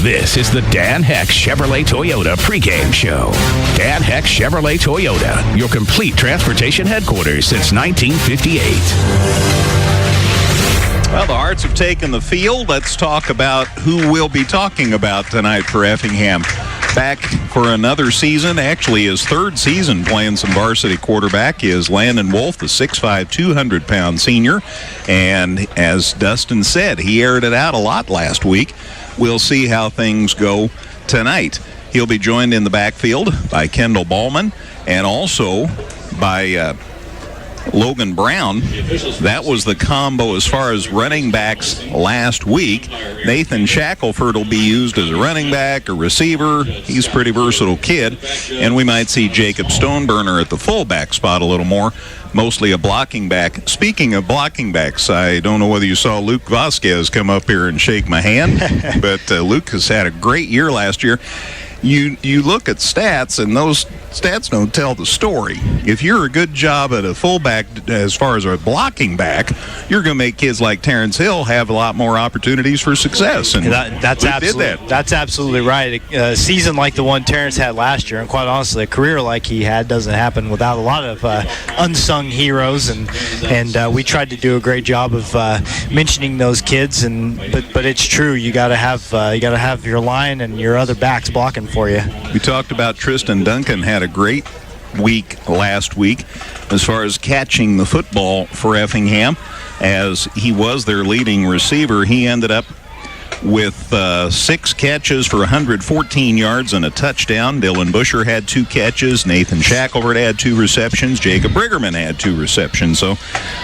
This is the Dan Heck Chevrolet Toyota pregame show. Dan Heck Chevrolet Toyota, your complete transportation headquarters since 1958. Well, the Hearts have taken the field. Let's talk about who we'll be talking about tonight for Effingham. Back for another season, actually his third season playing some varsity quarterback, is Landon Wolf, the 6'5", 200-pound senior. And as Dustin said, he aired it out a lot last week. We'll see how things go tonight. He'll be joined in the backfield by Kendall Ballman and also by Logan Brown. That was the combo as far as running backs last week. Nathan Shackelford will be used as a running back, a receiver. He's a pretty versatile kid. And we might see Jacob Stoneburner at the fullback spot a little more, mostly a blocking back. Speaking of blocking backs, I don't know whether you saw Luke Vasquez come up here and shake my hand, but Luke has had a great year last year. You look at stats, and those stats don't tell the story. If you're a good job at a fullback as far as a blocking back, you're going to make kids like Terrence Hill have a lot more opportunities for success. And that's absolutely right. A season like the one Terrence had last year, and quite honestly, a career like he had doesn't happen without a lot of unsung heroes. And we tried to do a great job of mentioning those kids. But it's true. You got to have your line and your other backs blocking for you. We talked about Tristan Duncan had a great week last week as far as catching the football for Effingham, as he was their leading receiver. He ended up with 6 catches for 114 yards and a touchdown. Dylan Busher had 2 catches. Nathan Shackelford had 2 receptions. Jacob Briggerman had 2 receptions. So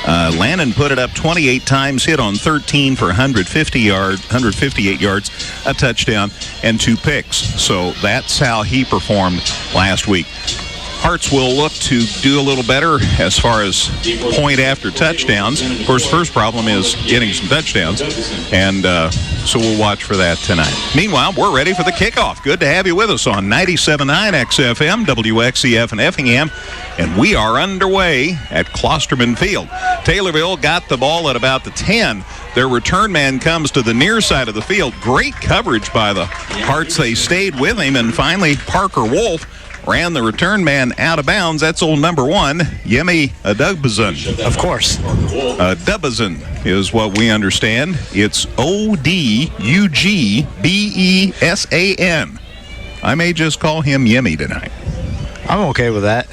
Landon put it up 28 times, hit on 13 for 158 yards, a touchdown, and 2 picks. So that's how he performed last week. Hearts will look to do a little better as far as point after touchdowns. Of course, the first problem is getting some touchdowns, and so we'll watch for that tonight. Meanwhile, we're ready for the kickoff. Good to have you with us on 97.9 XFM, WXCF in Effingham, and we are underway at Klosterman Field. Taylorville got the ball at about the 10. Their return man comes to the near side of the field. Great coverage by the Hearts. They stayed with him, and finally Parker Wolf ran the return man out of bounds. That's old number 1, Yemi Adubazan. Of course. Adubazan is what we understand. It's Odugbesan. I may just call him Yemi tonight. I'm okay with that.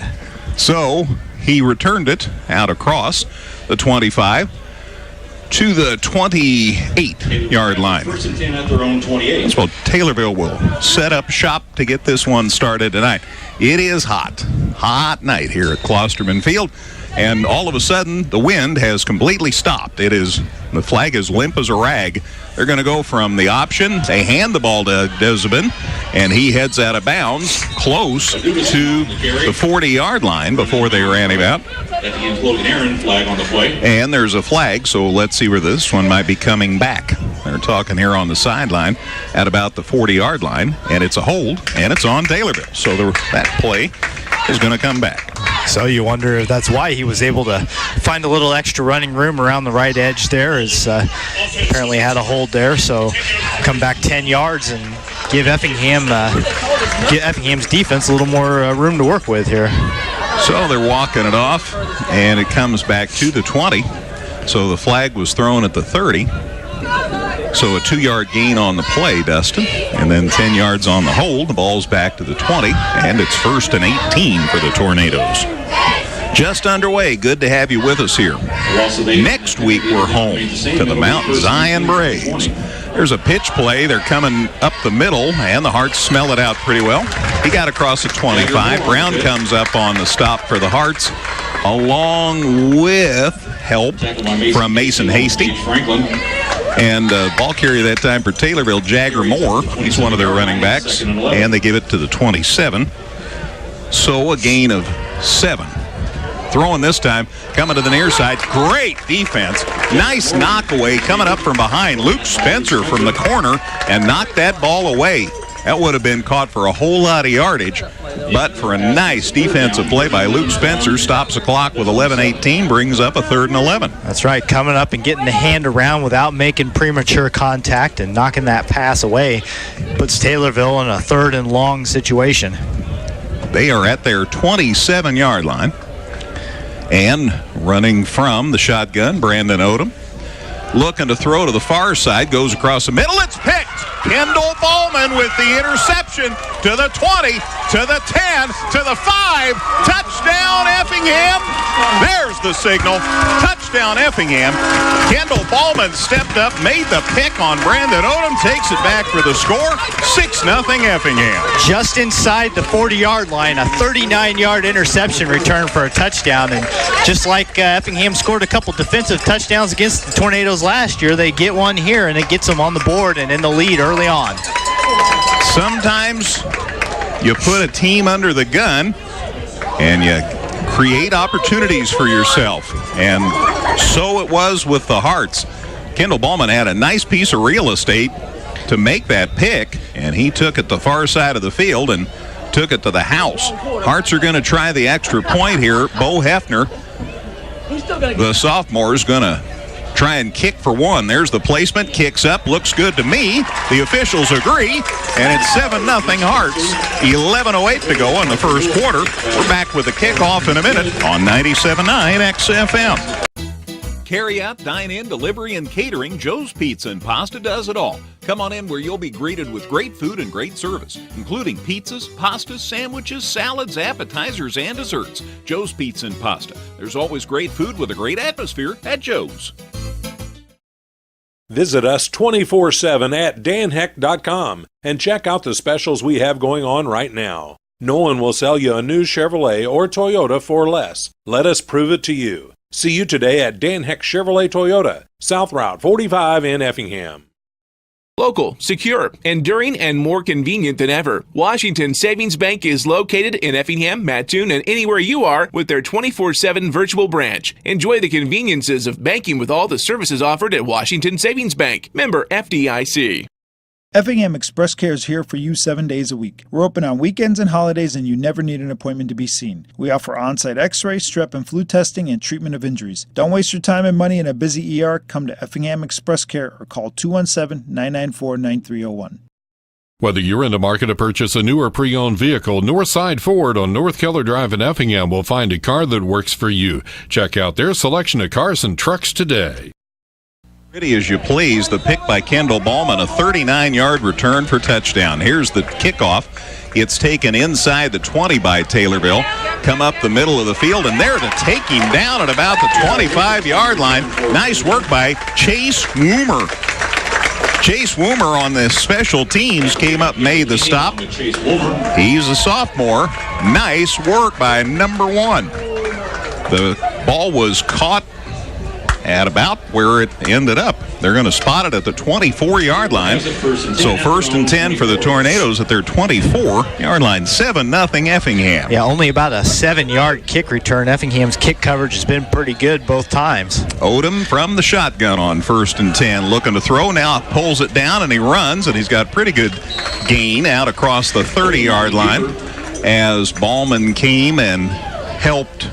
So he returned it out across the 25 to the 28-yard line. First and 10 at their own 28. So Taylorville will set up shop to get this one started tonight. It is hot night here at Klosterman Field, and all of a sudden the wind has completely stopped. The flag is limp as a rag. They're going to go from the option. They hand the ball to Desabin, and he heads out of bounds close to the 40-yard line before they ran him out. Flag on the play. And there's a flag, so let's see where this one might be coming back. They're talking here on the sideline at about the 40-yard line, and it's a hold, and it's on Taylorville. So that play is going to come back. So you wonder if that's why he was able to find a little extra running room around the right edge there, as apparently had a hold there. So come back 10 yards and give Effingham's defense a little more room to work with here. So they're walking it off, and it comes back to the 20. So the flag was thrown at the 30. So a 2-yard gain on the play, Dustin, and then 10 yards on the hold. The ball's back to the 20, and it's 1st and 18 for the Tornadoes. Just underway. Good to have you with us here. Next week, we're home to the Mount Zion Braves. There's a pitch play. They're coming up the middle, and the Hearts smell it out pretty well. He got across the 25. Brown comes up on the stop for the Hearts, along with help from Mason Hasty. And ball carrier that time for Taylorville, Jagger Moore. He's one of their running backs, and they give it to the 27. So a gain of 7. Throwing this time, coming to the near side. Great defense. Nice knock away coming up from behind. Luke Spencer from the corner and knocked that ball away. That would have been caught for a whole lot of yardage, but for a nice defensive play by Luke Spencer, stops the clock with 11:18, brings up a 3rd and 11. That's right, coming up and getting the hand around without making premature contact and knocking that pass away puts Taylorville in a 3rd and long situation. They are at their 27-yard line. And running from the shotgun, Brandon Odom. Looking to throw to the far side, goes across the middle. It's picked. Kendall Bowman with the interception to the 20, to the 10, to the 5. Touchdown, Effingham. There's the signal. Touchdown, Effingham. Kendall Bowman stepped up, made the pick on Brandon Odom, takes it back for the score. 6-0 Effingham. Just inside the 40-yard line, a 39-yard interception return for a touchdown. And just like Effingham scored a couple defensive touchdowns against the Tornadoes last year, they get one here, and it gets them on the board and in the lead early on. Sometimes you put a team under the gun and you create opportunities for yourself. And so it was with the Hearts. Kendall Bowman had a nice piece of real estate to make that pick, and he took it the far side of the field and took it to the house. Hearts are going to try the extra point here. Bo Hefner, the sophomore, is going to try and kick for one. There's the placement. Kicks up. Looks good to me. The officials agree. And it's 7-0 Hearts. 11:08 to go in the first quarter. We're back with the kickoff in a minute on 97.9 XFM. Carry out, dine in, delivery, and catering. Joe's Pizza and Pasta does it all. Come on in where you'll be greeted with great food and great service, including pizzas, pastas, sandwiches, salads, appetizers, and desserts. Joe's Pizza and Pasta. There's always great food with a great atmosphere at Joe's. Visit us 24/7 at danheck.com and check out the specials we have going on right now. No one will sell you a new Chevrolet or Toyota for less. Let us prove it to you. See you today at Dan Heck Chevrolet Toyota, South Route 45 in Effingham. Local, secure, enduring, and more convenient than ever. Washington Savings Bank is located in Effingham, Mattoon, and anywhere you are with their 24/7 virtual branch. Enjoy the conveniences of banking with all the services offered at Washington Savings Bank. Member FDIC. Effingham Express Care is here for you 7 days a week. We're open on weekends and holidays, and you never need an appointment to be seen. We offer on-site x-ray, strep and flu testing, and treatment of injuries. Don't waste your time and money in a busy ER. Come to Effingham Express Care or call 217-994-9301. Whether you're in the market to purchase a new or pre-owned vehicle, Northside Ford on North Keller Drive in Effingham will find a car that works for you. Check out their selection of cars and trucks today. Pretty as you please, the pick by Kendall Bowman, a 39-yard return for touchdown. Here's the kickoff. It's taken inside the 20 by Taylorville. Come up the middle of the field, and there to take him down at about the 25-yard line. Nice work by Chase Woomer. Chase Woomer on the special teams came up, made the stop. He's a sophomore. Nice work by number 1. The ball was caught at about where it ended up. They're going to spot it at the 24-yard line. So 1st and 10 for the Tornadoes at their 24-yard line. 7-0 Effingham. Yeah, only about a 7-yard kick return. Effingham's kick coverage has been pretty good both times. Odom from the shotgun on 1st and 10. Looking to throw now, pulls it down, and he runs, and he's got pretty good gain out across the 30-yard line as Ballman came and helped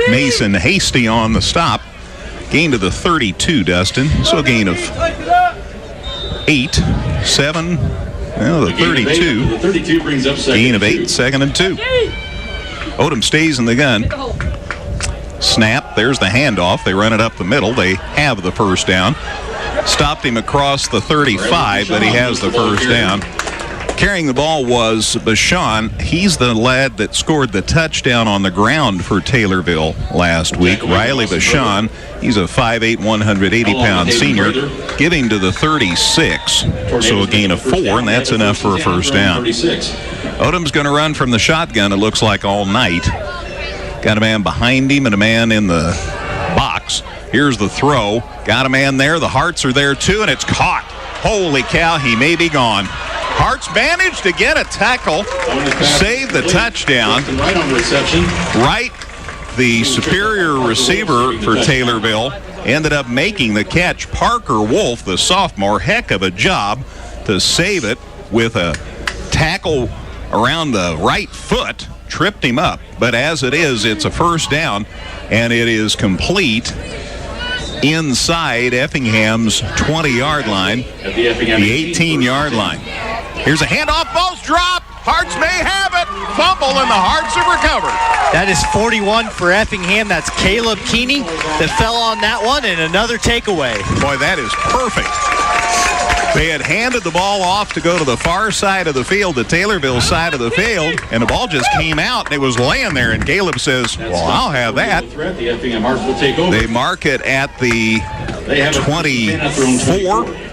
Mason Hasty on the stop. Gain to the 32, Dustin. So a gain of 8, 7, well, the 32. The 32 brings up second. Gain of 8, 2nd and 2. Odom stays in the gun. Snap, there's the handoff. They run it up the middle. They have the first down. Stopped him across the 35, but he has the first down. Carrying the ball was Bashan. He's the lad that scored the touchdown on the ground for Taylorville last week. Riley Bashan, he's a 5'8", 180-pound senior. Giving to the 36, so a gain of 4, and that's enough for a first down. Odom's going to run from the shotgun, it looks like, all night. Got a man behind him and a man in the box. Here's the throw. Got a man there. The Hearts are there, too, and it's caught. Holy cow, he may be gone. Hearts managed to get a tackle, save the touchdown. Right, the superior receiver for Taylorville, ended up making the catch. Parker Wolf, the sophomore, heck of a job to save it with a tackle around the right foot, tripped him up. But as it is, it's a first down, and it is complete inside Effingham's 20-yard line, the 18-yard line. Here's a handoff, ball's dropped. Hearts may have it. Fumble, and the Hearts have recovered. That is 41 for Effingham. That's Caleb Keeney that fell on that one, and another takeaway. Boy, that is perfect. They had handed the ball off to go to the far side of the field, the Taylorville side of the field, and the ball just came out, and it was laying there, and Caleb says, well, I'll have that. They mark it at the 24.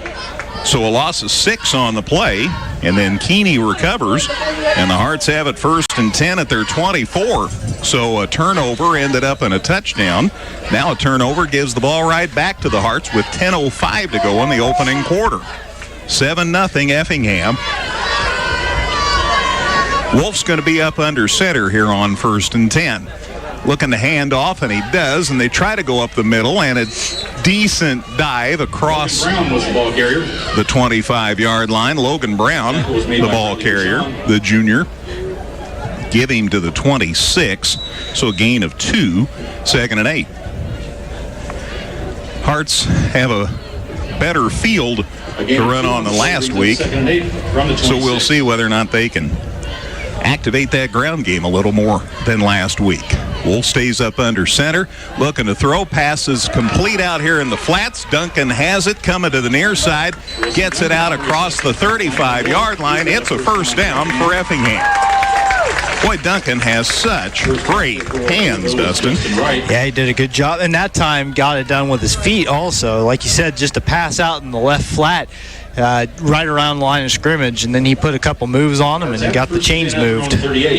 So a loss of 6 on the play, and then Keeney recovers, and the Hearts have it 1st and 10 at their 24. So a turnover ended up in a touchdown. Now a turnover gives the ball right back to the Hearts with 10:05 to go in the opening quarter. 7-0 Effingham. Wolf's going to be up under center here on 1st and 10. Looking to hand off, and he does, and they try to go up the middle, and a decent dive across the 25-yard line. Logan Brown, the ball carrier, the junior, give him to the 26, so a gain of 2, 2nd and 8. Hearts have a better field to run on than last week, so we'll see whether or not they can activate that ground game a little more than last week. Wolf stays up under center, looking to throw. Passes complete out here in the flats. Duncan has it, coming to the near side, gets it out across the 35-yard line. It's a first down for Effingham. Boy, Duncan has such great hands, Dustin. Yeah, he did a good job, and that time got it done with his feet also. Like you said, just a pass out in the left flat. Right around the line of scrimmage, and then he put a couple moves on him and he got the chains moved.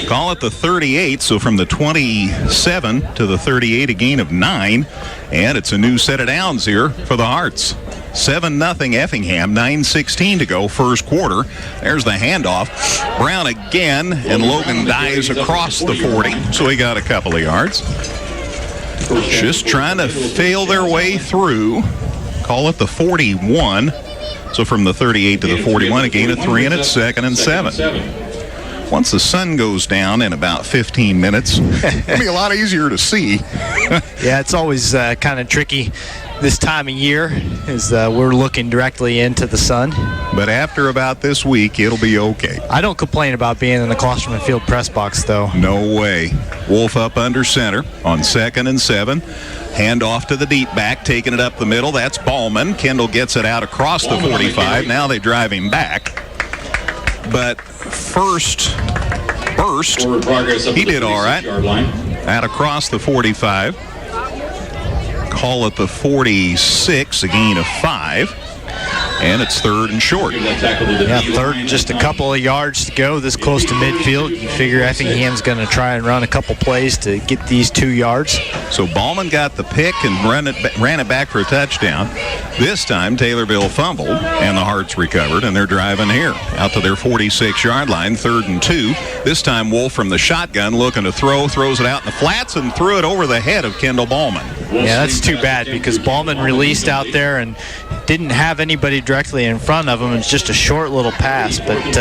Call it the 38, so from the 27 to the 38, a gain of 9, and it's a new set of downs here for the Hearts. 7-0 Effingham, 9:16 to go, first quarter. There's the handoff. Brown again, and Logan dives across the 40, so he got a couple of yards. Just trying to fail their way through. Call it the 41. So from the 38 to the 41, a gain of 3, and it's 2nd and 7. Once the sun goes down in about 15 minutes, it'll be a lot easier to see. Yeah, it's always kind of tricky this time of year as we're looking directly into the sun. But after about this week, it'll be okay. I don't complain about being in the Klosterman Field press box, though. No way. Wolf up under center on 2nd and 7. Hand off to the deep back, taking it up the middle. That's Ballman. Kendall gets it out across the 45. Now they drive him back. But first burst, he did all right. Out across the 45. Call it the 46, a gain of 5. And it's 3rd and short. Yeah, 3rd and just a couple of yards to go this close to midfield. You figure Effingham's going to try and run a couple plays to get these 2 yards. So Ballman got the pick and ran it back for a touchdown. This time Taylorville fumbled, and the Hearts recovered, and they're driving here out to their 46-yard line, 3rd and 2. This time Wolf from the shotgun looking to throws it out in the flats and threw it over the head of Kendall Ballman. Yeah, that's too bad because Ballman released out there and didn't have anybody directly in front of him. It's just a short little pass, but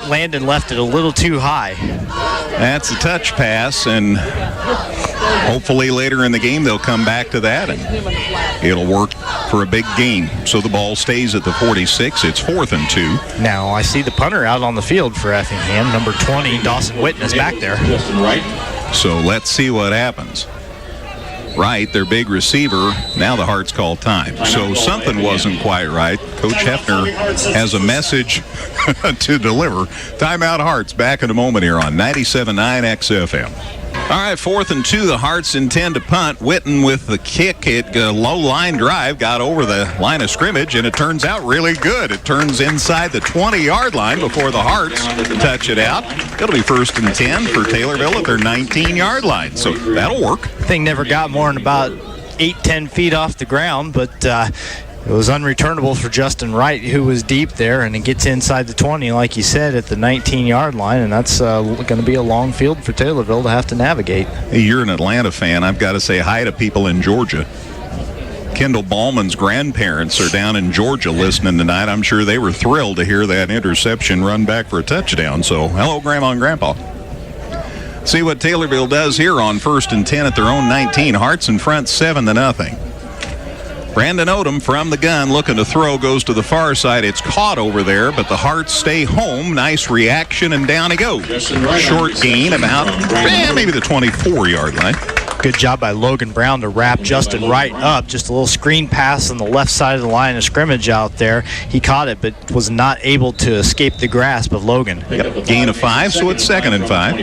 Landon left it a little too high. That's a touch pass, and hopefully later in the game they'll come back to that, and it'll work for a big gain. So the ball stays at the 46. It's 4th and 2. Now I see the punter out on the field for Effingham, number 20, Dawson Witness back there. So let's see what happens. Right, their big receiver. Now the Hearts call time. So something wasn't quite right. Coach Hefner has a message to deliver. Timeout Hearts. Back in a moment here on 97.9 XFM. All right, 4th and 2. The Hearts intend to punt. Witten with the kick. It low line drive got over the line of scrimmage, and it turns out really good. It turns inside the 20-yard line before the Hearts touch it out. It'll be 1st and 10 for Taylorville at their 19-yard line. So that'll work. Thing never got more than about 8-10 feet off the ground, but it was unreturnable for Justin Wright, who was deep there, and it gets inside the 20, like you said, at the 19-yard line, and that's going to be a long field for Taylorville to have to navigate. Hey, you're an Atlanta fan. I've got to say hi to people in Georgia. Kendall Ballman's grandparents are down in Georgia listening tonight. I'm sure they were thrilled to hear that interception run back for a touchdown. So, hello, Grandma and Grandpa. See what Taylorville does here on 1st and 10 at their own 19. Hearts in front 7-0. Brandon Odom from the gun looking to throw, goes to the far side. It's caught over there, but the Hearts stay home. Nice reaction, and down he goes. Short gain about maybe the 24-yard line. Good job by Logan Brown to wrap Justin Wright up. Just a little screen pass on the left side of the line of scrimmage out there. He caught it, but was not able to escape the grasp of Logan. Yep. Gain of 5, so it's 2nd and 5.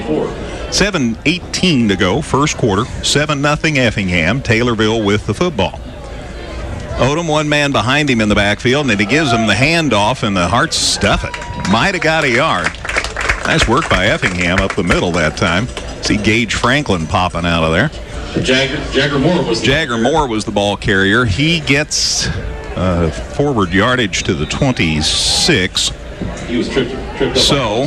7:18 to go, first quarter. 7-0 Effingham. Taylorville with the football. Odom, one man behind him in the backfield, and he gives him the handoff, and the Hearts stuff it. Might have got a yard. Nice work by Effingham up the middle that time. See Gage Franklin popping out of there. Jagger Moore was the ball carrier. He gets forward yardage to the 26. He was tripped up so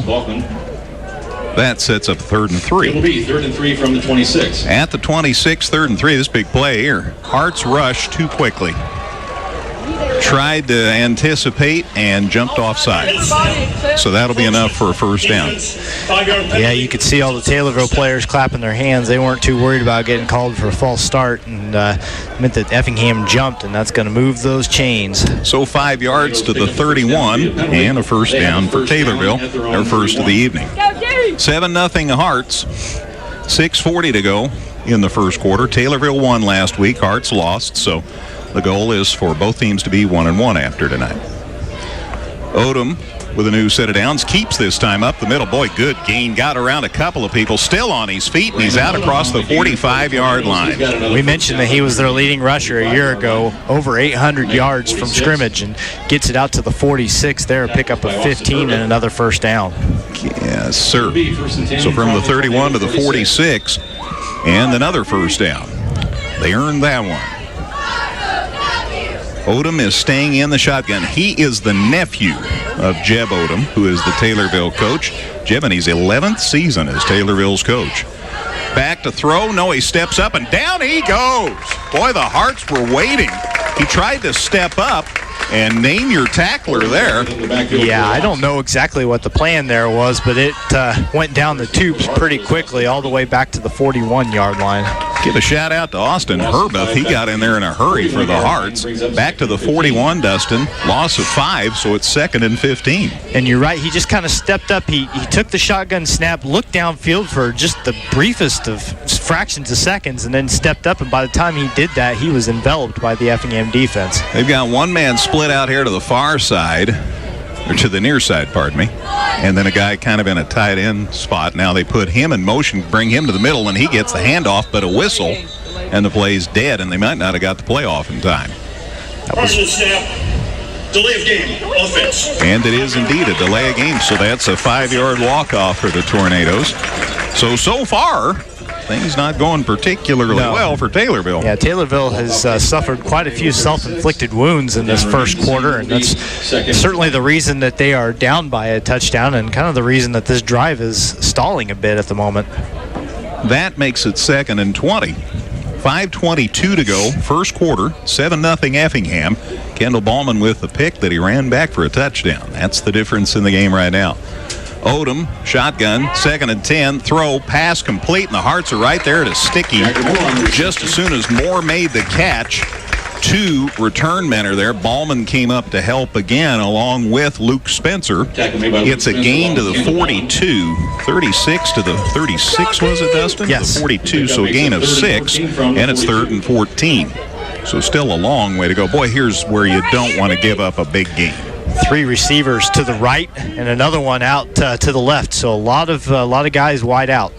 that sets up 3rd and 3. It will be 3rd and 3 from the 26. At the 26, 3rd and 3. This big play here. Hearts rush too quickly. Tried to anticipate and jumped offside. So that'll be enough for a first down. Yeah, you could see all the Taylorville players clapping their hands. They weren't too worried about getting called for a false start, and meant that Effingham jumped, and that's going to move those chains. So 5 yards to the 31 and a first down for Taylorville, their first of the evening. 7-0 Hearts. 6:40 to go in the first quarter. Taylorville won last week. Hearts lost, so the goal is for both teams to be 1-1 after tonight. Odom with a new set of downs, keeps this time up the middle. Boy, good gain. Got around a couple of people, still on his feet, and he's out across the 45-yard line. We mentioned that he was their leading rusher a year ago, over 800 yards from scrimmage, and gets it out to the 46 there, a pickup of 15 and another first down. Yes, sir. So from the 31 to the 46, and another first down. They earned that one. Odom is staying in the shotgun. He is the nephew of Jeb Odom, who is the Taylorville coach. Jeb in his 11th season as Taylorville's coach. Back to throw. No, he steps up, and down he goes. Boy, the Hearts were waiting. He tried to step up and name your tackler there. Yeah, I don't know exactly what the plan there was, but it went down the tubes pretty quickly all the way back to the 41-yard line. Give a shout out to Austin Herbuth. He got in there in a hurry for the Hearts. Back to the 41, Dustin. Loss of 5, so it's 2nd and 15. And you're right, he just kind of stepped up. He took the shotgun snap, looked downfield for just the briefest of fractions of seconds, and then stepped up, and by the time he did that, he was enveloped by the Effingham defense. They've got one man split out here to the far side, or to the near side, pardon me, and then a guy kind of in a tight end spot. Now they put him in motion, bring him to the middle, and he gets the handoff, but a whistle, and the play's dead, and they might not have got the play off in time. Delay of game, offense. And it is indeed a delay of game, so that's a 5-yard walk-off for the Tornadoes. So far, things not going particularly well for Taylorville. Yeah, Taylorville has suffered quite a few self-inflicted wounds in this first quarter, and that's certainly the reason that they are down by a touchdown, and kind of the reason that this drive is stalling a bit at the moment. That makes it 2nd and 20. 5:22 to go, first quarter, 7-0 Effingham. Kendall Ballman with the pick that he ran back for a touchdown. That's the difference in the game right now. Odom, shotgun, 2nd and 10, throw, pass complete, and the Hearts are right there to Sticky. Just as soon as Moore made the catch, 2 return men are there. Ballman came up to help again along with Luke Spencer. It's a gain to the 42, 36 to the 36, was it, Dustin? Yes. The 42, so a gain of 6, and it's 3rd and 14. So still a long way to go. Boy, here's where you don't want to give up a big gain. 3 receivers to the right and another one out to the left. So a lot of guys wide out.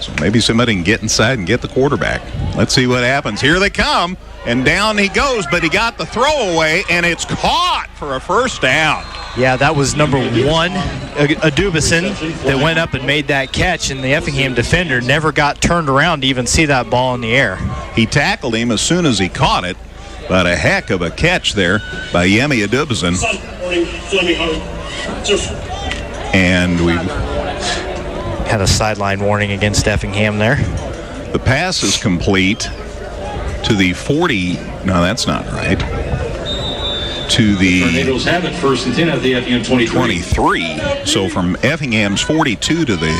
So maybe somebody can get inside and get the quarterback. Let's see what happens. Here they come, and down he goes, but he got the throw away, and it's caught for a first down. Yeah, that was number 1, Adubison, that went up and made that catch, and the Effingham defender never got turned around to even see that ball in the air. He tackled him as soon as he caught it, but a heck of a catch there by Yemi Adubison. And we had a sideline warning against Effingham there. The pass is complete to the 40 No, that's not right. To the Tornadoes have it, 1st and 10 at the Effingham 23. So from Effingham's 42 to the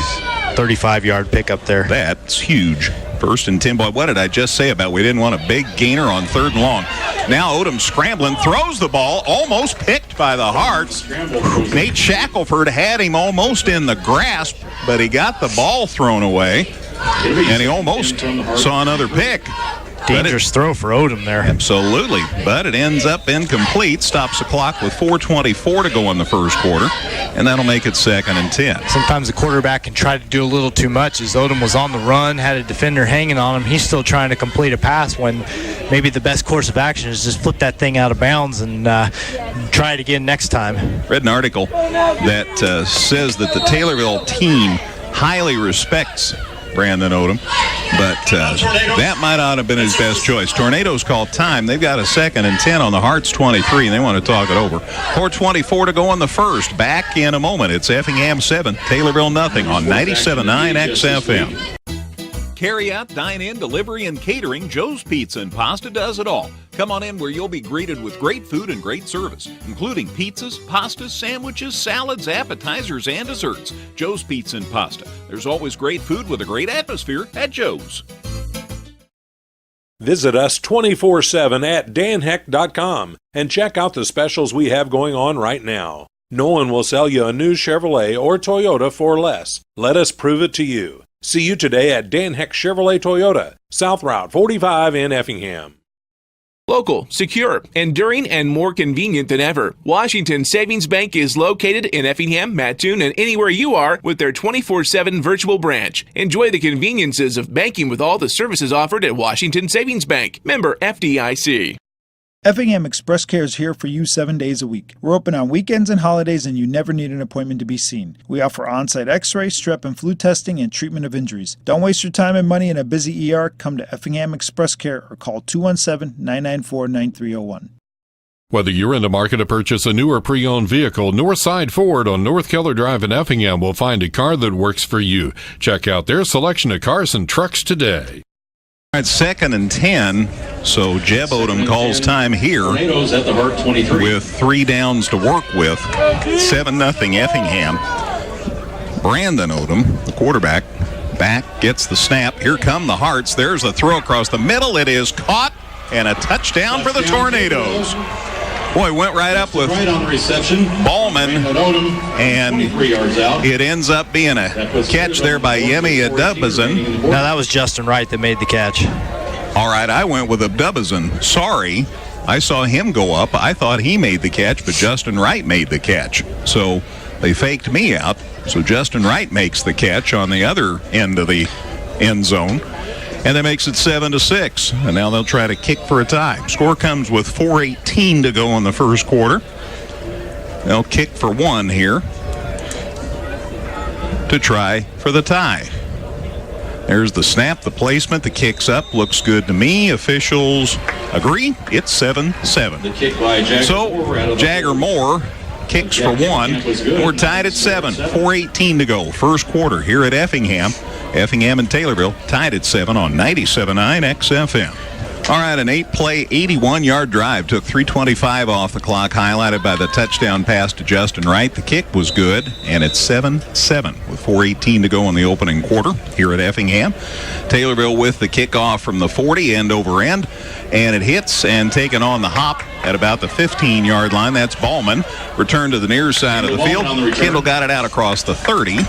35-yard pickup there. That's huge. 1st and 10. Boy, what did I just say about we didn't want a big gainer on 3rd and long? Now Odom scrambling, throws the ball, almost picked by the Hearts. Nate Shackelford had him almost in the grasp, but he got the ball thrown away, and he almost saw another pick. Dangerous throw for Odom there. Absolutely, but it ends up incomplete. Stops the clock with 4:24 to go in the first quarter, and that'll make it 2nd and 10. Sometimes the quarterback can try to do a little too much. As Odom was on the run, had a defender hanging on him, he's still trying to complete a pass when maybe the best course of action is just flip that thing out of bounds and try it again next time. Read an article that says that the Taylorville team highly respects Brandon Odom, but that might not have been his best choice. Tornadoes call time. They've got a 2nd and 10 on the Hearts 23, and they want to talk it over. 4:24 to go in the first. Back in a moment. It's Effingham 7, Taylorville nothing on 97.9 XFM. Carry out, dine-in, delivery, and catering, Joe's Pizza and Pasta does it all. Come on in where you'll be greeted with great food and great service, including pizzas, pastas, sandwiches, salads, appetizers, and desserts. Joe's Pizza and Pasta. There's always great food with a great atmosphere at Joe's. Visit us 24/7 at danheck.com and check out the specials we have going on right now. No one will sell you a new Chevrolet or Toyota for less. Let us prove it to you. See you today at Dan Heck Chevrolet Toyota, South Route 45 in Effingham. Local, secure, enduring, and more convenient than ever. Washington Savings Bank is located in Effingham, Mattoon, and anywhere you are with their 24/7 virtual branch. Enjoy the conveniences of banking with all the services offered at Washington Savings Bank. Member FDIC. Effingham Express Care is here for you 7 days a week. We're open on weekends and holidays, and you never need an appointment to be seen. We offer on-site x-ray, strep and flu testing, and treatment of injuries. Don't waste your time and money in a busy ER. Come to Effingham Express Care or call 217-994-9301. Whether you're in the market to purchase a new or pre-owned vehicle, Northside Ford on North Keller Drive in Effingham will find a car that works for you. Check out their selection of cars and trucks today. All right, 2nd and 10, so Jeb Odom calls time here Tornadoes at the Heart 23. with 3 downs to work with. 7-0 Effingham. Brandon Odom, the quarterback, back, gets the snap. Here come the Hearts. There's a throw across the middle. It is caught, and a touchdown for the Tornadoes. Boy, went right up with Right on the reception. Ballman, Odom, and 23 yards out. it ends up being a catch there by Yemi Adubazin. No, that was Justin Wright that made the catch. All right, I went with Adubazin. Sorry, I saw him go up. I thought he made the catch, but Justin Wright made the catch. So they faked me out. So Justin Wright makes the catch on the other end of the end zone. And that makes it 7-6. And now they'll try to kick for a tie. Score comes with 4:18 to go in the first quarter. They'll kick for 1 here to try for the tie. There's the snap, the placement, the kick's up. Looks good to me. Officials agree. It's 7-7. The kick by Jagger So Jagger Moore kicks for 1. We're tied at 7. 4:18 to go. First quarter here at Effingham. Effingham and Taylorville tied at 7 on 97.9 XFM. All right, an 8-play, 81-yard drive took 3:25 off the clock, highlighted by the touchdown pass to Justin Wright. The kick was good, and it's 7-7 with 4:18 to go in the opening quarter here at Effingham. Taylorville with the kickoff from the 40, end over end, and it hits and taken on the hop at about the 15-yard line. That's Ballman. Return to the near side of the field. Kendall got it out across the 30.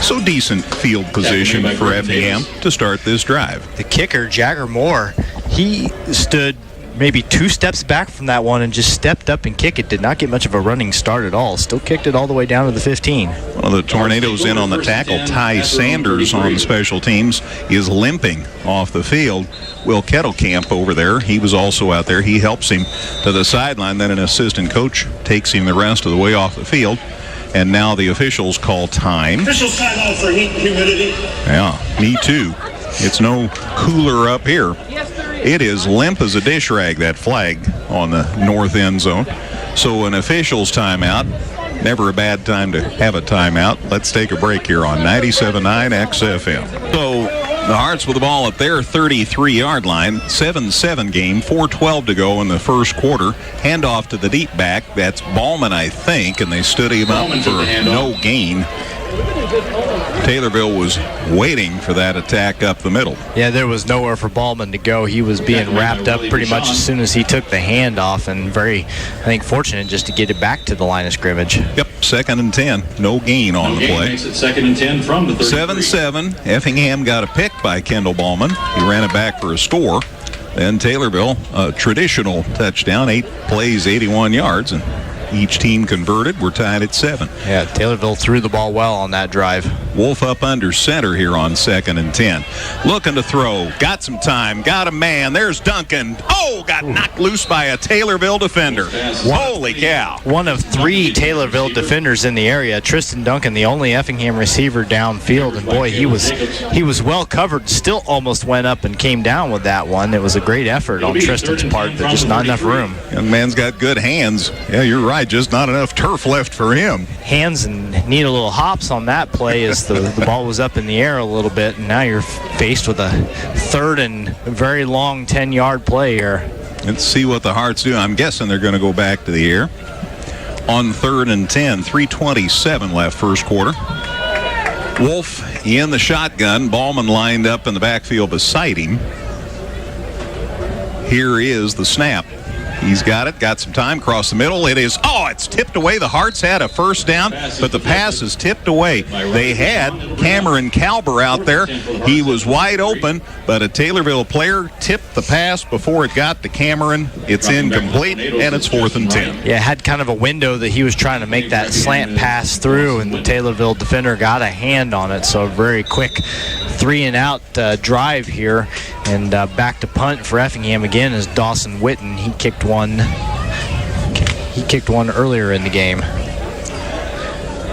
So decent field position for Effingham to start this drive. The kicker, Jagger Moore, he stood maybe 2 steps back from that one and just stepped up and kicked it. Did not get much of a running start at all. Still kicked it all the way down to the 15. One of the Tornadoes in on the tackle, Ty Sanders on special teams, is limping off the field. Will Kettlecamp over there, he was also out there. He helps him to the sideline. Then an assistant coach takes him the rest of the way off the field. And now the officials call time. Officials time out for heat and humidity. Yeah, me too. It's no cooler up here. It is limp as a dish rag, that flag on the north end zone. So an official's timeout. Never a bad time to have a timeout. Let's take a break here on 97.9 XFM. So The Hearts with the ball at their 33-yard line. 7-7 game, 4:12 to go in the first quarter. Handoff to the deep back. That's Ballman, I think, and they stood him up for no gain. Taylorville was waiting for that attack up the middle. Yeah, there was nowhere for Ballman to go. He was being wrapped up pretty much as soon as he took the handoff, and very, I think, fortunate just to get it back to the line of scrimmage. Yep, 2nd and 10. No gain on the play. Makes it 2nd and 10 from the 33. 7-7. Effingham got a pick by Kendall Ballman. He ran it back for a score. Then Taylorville, a traditional touchdown, 8 plays, 81 yards, and each team converted. We're tied at 7. Yeah, Taylorville threw the ball well on that drive. Wolf up under center here on 2nd and 10. Looking to throw. Got some time. Got a man. There's Duncan. Oh, got knocked loose by a Taylorville defender. Holy cow. One of 3 Taylorville defenders in the area. Tristan Duncan, the only Effingham receiver downfield. And boy, he was well covered. Still almost went up and came down with that one. It was a great effort on Tristan's part, but just not enough room. Young man's got good hands. Yeah, you're right. Just not enough turf left for him. Hands and need a little hops on that play as the ball was up in the air a little bit, and now you're faced with a 3rd and very long 10-yard play here. Let's see what the Hearts do. I'm guessing they're going to go back to the air. On 3rd and 10, 3:27 left first quarter. Wolf in the shotgun. Ballman lined up in the backfield beside him. Here is the snap. He's got it, got some time, across the middle. It's tipped away. The Hearts had a first down, but the pass is tipped away. They had Cameron Kalber out there. He was wide open, but a Taylorville player tipped the pass before it got to Cameron. It's incomplete, and it's 4th and 10. Yeah, had kind of a window that he was trying to make that slant pass through, and the Taylorville defender got a hand on it, so a very quick 3-and-out drive here. And back to punt for Effingham again is Dawson Witten. He kicked one earlier in the game.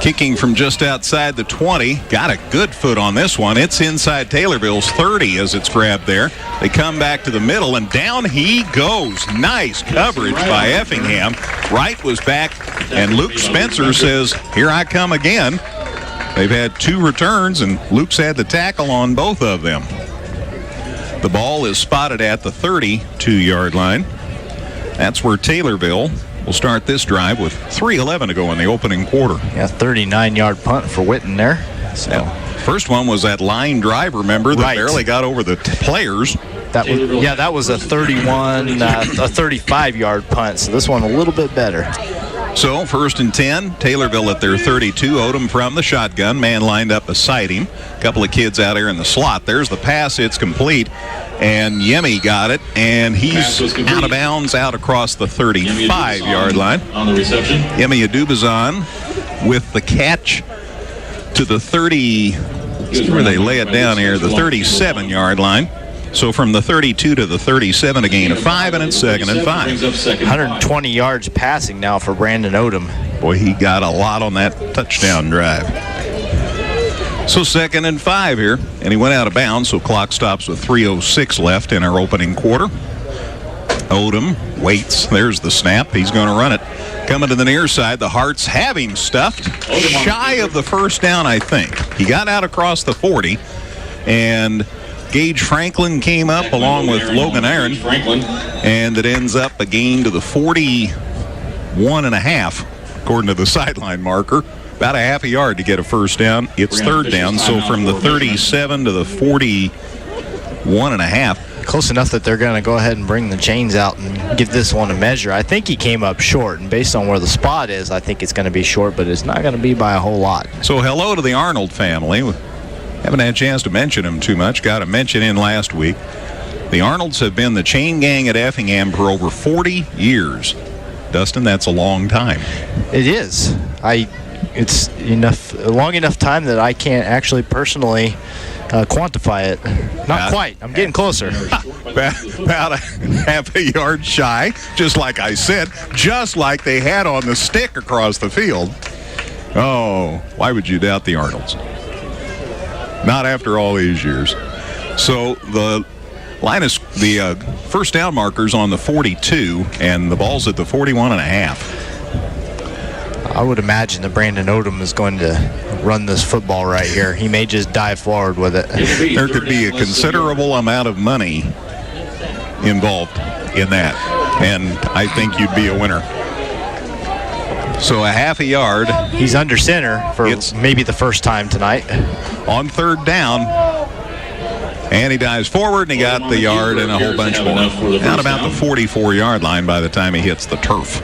Kicking from just outside the 20. Got a good foot on this one. It's inside Taylorville's 30 as it's grabbed there. They come back to the middle, and down he goes. Nice coverage by Effingham. Wright was back, and Luke Spencer says, "Here I come again." They've had 2 returns, and Luke's had the tackle on both of them. The ball is spotted at the 32-yard line. That's where Taylorville will start this drive with 3:11 to go in the opening quarter. Yeah, 39-yard punt for Witten there. So first one was that line drive, remember, that barely got over the players. That was a 35-yard punt. So this one a little bit better. So 1st and 10, Taylorville at their 32. Odom from the shotgun, man lined up beside him. A couple of kids out there in the slot. There's the pass, it's complete, and Yemi got it, and he's out of bounds out across the 35-yard line. On the reception, Yemi Adubazan with the catch to the 30, where they lay it down here, the 37-yard line. So from the 32 to the 37, a gain of 5, and it's 2nd and 5. 120 yards passing now for Brandon Odom. Boy, he got a lot on that touchdown drive. So 2nd and 5 here, and he went out of bounds, so clock stops with 3:06 left in our opening quarter. Odom waits. There's the snap. He's going to run it. Coming to the near side, the Hearts have him stuffed. Shy of the first down, I think. He got out across the 40, and Gage Franklin came up along with Logan Aaron, and it ends up a gain to the 41.5, according to the sideline marker. About a half a yard to get a first down. It's 3rd down, so from the 37 to the 41.5. Close enough that they're going to go ahead and bring the chains out and give this one a measure. I think he came up short, and based on where the spot is, I think it's going to be short, but it's not going to be by a whole lot. So hello to the Arnold family. Haven't had a chance to mention them too much. Got a mention in last week. The Arnolds have been the chain gang at Effingham for over 40 years. Dustin, that's a long time. It is. It's long enough time that I can't actually personally quantify it. Not quite. I'm getting closer. About a half a yard shy, just like I said, just like they had on the stick across the field. Oh, why would you doubt the Arnolds? Not after all these years. So the first down markers on the 42, and the ball's at the 41.5. I would imagine that Brandon Odom is going to run this football right here. He may just dive forward with it. There could be a considerable amount of money involved in that, and I think you'd be a winner. So a half a yard. He's under center for maybe the first time tonight. On third down. And he dives forward, and he got the yard and a whole bunch more. Down about the 44-yard line by the time he hits the turf.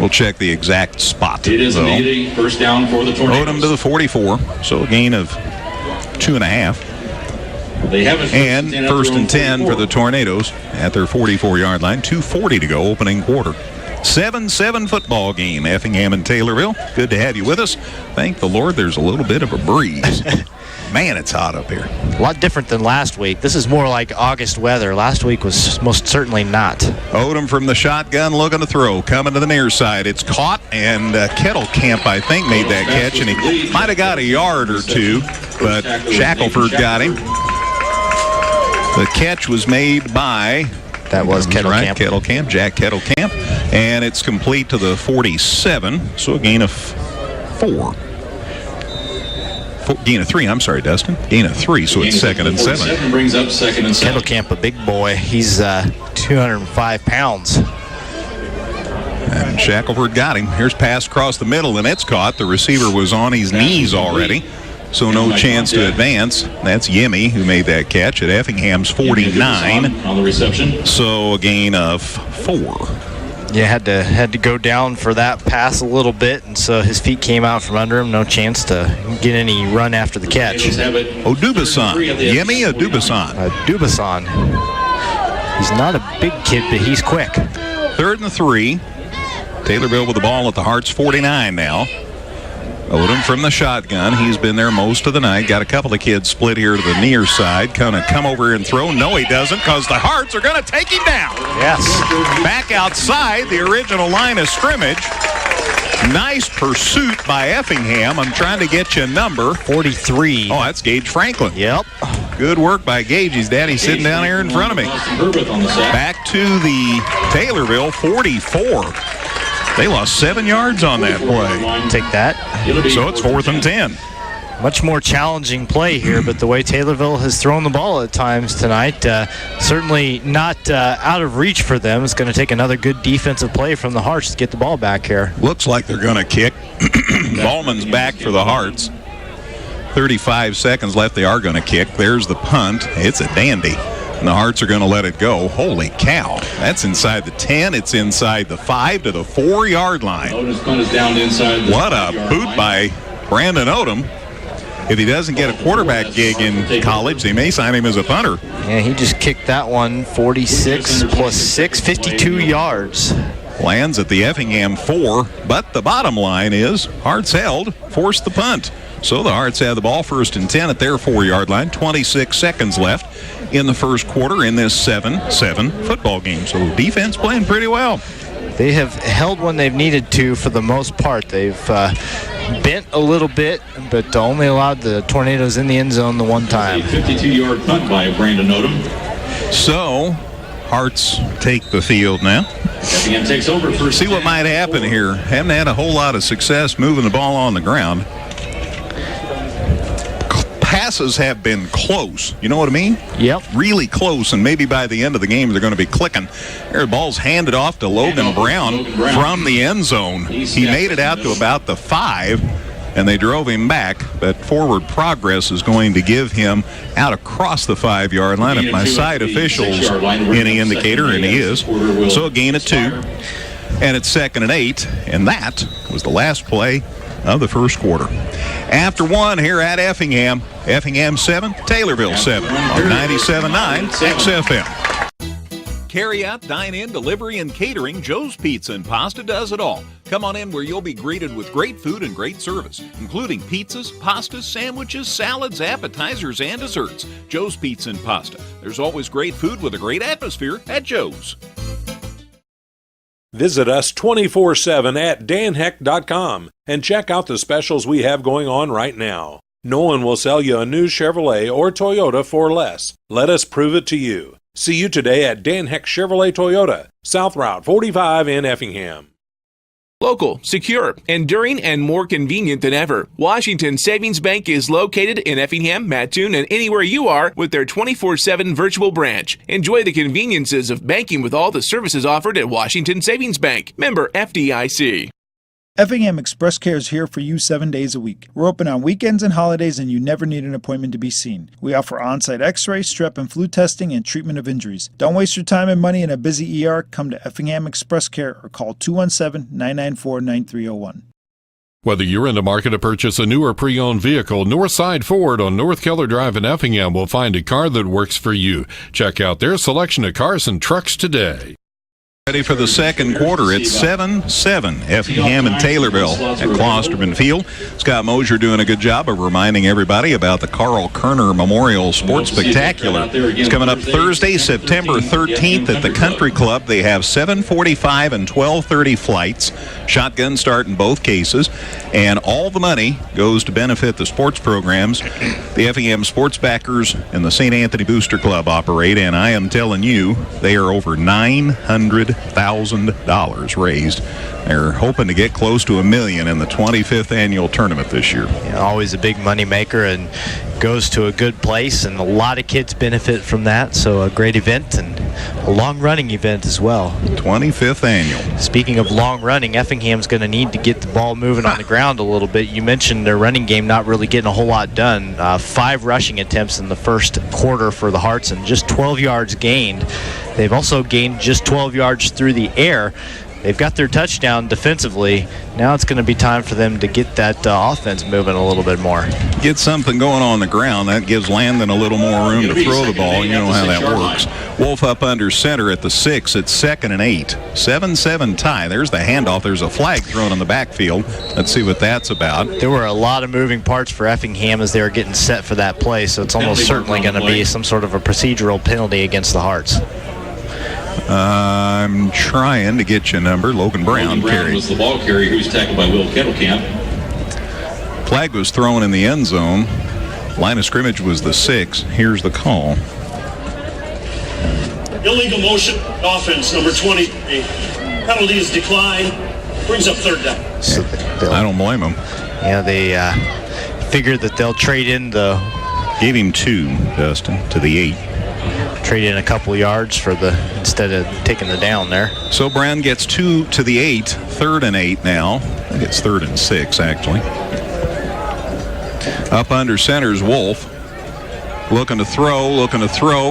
We'll check the exact spot. It is indeed a first down for the Tornadoes. Odom to the 44, so a gain of 2.5. They have it and first and 10 for the Tornadoes at their 44-yard line. 2:40 to go, opening quarter. 7-7 football game, Effingham and Taylorville. Good to have you with us. Thank the Lord there's a little bit of a breeze. Man, it's hot up here. A lot different than last week. This is more like August weather. Last week was most certainly not. Odom from the shotgun looking to throw. Coming to the near side. It's caught, and Kettlecamp, I think, made that catch, and he might have got a yard or two, but Shackelford got him. The catch was made by... That was Kettlecamp. Right, Kettlecamp, Jack Kettlecamp. And it's complete to the 47, so a gain of 4. Gain of 3, I'm sorry, Dustin. Gain of 3, so it's second and 7. Brings up second and 7. Kettlecamp, a big boy. He's 205 pounds. And Shackelford got him. Here's pass across the middle, and it's caught. The receiver was on his knees already, so no chance to advance. That's Yemi who made that catch at Effingham's 49. On the reception. So a gain of 4. Yeah, had to go down for that pass a little bit, and so his feet came out from under him. No chance to get any run after the catch. Odubasan. Yemi Odubasan. He's not a big kid, but he's quick. 3rd and 3. Taylorville with the ball at the Hearts 49 now. Odom from the shotgun. He's been there most of the night. Got a couple of kids split here to the near side. Gonna come over and throw. No, he doesn't, because the Hearts are going to take him down. Yes. Back outside the original line of scrimmage. Nice pursuit by Effingham. I'm trying to get you a number. 43. Oh, that's Gage Franklin. Yep. Good work by Gage. His daddy's sitting down here in front of me. Back to the Taylorville 44. They lost 7 yards on that play. Take that. So it's 4th and 10. Much more challenging play here, but the way Taylorville has thrown the ball at times tonight, certainly not out of reach for them. It's going to take another good defensive play from the Hearts to get the ball back here. Looks like they're going to kick. Ballman's back for the Hearts. 35 seconds left. They are going to kick. There's the punt. It's a dandy. And the Hearts are going to let it go. Holy cow. That's inside the 10. It's inside the 5 to the 4-yard line. What a boot by Brandon Odom. If he doesn't get a quarterback gig in college, they may sign him as a punter. Yeah, he just kicked that one 46 plus 6, 52 yards. Lands at the Effingham 4, but the bottom line is Hearts held, forced the punt. So the Hearts have the ball 1st and 10 at their 4-yard line. 26 seconds left in the first quarter in this 7-7 football game. So defense playing pretty well. They have held when they've needed to for the most part. They've bent a little bit, but only allowed the Tornadoes in the end zone the one time. 52-yard punt by Brandon Odom. So Hearts take the field now. Effingham takes over for see what might happen here. Haven't had a whole lot of success moving the ball on the ground. Passes have been close. You know what I mean? Yep. Really close, and maybe by the end of the game they're going to be clicking. There, the ball's handed off to Logan Brown from the end zone. He made it out to about the 5, and they drove him back, but forward progress is going to give him out across the 5-yard line. If my side official's any indicator, and he is. So a gain of 2, and it's 2nd and 8, and that was the last play of the first quarter. After 1 here at Effingham, Effingham 7, Taylorville 7 on 97.9 XFM. Carry out, dine in, delivery, and catering, Joe's Pizza and Pasta does it all. Come on in where you'll be greeted with great food and great service, including pizzas, pastas, sandwiches, salads, appetizers, and desserts. Joe's Pizza and Pasta. There's always great food with a great atmosphere at Joe's. Visit us 24/7 at danheck.com and check out the specials we have going on right now. No one will sell you a new Chevrolet or Toyota for less. Let us prove it to you. See you today at Dan Heck Chevrolet Toyota, South Route 45 in Effingham. Local, secure, enduring, and more convenient than ever. Washington Savings Bank is located in Effingham, Mattoon, and anywhere you are with their 24/7 virtual branch. Enjoy the conveniences of banking with all the services offered at Washington Savings Bank. Member FDIC. Effingham Express Care is here for you 7 days a week. We're open on weekends and holidays, and you never need an appointment to be seen. We offer on-site x-ray, strep and flu testing, and treatment of injuries. Don't waste your time and money in a busy ER. Come to Effingham Express Care or call 217-994-9301. Whether you're in the market to purchase a new or pre-owned vehicle, Northside Ford on North Keller Drive in Effingham will find a car that works for you. Check out their selection of cars and trucks today. Ready for the second quarter. It's 7-7, Effingham and Taylorville at Klosterman Field. Scott Mosier doing a good job of reminding everybody about the Carl Kerner Memorial Sports Spectacular. It's coming up Thursday, September 13th at the Country Club. They have 7:45 and 12:30 flights. Shotgun start in both cases. And all the money goes to benefit the sports programs the Effingham Sports Backers and the St. Anthony Booster Club operate. And I am telling you, they are over $900,000 raised. They're hoping to get close to $1 million in the 25th annual tournament this year. Yeah, always a big money maker and goes to a good place, and a lot of kids benefit from that. So a great event and a long-running event as well. 25th annual. Speaking of long-running, Effingham's going to need to get the ball moving on the ground a little bit. You mentioned their running game not really getting a whole lot done. 5 rushing attempts in the first quarter for the Hearts and just 12 yards gained. They've also gained just 12 yards through the air. They've got their touchdown defensively. Now it's going to be time for them to get that offense moving a little bit more. Get something going on the ground. That gives Landon a little more room to throw the ball. You know how that works. Wolf up under center at the 6. It's 2nd and 8. 7-7 tie. There's the handoff. There's a flag thrown in the backfield. Let's see what that's about. There were a lot of moving parts for Effingham as they were getting set for that play, so it's almost certainly going to be some sort of a procedural penalty against the Hearts. I'm trying to get you a number. Logan Brown carried. Was the ball carrier who's tackled by Will Kettlecamp. Flag was thrown in the end zone. Line of scrimmage was the 6. Here's the call. Illegal motion, offense, number 20. Penalty is declined. Brings up 3rd down. So I don't blame them. Yeah, they figured that they'll trade in the... Gave him 2, Dustin, to the 8. Trade in a couple yards for instead of taking the down there. So Brown gets 2 to the 8, 3rd and 8 now. I think it's 3rd and 6 actually. Up under center's Wolf. Looking to throw,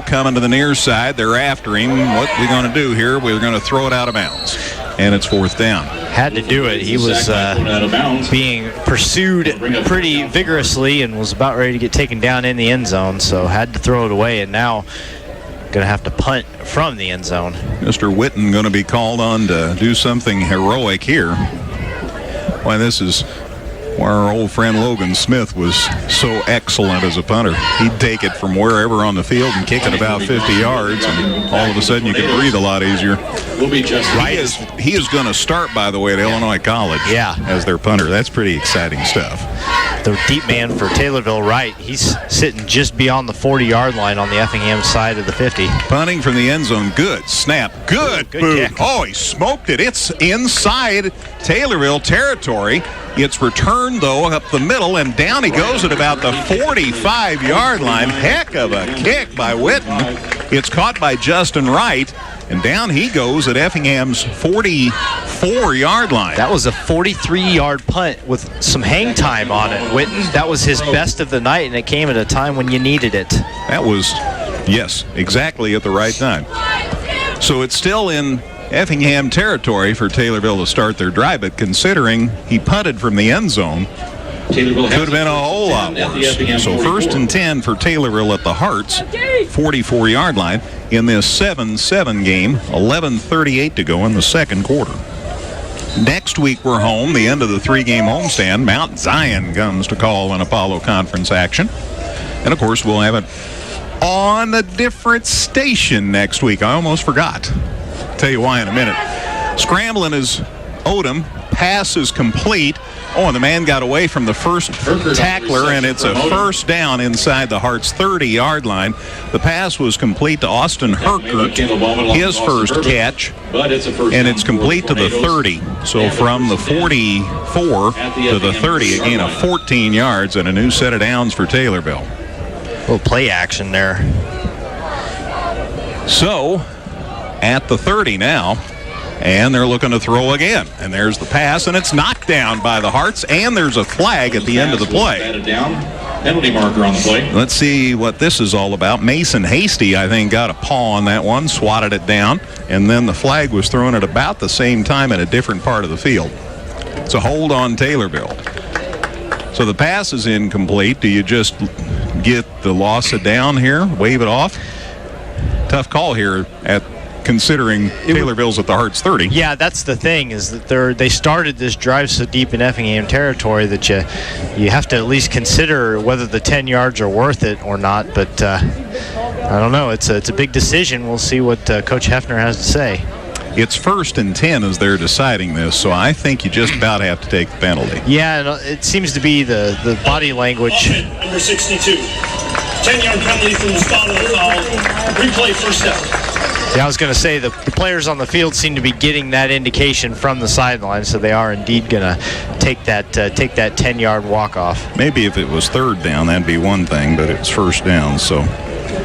coming to the near side. They're after him. What are we going to do here? We're going to throw it out of bounds. And it's 4th down. Had to do it. He was being pursued pretty vigorously and was about ready to get taken down in the end zone, so had to throw it away, and now going to have to punt from the end zone. Mr. Witten going to be called on to do something heroic here. Why, this is where our old friend Logan Smith was so excellent as a punter. He'd take it from wherever on the field and kick it about 50 yards, and all of a sudden you could breathe a lot easier. He is going to start, by the way, at Illinois College as their punter. That's pretty exciting stuff. The deep man for Taylorville Wright, he's sitting just beyond the 40-yard line on the Effingham side of the 50. Punting from the end zone. Good snap. Good boot. Oh, he smoked it. It's inside Taylorville territory. It's returned, though, up the middle, and down he goes at about the 45-yard line. Heck of a kick by Witten. It's caught by Justin Wright, and down he goes at Effingham's 44-yard line. That was a 43-yard punt with some hang time on it, Witten. That was his best of the night, and it came at a time when you needed it. That was, yes, exactly at the right time. So it's still in Effingham territory for Taylorville to start their drive, but considering he punted from the end zone, could have been a whole lot worse. So 1st and 10 for Taylorville at the Hearts, 44-yard line in this 7-7 game, 11:38 to go in the second quarter. Next week we're home, the end of the 3-game homestand. Mount Zion comes to call an Apollo Conference action. And of course we'll have it on a different station next week. I almost forgot. Tell you why in a minute. Scrambling is Odom. pass is complete. Oh, and the man got away from the first tackler, and it's a first down inside the Hearts' 30-yard line. The pass was complete to Austin Herkert, his first catch, and it's complete to the 30. So from the 44 to the 30, a gain of 14 yards and a new set of downs for Taylorville. A little play action there. So at the 30 now, and they're looking to throw again. And there's the pass, and it's knocked down by the Hearts, and there's a flag at the end of the play. Penalty marker on the play. Let's see what this is all about. Mason Hasty, I think, got a paw on that one, swatted it down, and then the flag was thrown at about the same time in a different part of the field. It's a hold on Taylorville. So the pass is incomplete. Do you just get the loss of down here, wave it off? Tough call here considering Taylorville's at the Hearts 30. Yeah, that's the thing, is that they started this drive so deep in Effingham territory that you have to at least consider whether the 10 yards are worth it or not. But I don't know. It's a big decision. We'll see what Coach Hefner has to say. It's 1st and 10 as they're deciding this, so I think you just about have to take the penalty. Yeah, and it seems to be the body language. Number 62. 10-yard penalty from the spot of the foul. Replay first down. Yeah, I was going to say the players on the field seem to be getting that indication from the sideline, so they are indeed going to take that 10-yard walk-off. Maybe if it was 3rd down, that'd be one thing, but it's 1st down, so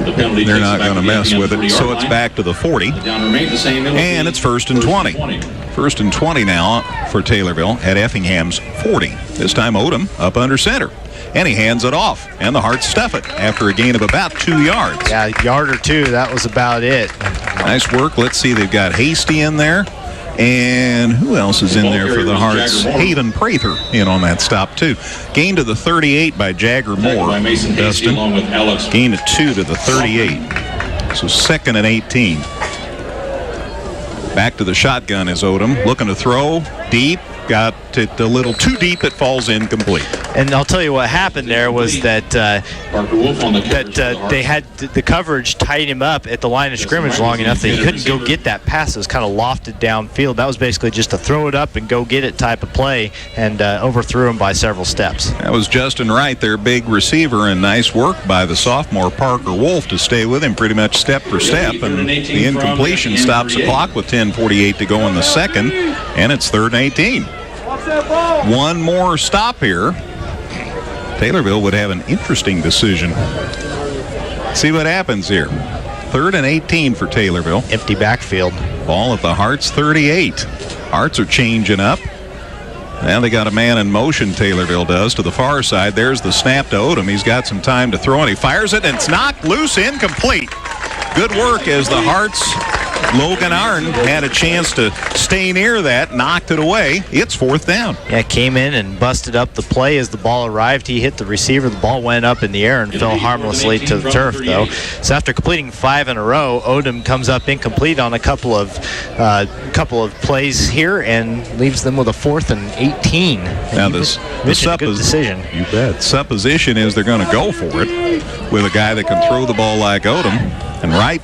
they're not going to mess with it. So it's back to the 40, and it's 1st and 20. 1st and 20 now for Taylorville at Effingham's 40. This time Odom up under center. And he hands it off, and the Hearts stuff it after a gain of about 2 yards. Yeah, a yard or two, that was about it. Nice work. Let's see, they've got Hasty in there. And who else is in there for the Hearts? Haven Prather in on that stop, too. Gain to the 38 by Jagger Moore. Dustin. Gain of 2 to the 38. So 2nd and 18. Back to the shotgun is Odom. Looking to throw deep. Got it a little too deep. It falls incomplete. And I'll tell you what happened there was that they had the coverage tied him up at the line of scrimmage long enough that he couldn't go get that pass. It was kind of lofted downfield. That was basically just a throw it up and go get it type of play, and overthrew him by several steps. That was Justin Wright, their big receiver, and nice work by the sophomore Parker Wolf to stay with him pretty much step for step. And the incompletion stops the clock with 10:48 to go in the second, and it's 3rd and 18. One more stop here. Taylorville would have an interesting decision. See what happens here. 3rd and 18 for Taylorville. Empty backfield. Ball at the Hearts 38. Hearts are changing up. Now they got a man in motion, Taylorville does, to the far side. There's the snap to Odom. He's got some time to throw, and he fires it, and it's knocked loose, incomplete. Good work as the Hearts. Logan Arnn had a chance to stay near that, knocked it away. It's 4th down. Yeah, came in and busted up the play as the ball arrived. He hit the receiver. The ball went up in the air and fell harmlessly to the turf, though. So after completing 5 in a row, Odom comes up incomplete on a couple of plays here and leaves them with a 4th and 18. And now the decision. You bet. Supposition is they're going to go for it with a guy that can throw the ball like Odom, and Wright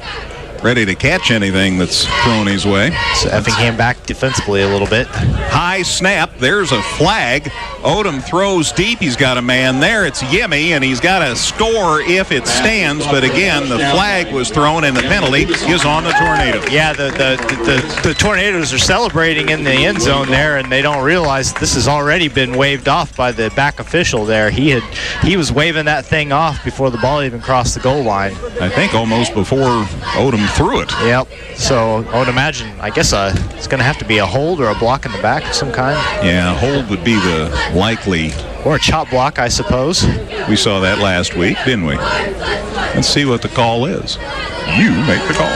ready to catch anything that's thrown his way. So Effingham back defensively a little bit. High snap. There's a flag. Odom throws deep. He's got a man there. It's Yemi, and he's got to score if it stands. But again, the flag was thrown, and the penalty is on the Tornado. Yeah, the Tornadoes are celebrating in the end zone there, and they don't realize this has already been waved off by the back official there. He was waving that thing off before the ball even crossed the goal line. I think almost before Odom threw it. Yep. So I would imagine, I guess it's going to have to be a hold or a block in the back of some kind. Yeah, hold would be the likely. Or a chop block, I suppose. We saw that last week, didn't we? Let's see what the call is. You make the call.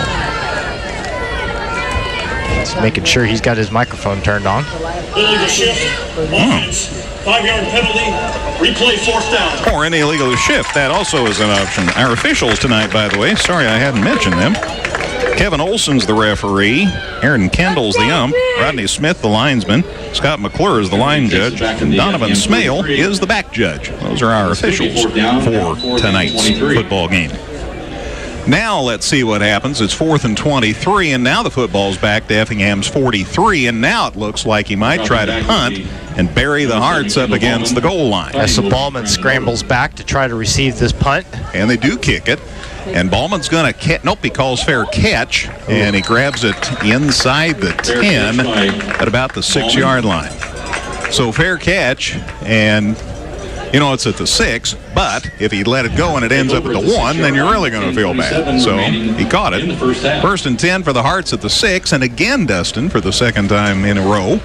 Just making sure he's got his microphone turned on. Illegal shift, offense, 5-yard penalty, replay 4th down. Or an illegal shift, that also is an option. Our officials tonight, by the way, sorry I hadn't mentioned them. Kevin Olson's the referee. Aaron Kendall's the ump. Rodney Smith, the linesman. Scott McClure is the line judge. And Donovan Smale is the back judge. Those are our officials for tonight's football game. Now let's see what happens. It's 4th and 23, and now the football's back to Effingham's 43, and now it looks like he might try to punt and bury the Hearts up against the goal line. So Ballman scrambles back to try to receive this punt. And they do kick it. And Ballman's going to catch. Nope, he calls fair catch, and he grabs it inside the 10 at about the 6-yard line. So fair catch, and it's at the 6, but if he let it go and it ends up at the 1, then you're really going to feel bad. So he caught it. 1st and 10 for the Hearts at the 6, and again, Dustin, for the second time in a row,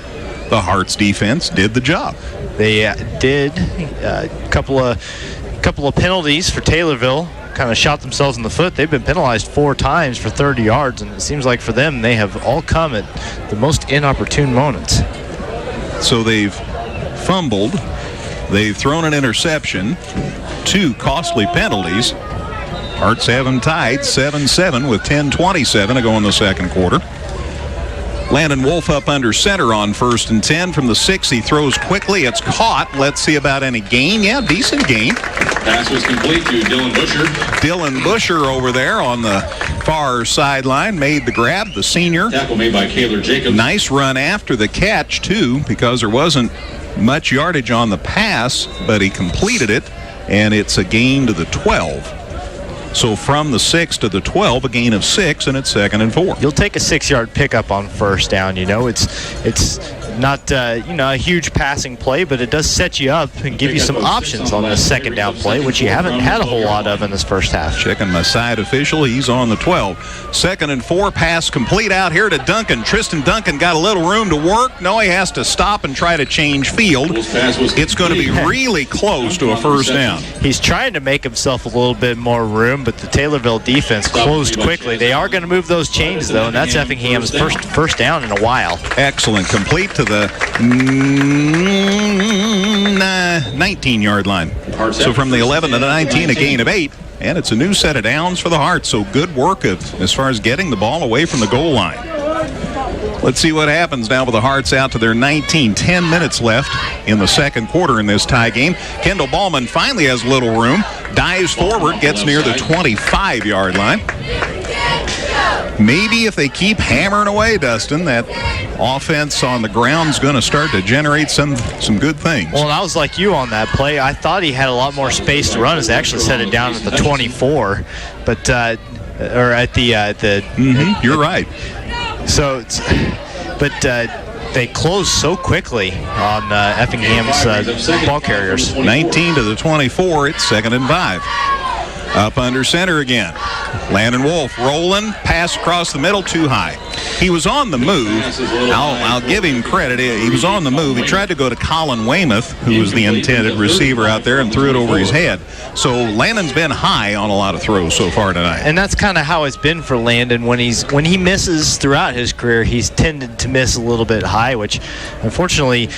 the Hearts defense did the job. They did a couple of penalties for Taylorville. Kind of shot themselves in the foot. They've been penalized 4 times for 30 yards, and it seems like for them they have all come at the most inopportune moments. So they've fumbled, they've thrown an interception, 2 costly penalties. Hearts have them tied 7-7 with 10:27 to go in the second quarter. Landon Wolf up under center on 1st and 10 from the 6. He throws quickly. It's caught. Let's see about any gain. Yeah, decent gain. Pass was complete to Dylan Busher. Dylan Busher over there on the far sideline made the grab, the senior. Tackle made by Kaylor Jacobs. Nice run after the catch, too, because there wasn't much yardage on the pass, but he completed it, and it's a gain to the 12. So from the 6 to the 12, a gain of 6, and it's 2nd and 4. You'll take a 6-yard pickup on 1st down. It's not a huge passing play, but it does set you up and give you some options on the 2nd down play, which you haven't had a whole lot of in this first half. Checking my side official, he's on the 12. 2nd and 4, pass complete out here to Duncan. Tristan Duncan got a little room to work. No, he has to stop and try to change field. It's going to be really close to a 1st down. He's trying to make himself a little bit more room, but the Taylorville defense closed quickly. They are going to move those chains, though, and that's Effingham's first down in a while. Excellent. Complete to the 19-yard line. So from the 11 to the 19, a gain of 8, and it's a new set of downs for the Hearts. So good work as far as getting the ball away from the goal line. Let's see what happens now with the Hearts out to their 19. 10 minutes left in the second quarter in this tie game. Kendall Ballman finally has a little room, dives forward, gets near the 25-yard line. Maybe if they keep hammering away, Dustin, that offense on the ground's going to start to generate some good things. Well, I was like you on that play. I thought he had a lot more space to run as they actually set it down at the 24, but or at the you're right. So, they closed so quickly on Effingham's ball carriers. 19 to the 24. It's 2nd and 5. Up under center again. Landon Wolf rolling, pass across the middle, too high. He was on the move. I'll give him credit. He was on the move. He tried to go to Colin Weymouth, who was the intended receiver out there, and threw it over his head. So Landon's been high on a lot of throws so far tonight. And that's kind of how it's been for Landon. When he misses throughout his career, he's tended to miss a little bit high, which unfortunately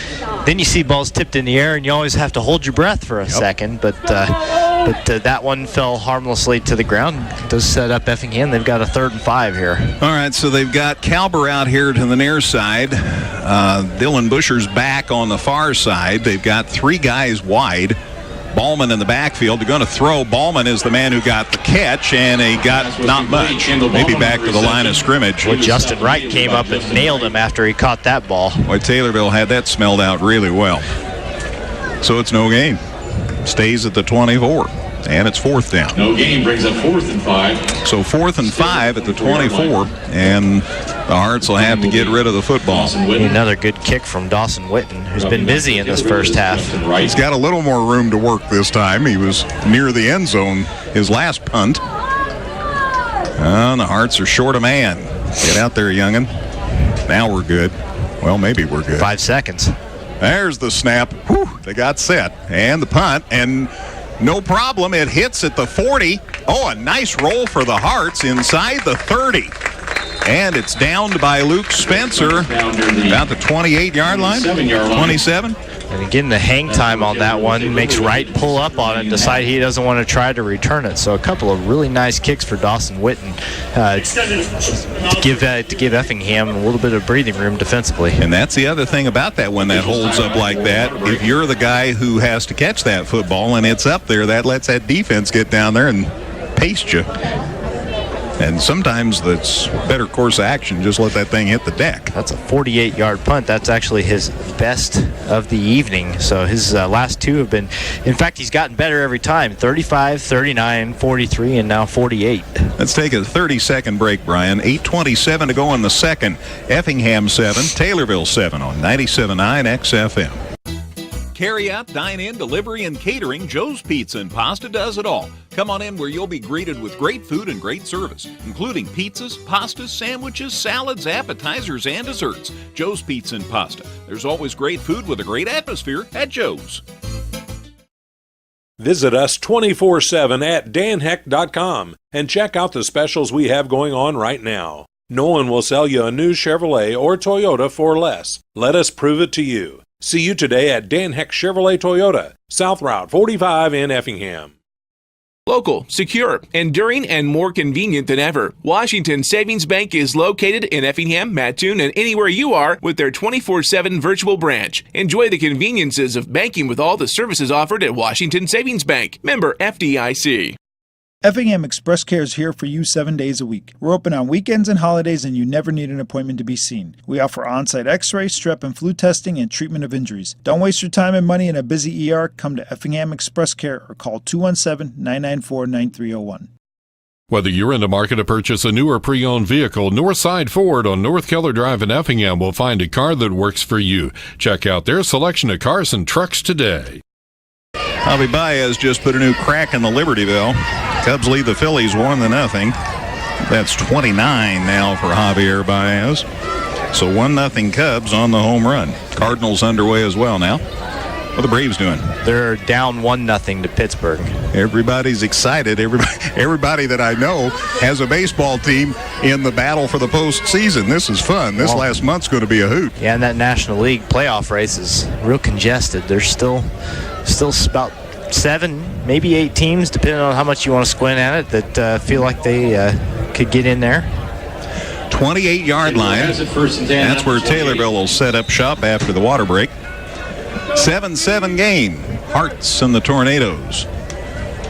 then you see balls tipped in the air and you always have to hold your breath for a second. But that one fell harmlessly to the ground. It does set up Effingham. They've got a 3rd and 5 here. All right, so they've got Calber out here to the near side. Dylan Busher's back on the far side. They've got 3 guys wide. Ballman in the backfield. They're going to throw. Ballman is the man who got the catch, and he got not much. Maybe back to the line of scrimmage. Well, Justin Wright came up and nailed him after he caught that ball. Boy, Taylorville had that smelled out really well. So it's no gain. Stays at the 24. And it's 4th down. No gain brings up 4th and 5. So 4th and 5 at the 24, and the Hearts will have to get rid of the football. Another good kick from Dawson Witten, who's been busy in this first half. He's got a little more room to work this time. He was near the end zone his last punt. And the Hearts are short a man. Get out there, young'un. Now we're good. Well, maybe we're good. 5 seconds. There's the snap. Whew, they got set. And the punt, and no problem. It hits at the 40. Oh, a nice roll for the Hearts inside the 30. And it's downed by Luke Spencer about the 28-yard line, 27. And again, the hang time on that one makes Wright pull up on it and decide he doesn't want to try to return it. So a couple of really nice kicks for Dawson Witten to give Effingham a little bit of breathing room defensively. And that's the other thing about that when that holds up like that. If you're the guy who has to catch that football and it's up there, that lets that defense get down there and paste you. And sometimes that's better course of action. Just let that thing hit the deck. That's a 48-yard punt. That's actually his best of the evening. So his last two have been, in fact, he's gotten better every time. 35, 39, 43, and now 48. Let's take a 30-second break, Brian. 8:27 to go in the second. Effingham 7, Taylorville 7 on 97.9 XFM. Carry out, dine in, delivery, and catering, Joe's Pizza and Pasta does it all. Come on in where you'll be greeted with great food and great service, including pizzas, pastas, sandwiches, salads, appetizers, and desserts. Joe's Pizza and Pasta. There's always great food with a great atmosphere at Joe's. Visit us 24/7 at danheck.com and check out the specials we have going on right now. No one will sell you a new Chevrolet or Toyota for less. Let us prove it to you. See you today at Dan Heck Chevrolet Toyota, South Route 45 in Effingham. Local, secure, enduring, and more convenient than ever. Washington Savings Bank is located in Effingham, Mattoon, and anywhere you are with their 24/7 virtual branch. Enjoy the conveniences of banking with all the services offered at Washington Savings Bank. Member FDIC. Effingham Express Care is here for you 7 days a week. We're open on weekends and holidays, and you never need an appointment to be seen. We offer on-site x-ray, strep and flu testing, and treatment of injuries. Don't waste your time and money in a busy ER. Come to Effingham Express Care or call 217-994-9301. Whether you're in the market to purchase a new or pre-owned vehicle, Northside Ford on North Keller Drive in Effingham will find a car that works for you. Check out their selection of cars and trucks today. Javi Baez just put a new crack in the Libertyville. Cubs lead the Phillies 1-0. That's 29 now for Javier Baez. So 1-0 Cubs on the home run. Cardinals underway as well now. What are the Braves doing? They're down 1-0 to Pittsburgh. Everybody's excited. Everybody that I know has a baseball team in the battle for the postseason. This is fun. This last month's going to be a hoot. Yeah, and that National League playoff race is real congested. There's still about 7, maybe 8 teams, depending on how much you want to squint at it, that feel like they could get in there. 28-yard line. That's where Taylorville will set up shop after the water break. 7-7 game. Hearts and the Tornadoes.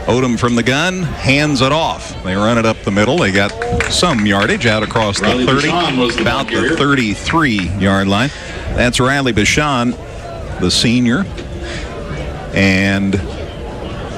Odom from the gun, hands it off. They run it up the middle. They got some yardage out across the 30, about the 33-yard line. That's Riley Bashan, the senior. And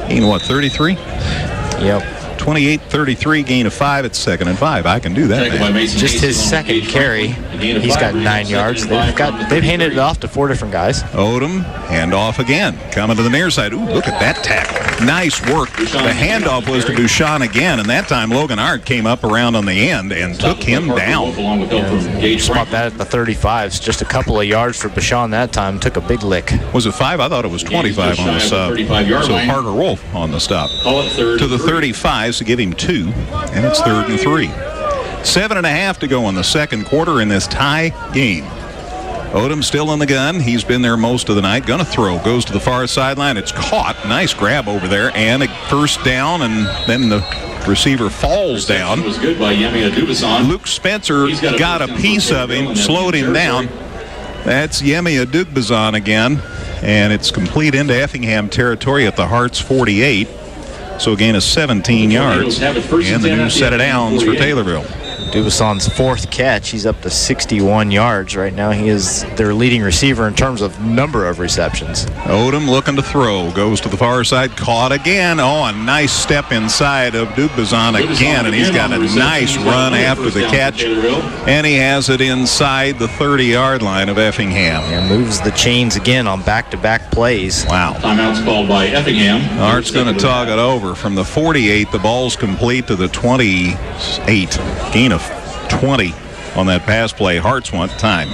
gain, 33? Yep. 28-33, gain of 5 at 2nd and 5. I can do that. Just his second carry. He's got 9 yards. They've handed it off to 4 different guys. Odom, hand off again. Coming to the near side. Ooh, look at that tackle. Nice work. The handoff was to Bouchon again, and that time Logan Art came up around on the end and took him down. Spot that at the 35. Just a couple of yards for Bouchon that time. Took a big lick. Was it 5? I thought it was 25 on the stop. So Parker Wolf on the stop. To the 35 to give him 2, and it's 3rd and 3. 7.5 to go in the second quarter in this tie game. Odom still in the gun. He's been there most of the night. Gonna throw. Goes to the far sideline. It's caught. Nice grab over there. And a first down, and then the receiver falls down. Was good by Luke Spencer got a piece of him, slowed him down. That's Yemi Adugbazan again. And it's complete into Effingham territory at the Hearts 48. So a gain of 17 yards. And the new set of downs for Taylorville. Dubusson's 4th catch. He's up to 61 yards right now. He is their leading receiver in terms of number of receptions. Odom looking to throw. Goes to the far side. Caught again. Oh, a nice step inside of Dubuisson again. And he's got a nice run after the catch. And he has it inside the 30-yard line of Effingham. And moves the chains again on back-to-back plays. Wow. Timeout's called by Effingham. Art's going to tog it over. From the 48, the ball's complete to the 28. Gain of 20 on that pass play. Hearts want time.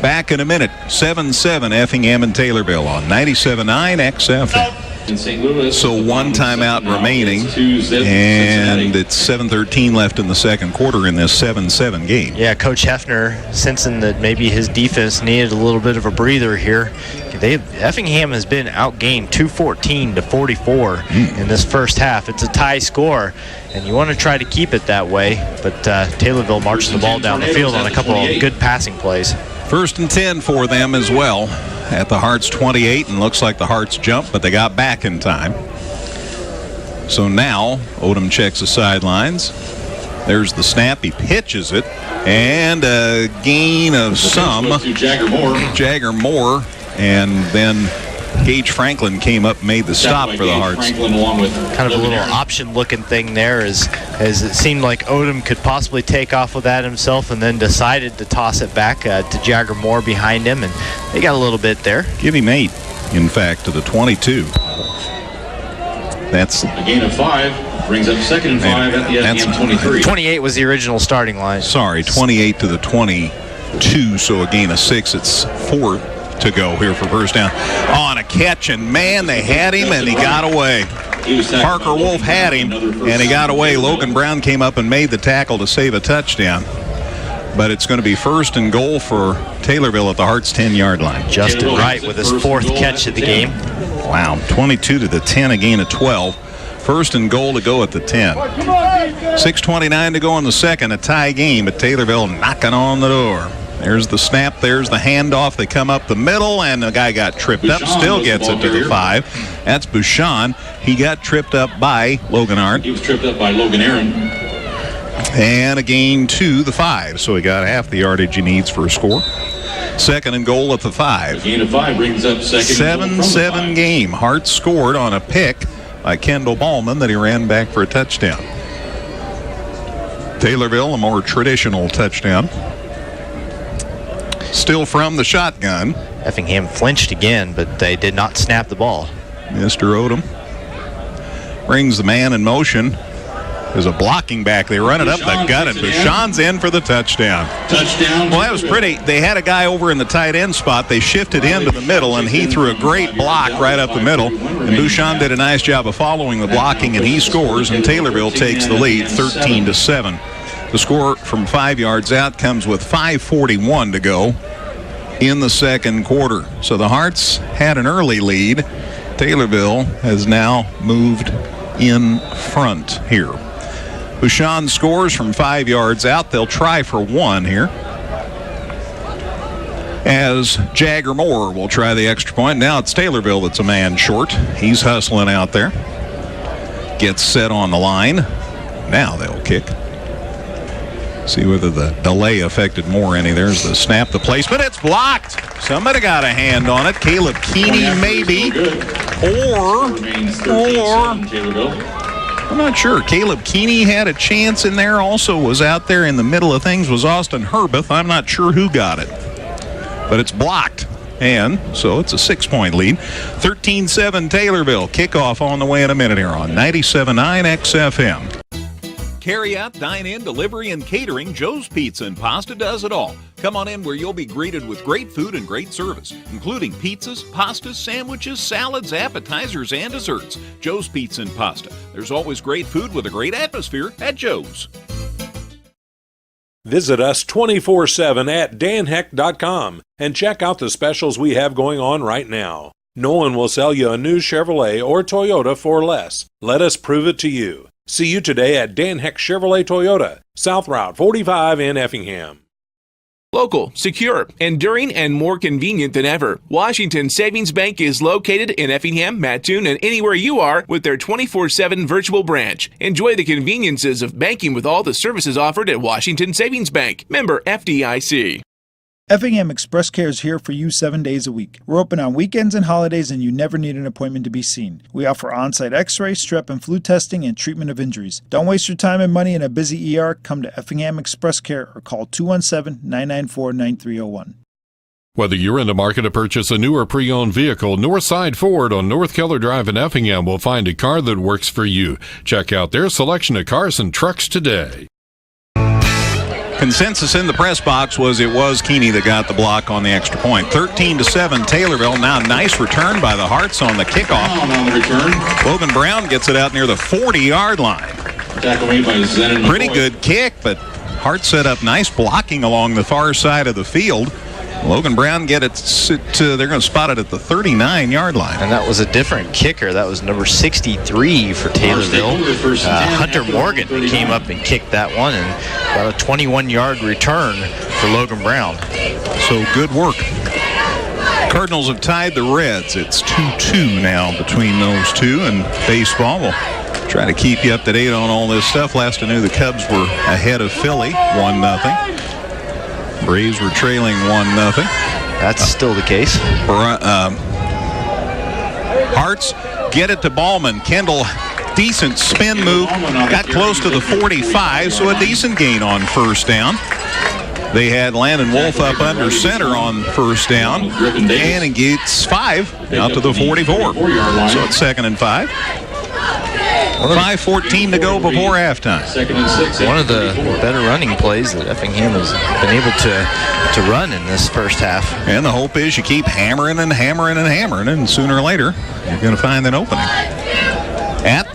Back in a minute. 7-7 Effingham and Taylorville on 97.9 XFM. In St. Louis, so one timeout remaining, and it's 7:13 left in the second quarter in this 7-7 game. Yeah, Coach Hefner sensing that maybe his defense needed a little bit of a breather here. Effingham has been outgained 214 to 44 in this first half. It's a tie score, and you want to try to keep it that way, but Taylorville marched the ball down the field on a couple of good passing plays. 1st and 10 for them as well at the Hearts 28, and looks like the Hearts jumped, but they got back in time. So now Odom checks the sidelines, There's the snap. He pitches it. And a gain of some. Jagger Moore. And then Gage Franklin came up and made the stop for the Hearts. Kind of a little option-looking thing there as it seemed like Odom could possibly take off with that himself and then decided to toss it back to Jagger Moore behind him, and they got a little bit there. Give him 8, in fact, to the 22. That's a gain of 5. Brings up 2nd and 5 at the Effingham 23. 28 was the original starting line. Sorry, 28 to the 22, so a gain of 6. It's 4 to go here for first down. On a catch, and man, they had him, and he got away. Parker Wolf had him, and he got away. Logan Brown came up and made the tackle to save a touchdown. But it's going to be 1st and goal for Taylorville at the Hearts' 10-yard line. Justin Wright with his 4th catch of the game. Wow, 22 to the 10, a gain of 12. 1st and goal to go at the 10. 6:29 to go in the second, a tie game, but Taylorville knocking on the door. There's the snap, there's the handoff. They come up the middle, and the guy got tripped up, still gets it to the 5. That's Bouchon. He got tripped up by Logan Arndt. He was tripped up by Logan Aaron. And a gain to the 5, so he got half the yardage he needs for a score. 2nd and goal at the 5. A gain of 5 brings up 2nd. 7-7 game. Hart scored on a pick by Kendall Ballman that he ran back for a touchdown. Taylorville, a more traditional touchdown. Still from the shotgun. Effingham flinched again, but they did not snap the ball. Mr. Odom brings the man in motion. There's a blocking back. They run it up the gut, and Bouchon's in for the touchdown. Well, that was pretty. They had a guy over in the tight end spot. They shifted into the middle, and he threw a great block right up the middle. And Bouchon did a nice job of following the blocking, and he scores, and Taylorville takes the lead 13-7. The score from 5 yards out comes with 5:41 to go in the second quarter. So the Hearts had an early lead. Taylorville has now moved in front here. Bouchon scores from 5 yards out. They'll try for 1 here, as Jagger Moore will try the extra point. Now it's Taylorville that's a man short. He's hustling out there. Gets set on the line. Now they'll kick. See whether the delay affected Moore any. There's the snap, the placement. It's blocked. Somebody got a hand on it. Caleb Keeney maybe. Or I'm not sure. Caleb Keeney had a chance in there. Also was out there in the middle of things was Austin Herbeth. I'm not sure who got it. But it's blocked. And so it's a 6-point lead. 13-7 Taylorville. Kickoff on the way in a minute here on 97.9 XFM. Carry out, dine-in, delivery, and catering, Joe's Pizza and Pasta does it all. Come on in where you'll be greeted with great food and great service, including pizzas, pastas, sandwiches, salads, appetizers, and desserts. Joe's Pizza and Pasta. There's always great food with a great atmosphere at Joe's. Visit us 24/7 at danheck.com and check out the specials we have going on right now. No one will sell you a new Chevrolet or Toyota for less. Let us prove it to you. See you today at Dan Heck Chevrolet Toyota, South Route 45 in Effingham. Local, secure, enduring, and more convenient than ever. Washington Savings Bank is located in Effingham, Mattoon, and anywhere you are with their 24/7 virtual branch. Enjoy the conveniences of banking with all the services offered at Washington Savings Bank. Member FDIC. Effingham Express Care is here for you 7 days a week. We're open on weekends and holidays, and you never need an appointment to be seen. We offer on-site x-ray, strep and flu testing, and treatment of injuries. Don't waste your time and money in a busy ER. Come to Effingham Express Care or call 217-994-9301. Whether you're in the market to purchase a new or pre-owned vehicle, Northside Ford on North Keller Drive in Effingham will find a car that works for you. Check out their selection of cars and trucks today. Consensus in the press box was it was Keeney that got the block on the extra point. 13-7 Taylorville. Now nice return by the Hearts on the kickoff. On the return. Logan Brown gets it out near the 40-yard line. Tackle made by Zenon. Pretty good kick, but Hart set up nice blocking along the far side of the field. Logan Brown they're going to spot it at the 39-yard line. And that was a different kicker. That was number 63 for Taylorville. Hunter Morgan came up and kicked that one and got a 21-yard return for Logan Brown. So good work. Cardinals have tied the Reds. It's 2-2 now between those two, and baseball will Try to keep you up to date on all this stuff. Last I knew, the Cubs were ahead of Philly, 1-0. Braves were trailing 1-0. That's still the case. Hearts get it to Ballman. Kendall, decent spin move. Got close to the 45, so a decent gain on first down. They had Landon Wolf up under center on first down, and he gets 5 out to the 44. So it's 2nd and 5. 5:14 to go before halftime. One of the better running plays that Effingham has been able to run in this first half. And the hope is you keep hammering and hammering and hammering, and sooner or later you're going to find an opening. At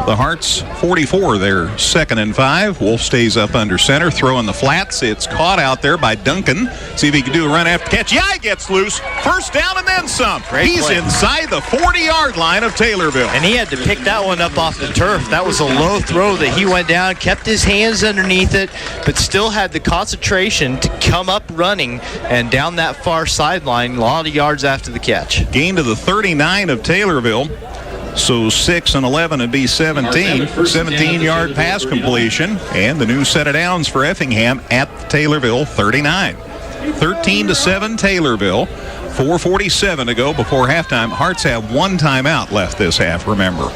the Hearts 44, they're 2nd and 5. Wolf stays up under center, throwing the flats. It's caught out there by Duncan. See if he can do a run after catch. Yeah, he gets loose. First down and then some. He's inside the 40-yard line of Taylorville. And he had to pick that one up off the turf. That was a low throw that he went down, kept his hands underneath it, but still had the concentration to come up running and down that far sideline, a lot of yards after the catch. Gain to the 39 of Taylorville. So 6 and 11 would be 17. 17-yard pass completion. And the new set of downs for Effingham at Taylorville 39. 13-7 Taylorville. 4:47 to go before halftime. Hearts have 1 timeout left this half, remember.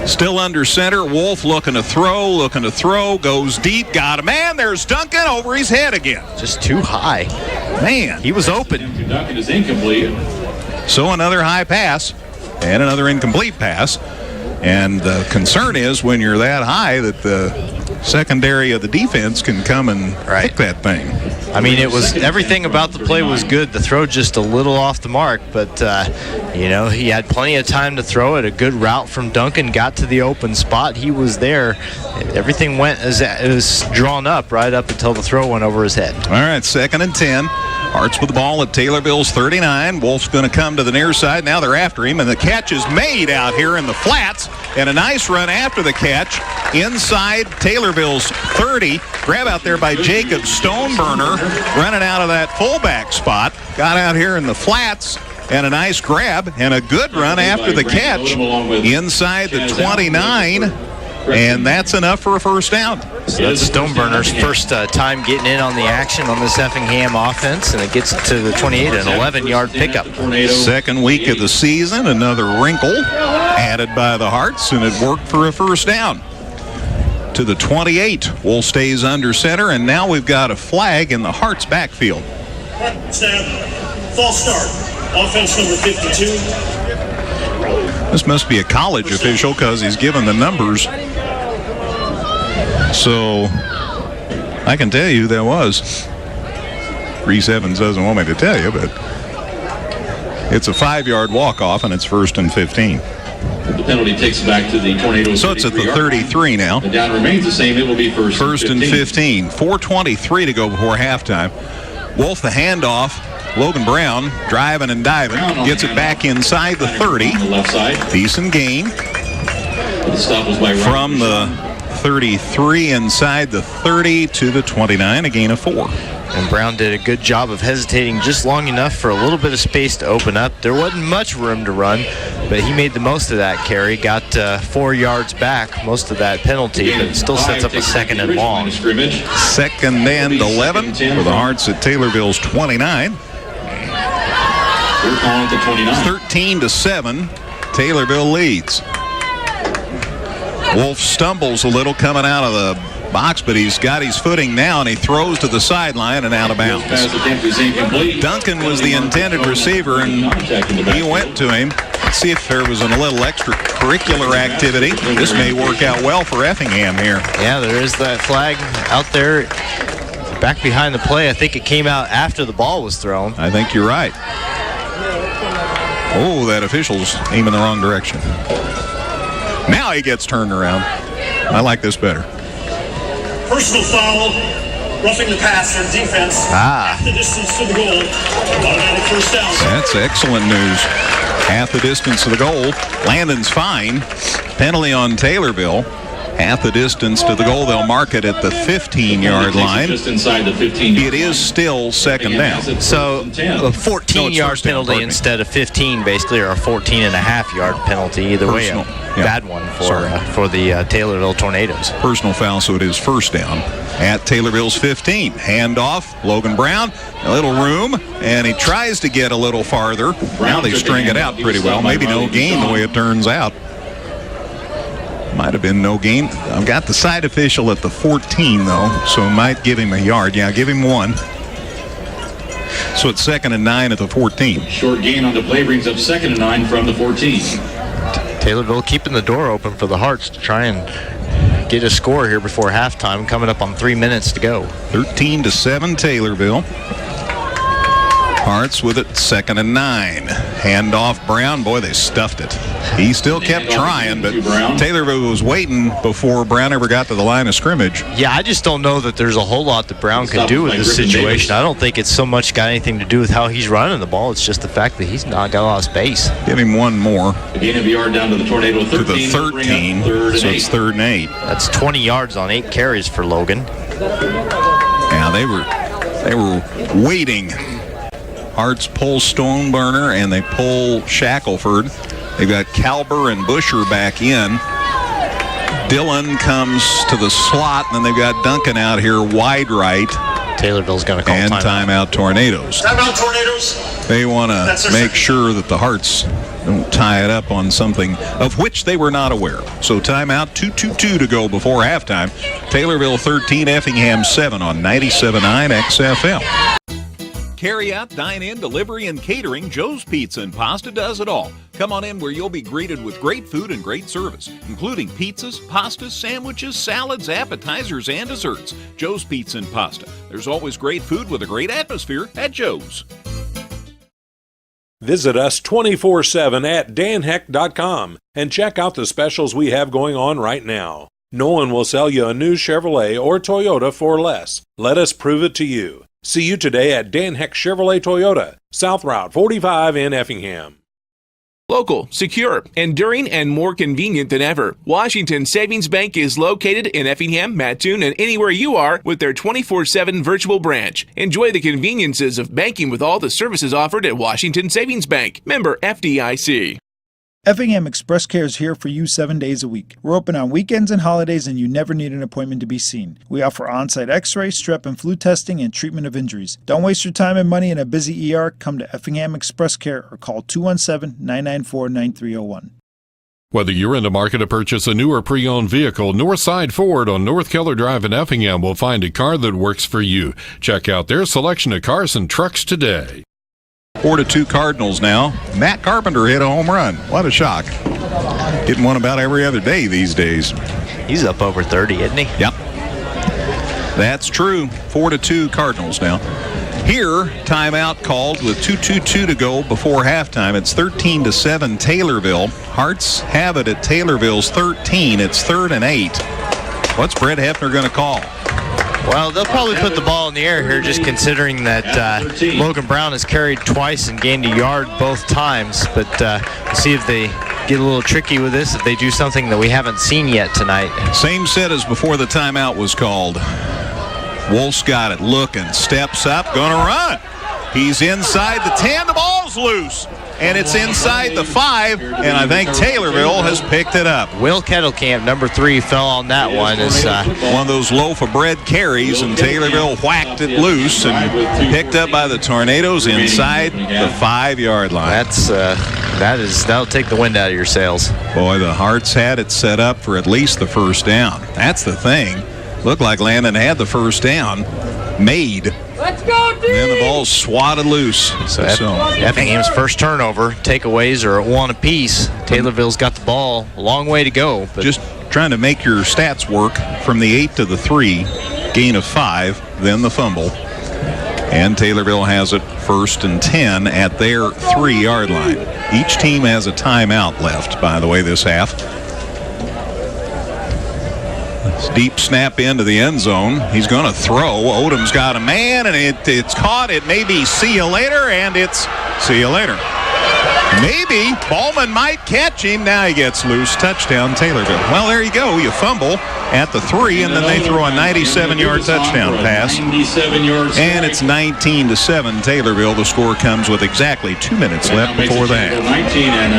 Still under center. Wolf looking to throw, goes deep, got him. Man, there's Duncan over his head again. Just too high. Man. He was open. Duncan is incomplete. So another high pass. And another incomplete pass. And the concern is when you're that high that the secondary of the defense can come and pick that thing. I mean, it was everything about the play was good. The throw just a little off the mark, but he had plenty of time to throw it. A good route from Duncan, got to the open spot. He was there. Everything went as it was drawn up right up until the throw went over his head. All right, 2nd and 10. Hearts with the ball at Taylorville's 39. Wolf's going to come to the near side. Now they're after him, and the catch is made out here in the flats. And a nice run after the catch inside Taylorville's 30. Grab out there by Jacob Stoneburner, running out of that fullback spot. Got out here in the flats, and a nice grab and a good run after the catch inside the 29. And that's enough for a first down. So that's Stoneburner's first time getting in on the action on this Effingham offense, and it gets it to the 28, an 11-yard pickup. 2nd week of the season, another wrinkle added by the Hearts, and it worked for a first down. To the 28, Wolf stays under center, and now we've got a flag in the Hearts backfield. Snap, false start, offense number 52. This must be a college official because he's given the numbers. So I can tell you who that was. Reese Evans doesn't want me to tell you, but it's a 5-yard walk-off, and it's 1st and 15. The penalty takes back to the Tornadoes. So it's at the 33 now. The down remains the same. It will be first and 15. 4:23 to go before halftime. Wolf the handoff. Logan Brown driving and diving. Gets it back inside the 30. On the left side. Decent gain. The stop was by from the 33 inside the 30 to the 29, a gain of 4. And Brown did a good job of hesitating just long enough for a little bit of space to open up. There wasn't much room to run, but he made the most of that carry. Got 4 yards back, most of that penalty, but it still sets up a 2nd and long. 2nd and 11 for the Hearts at Taylorville's 29. 13-7, Taylorville leads. Wolf stumbles a little coming out of the box, but he's got his footing now, and he throws to the sideline and out of bounds. Duncan was the intended receiver, and he went to him. Let's see if there was a little extracurricular activity. This may work out well for Effingham here. Yeah, there is that flag out there back behind the play. I think it came out after the ball was thrown. I think you're right. Oh, that official's aiming the wrong direction. Now he gets turned around. I like this better. Personal foul, roughing the passer, defense. Half the distance to the goal. Automatic first down. That's excellent news. Half the distance to the goal. Landon's fine. Penalty on Taylorville. Half the distance to the goal. They'll mark it at the 15-yard line. Just inside the 15-yard It is still second down. So a 14-yard penalty instead of 15, basically, or a 14.5-yard penalty. Either way, a bad one for the Taylorville Tornadoes. Personal foul, so it is first down at Taylorville's 15. Handoff, Logan Brown, a little room, and he tries to get a little farther. Now they string it out pretty well. Maybe no gain the way it turns out. Might have been no gain. I've got the side official at the 14, though, so might give him a yard. Yeah, give him one. So it's 2nd and 9 at the 14. Short gain on the play brings up 2nd and 9 from the 14. Taylorville keeping the door open for the Hearts to try and get a score here before halftime, coming up on 3 minutes to go. 13-7 Taylorville. Hearts with it, 2nd and 9. Handoff Brown. Boy, they stuffed it. He still kept trying, but Taylorville was waiting before Brown ever got to the line of scrimmage. Yeah, I just don't know that there's a whole lot that Brown could do with this situation. I don't think it's so much got anything to do with how he's running the ball. It's just the fact that he's not got a lot of space. Give him one more. A gain of a yard down to the Tornado 13. To the 13, so it's 3rd and 8. That's 20 yards on 8 carries for Logan. Yeah, they were waiting. Hearts pull Stoneburner and they pull Shackelford. They've got Kalber and Busher back in. Dillon comes to the slot, and then they've got Duncan out here wide right. Taylorville's going to call timeout Tornadoes. Timeout Tornadoes. They want to make sure that the Hearts don't tie it up on something of which they were not aware. So timeout, 2:22 to go before halftime. Taylorville 13, Effingham 7 on 97.9 XFL. Carry out, dine-in, delivery, and catering, Joe's Pizza and Pasta does it all. Come on in where you'll be greeted with great food and great service, including pizzas, pastas, sandwiches, salads, appetizers, and desserts. Joe's Pizza and Pasta. There's always great food with a great atmosphere at Joe's. Visit us 24/7 at danheck.com and check out the specials we have going on right now. No one will sell you a new Chevrolet or Toyota for less. Let us prove it to you. See you today at Dan Heck Chevrolet Toyota, South Route 45 in Effingham. Local, secure, enduring, and more convenient than ever. Washington Savings Bank is located in Effingham, Mattoon, and anywhere you are with their 24/7 virtual branch. Enjoy the conveniences of banking with all the services offered at Washington Savings Bank. Member FDIC. Effingham Express Care is here for you 7 days a week. We're open on weekends and holidays, and you never need an appointment to be seen. We offer on-site x-ray, strep and flu testing, and treatment of injuries. Don't waste your time and money in a busy ER. Come to Effingham Express Care or call 217-994-9301. Whether you're in the market to purchase a new or pre-owned vehicle, Northside Ford on North Keller Drive in Effingham will find a car that works for you. Check out their selection of cars and trucks today. 4-2 Cardinals now. Matt Carpenter hit a home run. What a shock. Hitting one about every other day these days. He's up over 30, isn't he? Yep. That's true. 4-2 Cardinals now. Here, timeout called with 2:22 to go before halftime. It's 13-7 Taylorville. Hearts have it at Taylorville's 13. It's 3rd and 8. What's Brett Hefner going to call? Well, they'll probably put the ball in the air here, just considering that Logan Brown has carried twice and gained a yard both times. But we'll see if they get a little tricky with this, if they do something that we haven't seen yet tonight. Same set as before the timeout was called. Wolf's got it, looking, steps up, gonna run. He's inside the 10, the ball's loose. And it's inside the 5, and I think Taylorville has picked it up. Will Kettlecamp, number 3, fell on that one. It's one of those loaf of bread carries, and Taylorville whacked it loose and picked up by the Tornadoes inside the 5-yard line. That'll take the wind out of your sails. Boy, the Hearts had it set up for at least the first down. That's the thing. Looked like Landon had the first down made. Let's go, D! And then the ball's swatted loose. So Effingham's first turnover. Takeaways are at 1 apiece. Taylorville's got the ball a long way to go. But just trying to make your stats work from the 8 to the 3. Gain of 5, then the fumble. And Taylorville has it 1st and 10 at their 3-yard line. Each team has a timeout left, by the way, this half. Deep snap into the end zone. He's going to throw. Odom's got a man, and it's caught. It may be see you later, and it's see you later. Maybe. Ballman might catch him. Now he gets loose. Touchdown, Taylorville. Well, there you go. You fumble at the 3, and then they throw a 97-yard touchdown pass. And it's 19-7 Taylorville. The score comes with exactly 2 minutes left before the half.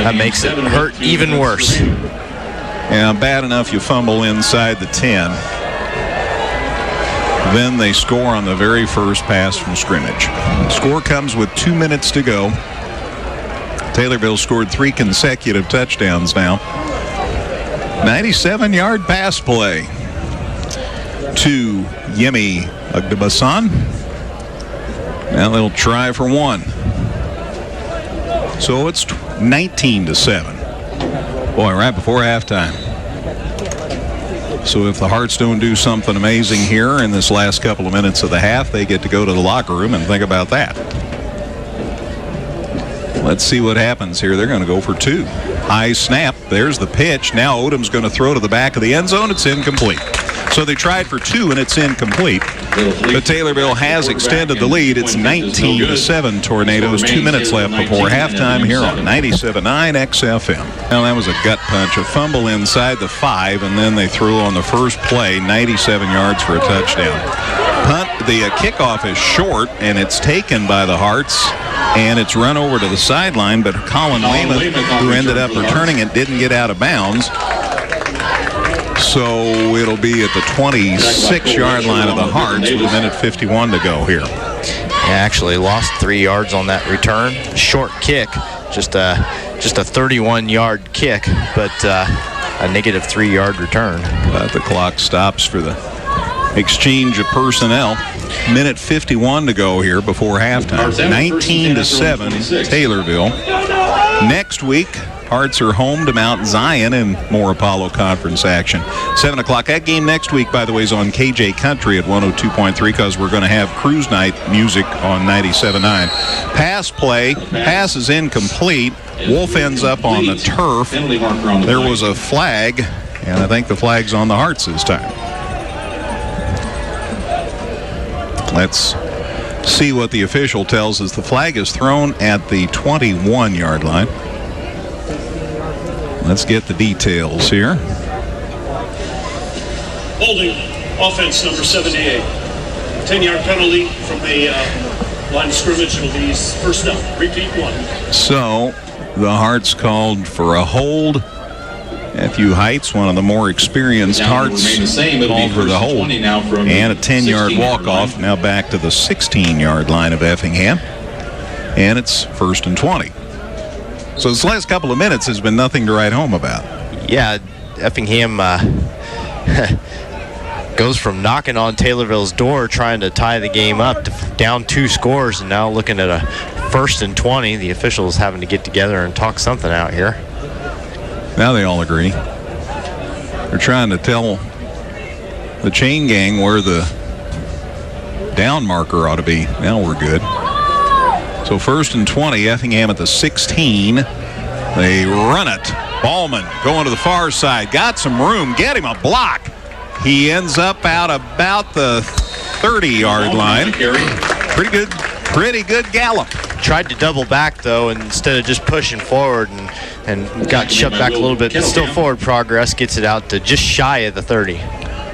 That makes it hurt even worse. Yeah, bad enough you fumble inside the 10. Then they score on the very first pass from scrimmage. The score comes with 2 minutes to go. Taylorville scored 3 consecutive touchdowns now. 97-yard pass play to Yemi Agdabasan. Now they'll try for 1. So it's 19-7. Boy, right before halftime. So if the Hearts don't do something amazing here in this last couple of minutes of the half, they get to go to the locker room and think about that. Let's see what happens here. They're going to go for 2. High snap. There's the pitch. Now Odom's going to throw to the back of the end zone. It's incomplete. So they tried for 2, and it's incomplete. But Taylorville has extended the lead. It's 19-7 Tornadoes. 2 minutes left before halftime here on 97.9 XFM. Now that was a gut punch. A fumble inside the 5, and then they threw on the first play 97 yards for a touchdown. The kickoff is short, and it's taken by the Hearts, and it's run over to the sideline, but Colin Weymouth, who ended up returning it, didn't get out of bounds. So it'll be at the 26-yard line of the Hearts with 1:51 to go here. Yeah, actually lost 3 yards on that return. Short kick, just a 31-yard kick, but a negative 3-yard return. But the clock stops for the exchange of personnel. 1:51 to go here before halftime. 19-7 Taylorville. Next week, Hearts are home to Mount Zion in more Apollo Conference action. 7 o'clock. That game next week, by the way, is on KJ Country at 102.3 because we're going to have cruise night music on 97.9. Pass play. Pass is incomplete. Wolf ends up on the turf. There was a flag, and I think the flag's on the Hearts this time. Let's see what the official tells us. The flag is thrown at the 21-yard line. Let's get the details here. Holding offense number 78. 10-yard penalty from the line of scrimmage. Will be first down. Repeat 1. So the Hearts called for a hold. Matthew Heights, one of the more experienced Hearts, called for the hold. And a 10-yard walk-off. Now back to the 16-yard line of Effingham. And it's 1st and 20. So this last couple of minutes has been nothing to write home about. Yeah, Effingham goes from knocking on Taylorville's door trying to tie the game up to down 2 scores, and now looking at a 1st and 20. The officials having to get together and talk something out here. Now they all agree. They're trying to tell the chain gang where the down marker ought to be. Now we're good. So 1st and 20, Effingham at the 16. They run it. Ballman going to the far side. Got some room. Get him a block. He ends up out about the 30-yard line. Pretty good gallop. Tried to double back, though, instead of just pushing forward and got shoved back a little bit. But still forward progress. Gets it out to just shy of the 30.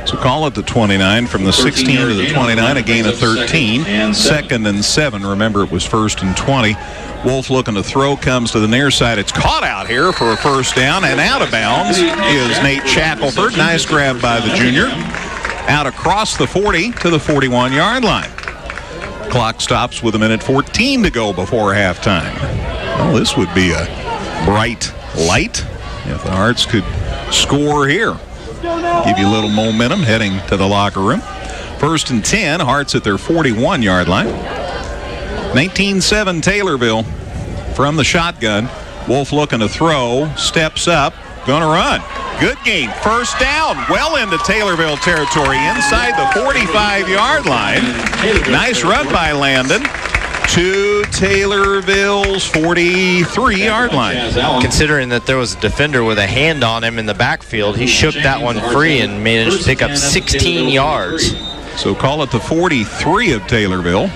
So call it the 29 from the 16 to the 29, a gain of 13. 2nd and 7. Remember, it was 1st and 20. Wolf looking to throw, comes to the near side. It's caught out here for a first down, and out of bounds is Nate Shackelford. Nice grab by the junior. Out across the 40 to the 41-yard line. Clock stops with 1:14 to go before halftime. Well, this would be a bright light if the Hearts could score here. Give you a little momentum heading to the locker room. 1st and 10, Hearts at their 41-yard line. 19-7 Taylorville from the shotgun. Wolf looking to throw, steps up, gonna run. Good gain, first down, well into Taylorville territory, inside the 45-yard line. Nice run by Landon to Taylorville's 43-yard line. Considering that there was a defender with a hand on him in the backfield, he shook that one free and managed to pick up 16 yards. So call it the 43 of Taylorville.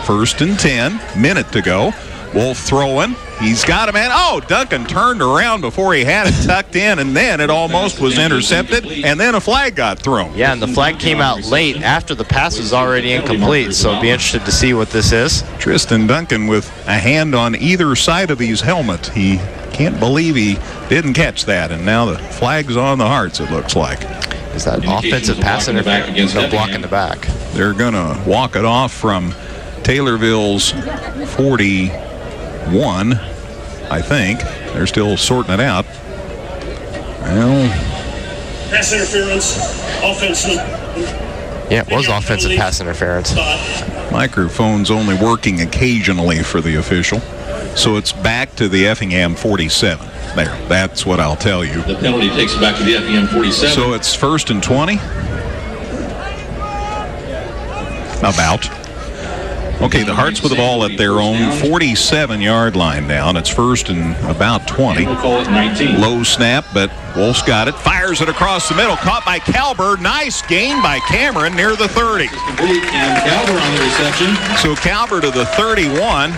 1st and 10, minute to go. Wolf throwing. He's got a man. Oh, Duncan turned around before he had it tucked in, and then it almost was intercepted, and then a flag got thrown. Yeah, and the flag came out late after the pass was already incomplete, so I'll be interested to see what this is. Tristan Duncan with a hand on either side of his helmet. He can't believe he didn't catch that, and now the flag's on the Hearts, it looks like. Is that offensive pass interference? No block in the back. They're going to walk it off from Taylorville's 41, I think. They're still sorting it out. Well, Pass interference, offensive. Yeah, it was offensive pass interference. microphone's only working occasionally for the official. So it's back to the Effingham 47. There, that's what I'll tell you. The penalty takes it back to the Effingham 47. So it's 1st and 20? About. Okay, the Hearts with the ball at their own 47-yard line down. It's 1st and about 20. We'll call it 19. Low snap, but Wolf's got it. Fires it across the middle. Caught by Calber. Nice gain by Cameron near the 30. Complete, and Calber on the reception. So Calber to the 31.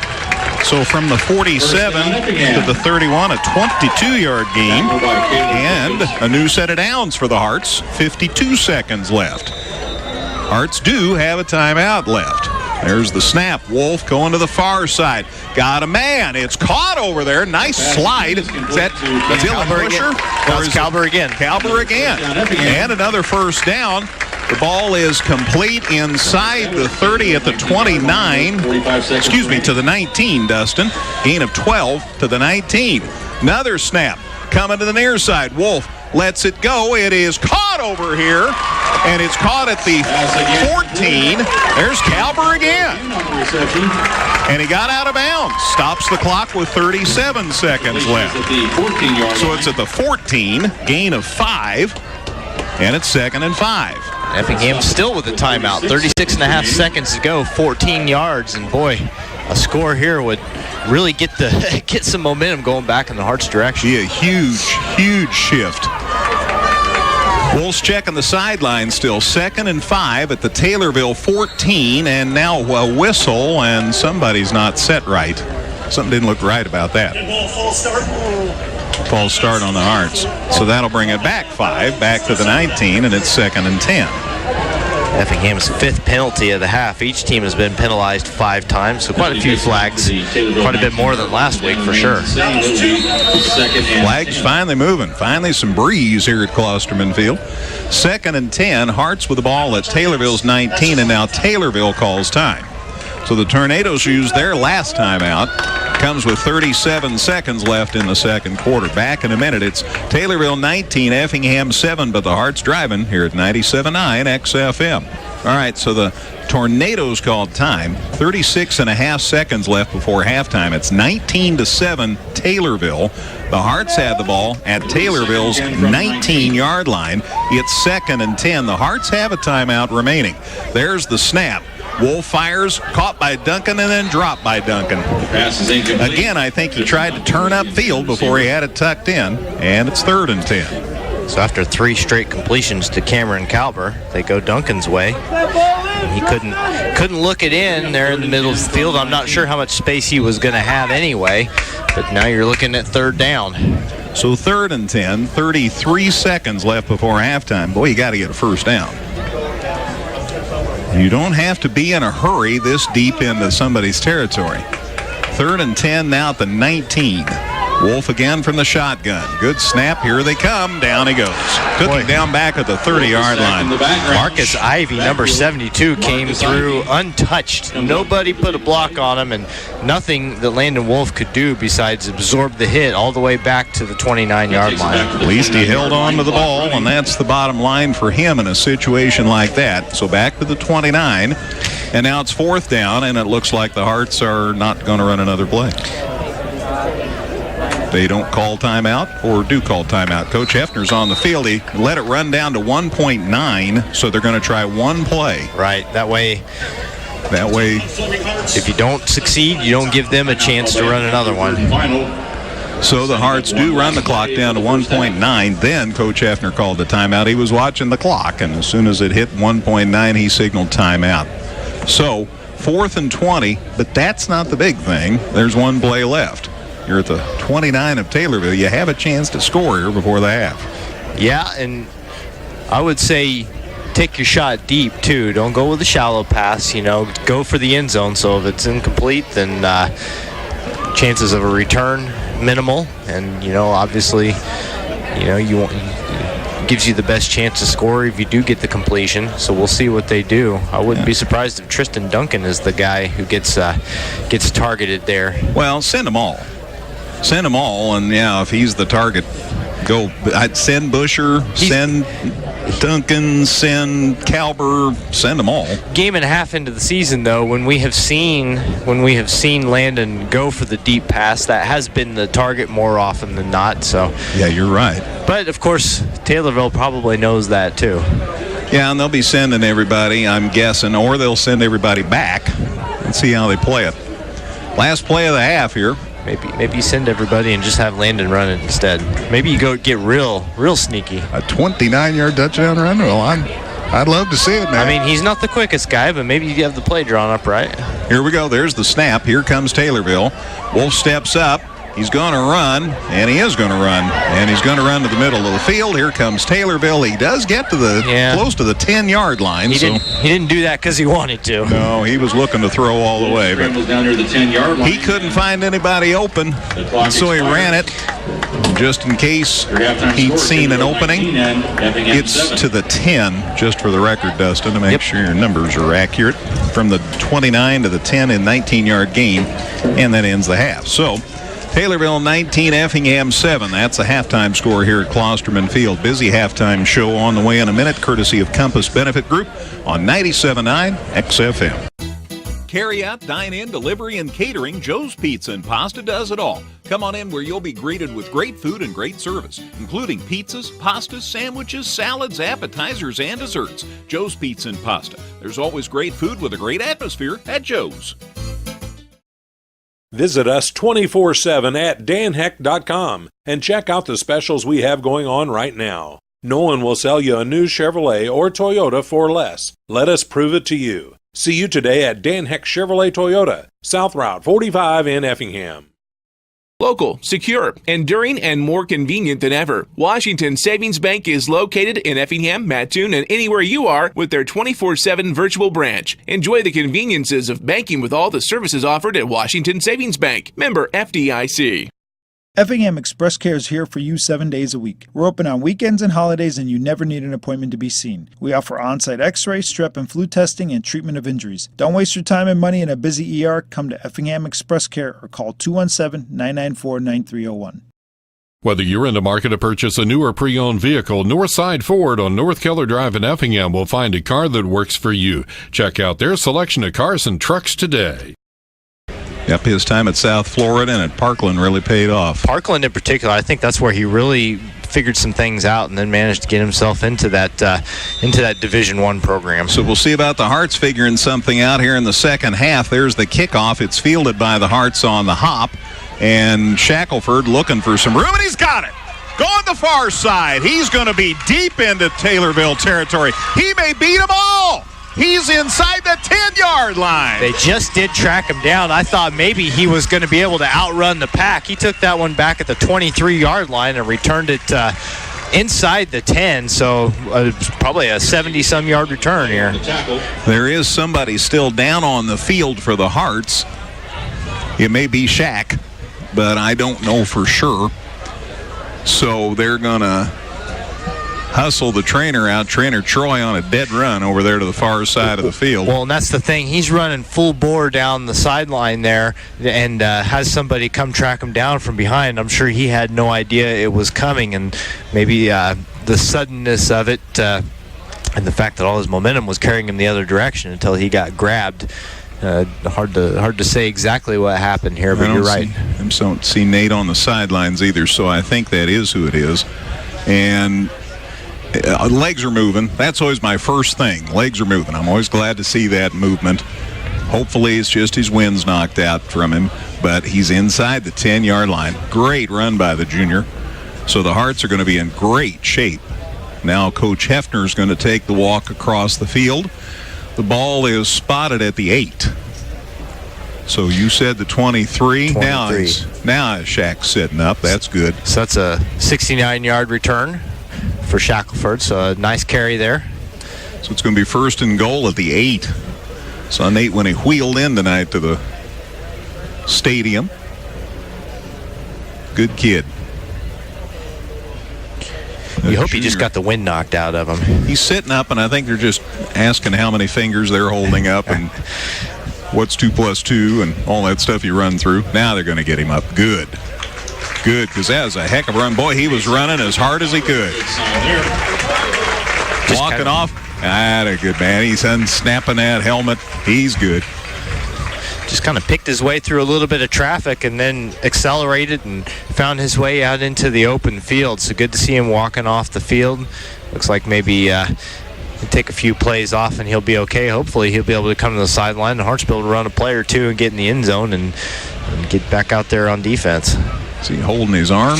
So from the 47 to the 31, a 22-yard gain. And a new set of downs for the Hearts. 52 seconds left. Hearts do have a timeout left. There's the snap. Wolf going to the far side. Got a man. It's caught over there. Nice slide. Is that Dylan Busher? That's Calber again. Calber again. And another first down. The ball is complete inside the 30 at the 29. Excuse me, to the 19, Dustin. Gain of 12 to the 19. Another snap. Coming to the near side. Wolf lets it go. It is caught over here. And it's caught at the 14. There's Calber again. And he got out of bounds. Stops the clock with 37 seconds left. So it's at the 14. Gain of 5. And it's 2nd and 5. Effingham still with a timeout. 36 and a half seconds to go. 14 yards. And boy, a score here would really get some momentum going back in the Hearts' direction. Be a huge shift. Wolves checking the sideline still. 2nd and 5 at the Taylorville 14, and now a whistle, and somebody's not set right. Something didn't look right about that. False start on the Hearts. So that'll bring it back 5, back to the 19, and it's 2nd and 10. Effingham's 5th penalty of the half. Each team has been penalized 5 times, so quite a few flags. Quite a bit more than last week for sure. Flags finally moving. Finally some breeze here at Klosterman Field. 2nd and 10. Hearts with the ball at Taylorville's 19, and now Taylorville calls time. So the Tornadoes used their last timeout. Comes with 37 seconds left in the second quarter. Back in a minute. It's Taylorville 19, Effingham 7, but the Hearts driving here at 97.9 XFM. All right, so the Tornadoes called time. 36 and a half seconds left before halftime. It's 19-7 Taylorville. The Hearts had the ball at Taylorville's 19-yard line. It's 2nd and 10. The Hearts have a timeout remaining. There's the snap. Wolf fires, caught by Duncan, and then dropped by Duncan. Again, I think he tried to turn up field before he had it tucked in, and it's 3rd and 10. So after 3 straight completions to Cameron Calber, they go Duncan's way. And he couldn't look it in there in the middle of the field. I'm not sure how much space he was going to have anyway, but now you're looking at 3rd down. So 3rd and 10, 33 seconds left before halftime. Boy, you got to get a first down. You don't have to be in a hurry this deep into somebody's territory. 3rd and 10 now at the 19. Wolf again from the shotgun. Good snap. Here they come. Down he goes. Cooking down back at the 30-yard line. Marcus Ivey, number 72, came through untouched. Nobody put a block on him, and nothing that Landon Wolf could do besides absorb the hit all the way back to the 29-yard line. At least he held on to the ball, and that's the bottom line for him in a situation like that. So back to the 29, and now it's 4th down, and it looks like the Hearts are not going to run another play. They don't call timeout or do call timeout. Coach Hefner's on the field. He let it run down to 1.9, so they're going to try one play. Right. That way, if you don't succeed, you don't give them a chance to run another one. So the Hearts do run the clock down to 1.9. Then Coach Hefner called the timeout. He was watching the clock, and as soon as it hit 1.9, he signaled timeout. So 4th and 20, but that's not the big thing. There's one play left. You're at the 29 of Taylorville. You have a chance to score here before the half. Yeah, and I would say take your shot deep, too. Don't go with a shallow pass. Go for the end zone. So if it's incomplete, then chances of a return minimal. And, obviously, gives you the best chance to score if you do get the completion. So we'll see what they do. I wouldn't be surprised if Tristan Duncan is the guy who gets targeted there. Well, send them all. Send them all, and if he's the target, go. I'd send Busher, send Duncan, send Calber, send them all. Game and a half into the season, though, when we have seen Landon go for the deep pass, that has been the target more often than not. So yeah, you're right. But of course, Taylorville probably knows that too. Yeah, and they'll be sending everybody, I'm guessing, or they'll send everybody back and see how they play it. Last play of the half here. Maybe you send everybody and just have Landon run it instead. Maybe you go get real sneaky. A 29-yard touchdown run? Well, I'd love to see it, man. I mean, he's not the quickest guy, but maybe you have the play drawn up right. Here we go. There's the snap. Here comes Taylorville. Wolf steps up. He's going to run, and he is going to run. And he's going to run to the middle of the field. Here comes Taylorville. He does get to close to the 10-yard line. He didn't do that because he wanted to. No, he was looking to throw all the way. But Down near the 10-yard line. he couldn't find anybody open, so he ran it just in case he'd seen an opening. Gets to the 10, just for the record, Dustin, to make sure your numbers are accurate. From the 29 to the 10 in 19-yard gain, and that ends the half. So Taylorville 19, Effingham 7. That's a halftime score here at Klosterman Field. Busy halftime show on the way in a minute, courtesy of Compass Benefit Group on 97.9 XFM. Carry out, dine in, delivery, and catering. Joe's Pizza and Pasta does it all. Come on in where you'll be greeted with great food and great service, including pizzas, pastas, sandwiches, salads, appetizers, and desserts. Joe's Pizza and Pasta. There's always great food with a great atmosphere at Joe's. Visit us 24/7 at danheck.com and check out the specials we have going on right now. No one will sell you a new Chevrolet or Toyota for less. Let us prove it to you. See you today at Dan Heck Chevrolet Toyota, South Route 45 in Effingham. Local, secure, enduring, and more convenient than ever. Washington Savings Bank is located in Effingham, Mattoon, and anywhere you are with their 24/7 virtual branch. Enjoy the conveniences of banking with all the services offered at Washington Savings Bank. Member FDIC. Effingham Express Care is here for you 7 days a week. We're open on weekends and holidays, and you never need an appointment to be seen. We offer on-site x-ray, strep and flu testing, and treatment of injuries. Don't waste your time and money in a busy ER. Come to Effingham Express Care or call 217-994-9301. Whether you're in the market to purchase a new or pre-owned vehicle, Northside Ford on North Keller Drive in Effingham will find a car that works for you. Check out their selection of cars and trucks today. Yep, his time at South Florida and at Parkland really paid off. Parkland in particular, I think that's where he really figured some things out and then managed to get himself into that Division I program. So we'll see about the Hearts figuring something out here in the second half. There's the kickoff. It's fielded by the Hearts on the hop. And Shackelford looking for some room, and he's got it. Going the far side. He's going to be deep into Taylorville territory. He may beat them all. He's inside the 10-yard line. They just did track him down. I thought maybe he was going to be able to outrun the pack. He took that one back at the 23-yard line and returned it inside the 10, so probably a 70-some yard return here. There is somebody still down on the field for the Hearts. It may be Shaq, but I don't know for sure. So they're going to hustle the trainer out, Trainer Troy, on a dead run over there to the far side of the field. Well, and that's the thing. He's running full bore down the sideline there and has somebody come track him down from behind. I'm sure he had no idea it was coming, and maybe the suddenness of it and the fact that all his momentum was carrying him the other direction until he got grabbed. Hard to say exactly what happened here, but you're right. I don't see Nate on the sidelines either, so I think that is who it is. And legs are moving. That's always my first thing. Legs are moving. I'm always glad to see that movement. Hopefully it's just his wind's knocked out from him, but he's inside the 10-yard line. Great run by the junior. So the Hearts are going to be in great shape. Now Coach Hefner's going to take the walk across the field. The ball is spotted at the 8. So you said the 23. 23. Now Shaq's sitting up. That's good. So that's a 69-yard return for Shackelford. So a nice carry there. So it's going to be first and goal at the 8. So Nate, when he wheeled in tonight to the stadium, good kid. You hope he just got the wind knocked out of him. He's sitting up, and I think they're just asking how many fingers they're holding up and what's 2 + 2 and all that stuff you run through. Now they're going to get him up. Good, because that was a heck of a run. Boy, he was running as hard as he could. Walking off. A good man. He's unsnapping that helmet. He's good. Just kind of picked his way through a little bit of traffic and then accelerated and found his way out into the open field. So good to see him walking off the field. Looks like maybe he'll take a few plays off and he'll be okay. Hopefully he'll be able to come to the sideline and Hartsville will run a play or two and get in the end zone and get back out there on defense. Is he holding his arm?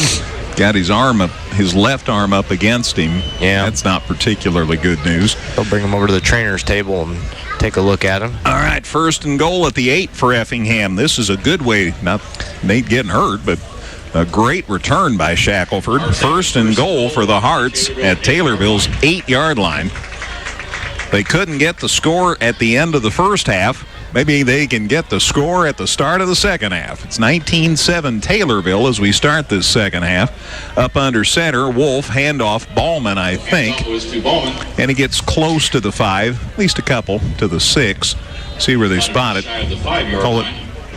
Got his arm up, his left arm up against him. Yeah. That's not particularly good news. They'll bring him over to the trainer's table and take a look at him. All right, first and goal at the 8 for Effingham. This is a good way, not Nate getting hurt, but a great return by Shackelford. First and goal for the Hearts at Taylorville's 8-yard line. They couldn't get the score at the end of the first half. Maybe they can get the score at the start of the second half. It's 19-7 Taylorville as we start this second half. Up under center, Wolf, handoff, Ballman, I think. And he gets close to the 5, at least a couple, to the 6. See where they spot it. Call it,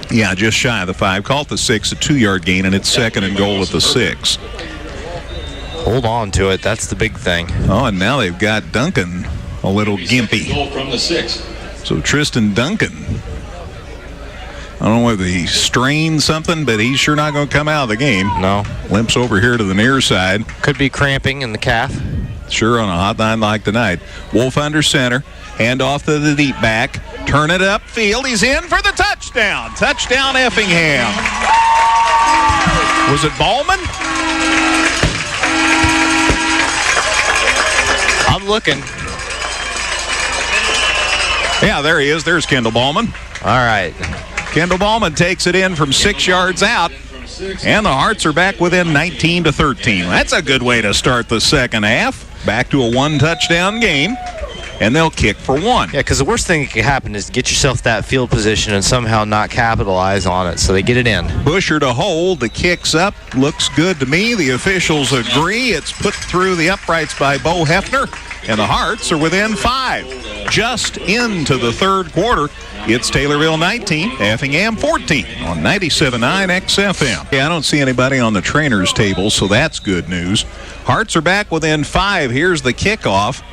yeah, just shy of the 5. Call it the 6, a 2-yard gain, and it's second and goal at the 6. Hold on to it. That's the big thing. Oh, and now they've got Duncan a little gimpy. Goal from the 6. So Tristan Duncan, I don't know whether he strained something, but he's sure not going to come out of the game. No. Limps over here to the near side. Could be cramping in the calf. Sure, on a hot night like tonight. Wolf under center, hand off to the deep back, turn it upfield. He's in for the touchdown. Touchdown Effingham. Was it Ballman? I'm looking. Yeah, there he is. There's Kendall Ballman. All right. Kendall Ballman takes it in from 6 yards out, and the Hearts are back within 19-13. That's a good way to start the second half. Back to a 1-touchdown game, and they'll kick for 1. Yeah, because the worst thing that could happen is get yourself that field position and somehow not capitalize on it, so they get it in. Busher to hold. The kick's up. Looks good to me. The officials agree. It's put through the uprights by Bo Hefner, and the Hearts are within 5. Just into the third quarter. It's Taylorville 19, Effingham 14 on 97.9 XFM. Yeah, I don't see anybody on the trainer's table, so that's good news. Hearts are back within 5. Here's the kickoff,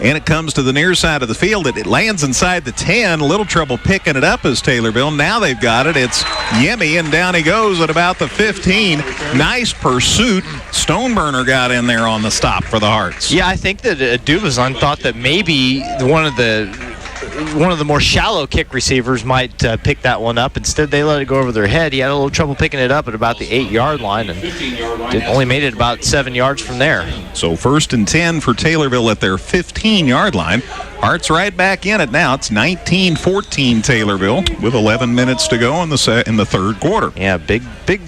and it comes to the near side of the field. It lands inside the 10. A little trouble picking it up as Taylorville. Now they've got it. It's Yemi, and down he goes at about the 15. Nice pursuit. Stoneburner got in there on the stop for the Hearts. Yeah, I think that Dubazon thought that maybe one of the more shallow kick receivers might pick that one up. Instead, they let it go over their head. He had a little trouble picking it up at about the 8-yard line and only made it about 7 yards from there. So first and 10 for Taylorville at their 15-yard line. Hearts right back in it now. It's 19-14 Taylorville with 11 minutes to go in the third quarter. Yeah, big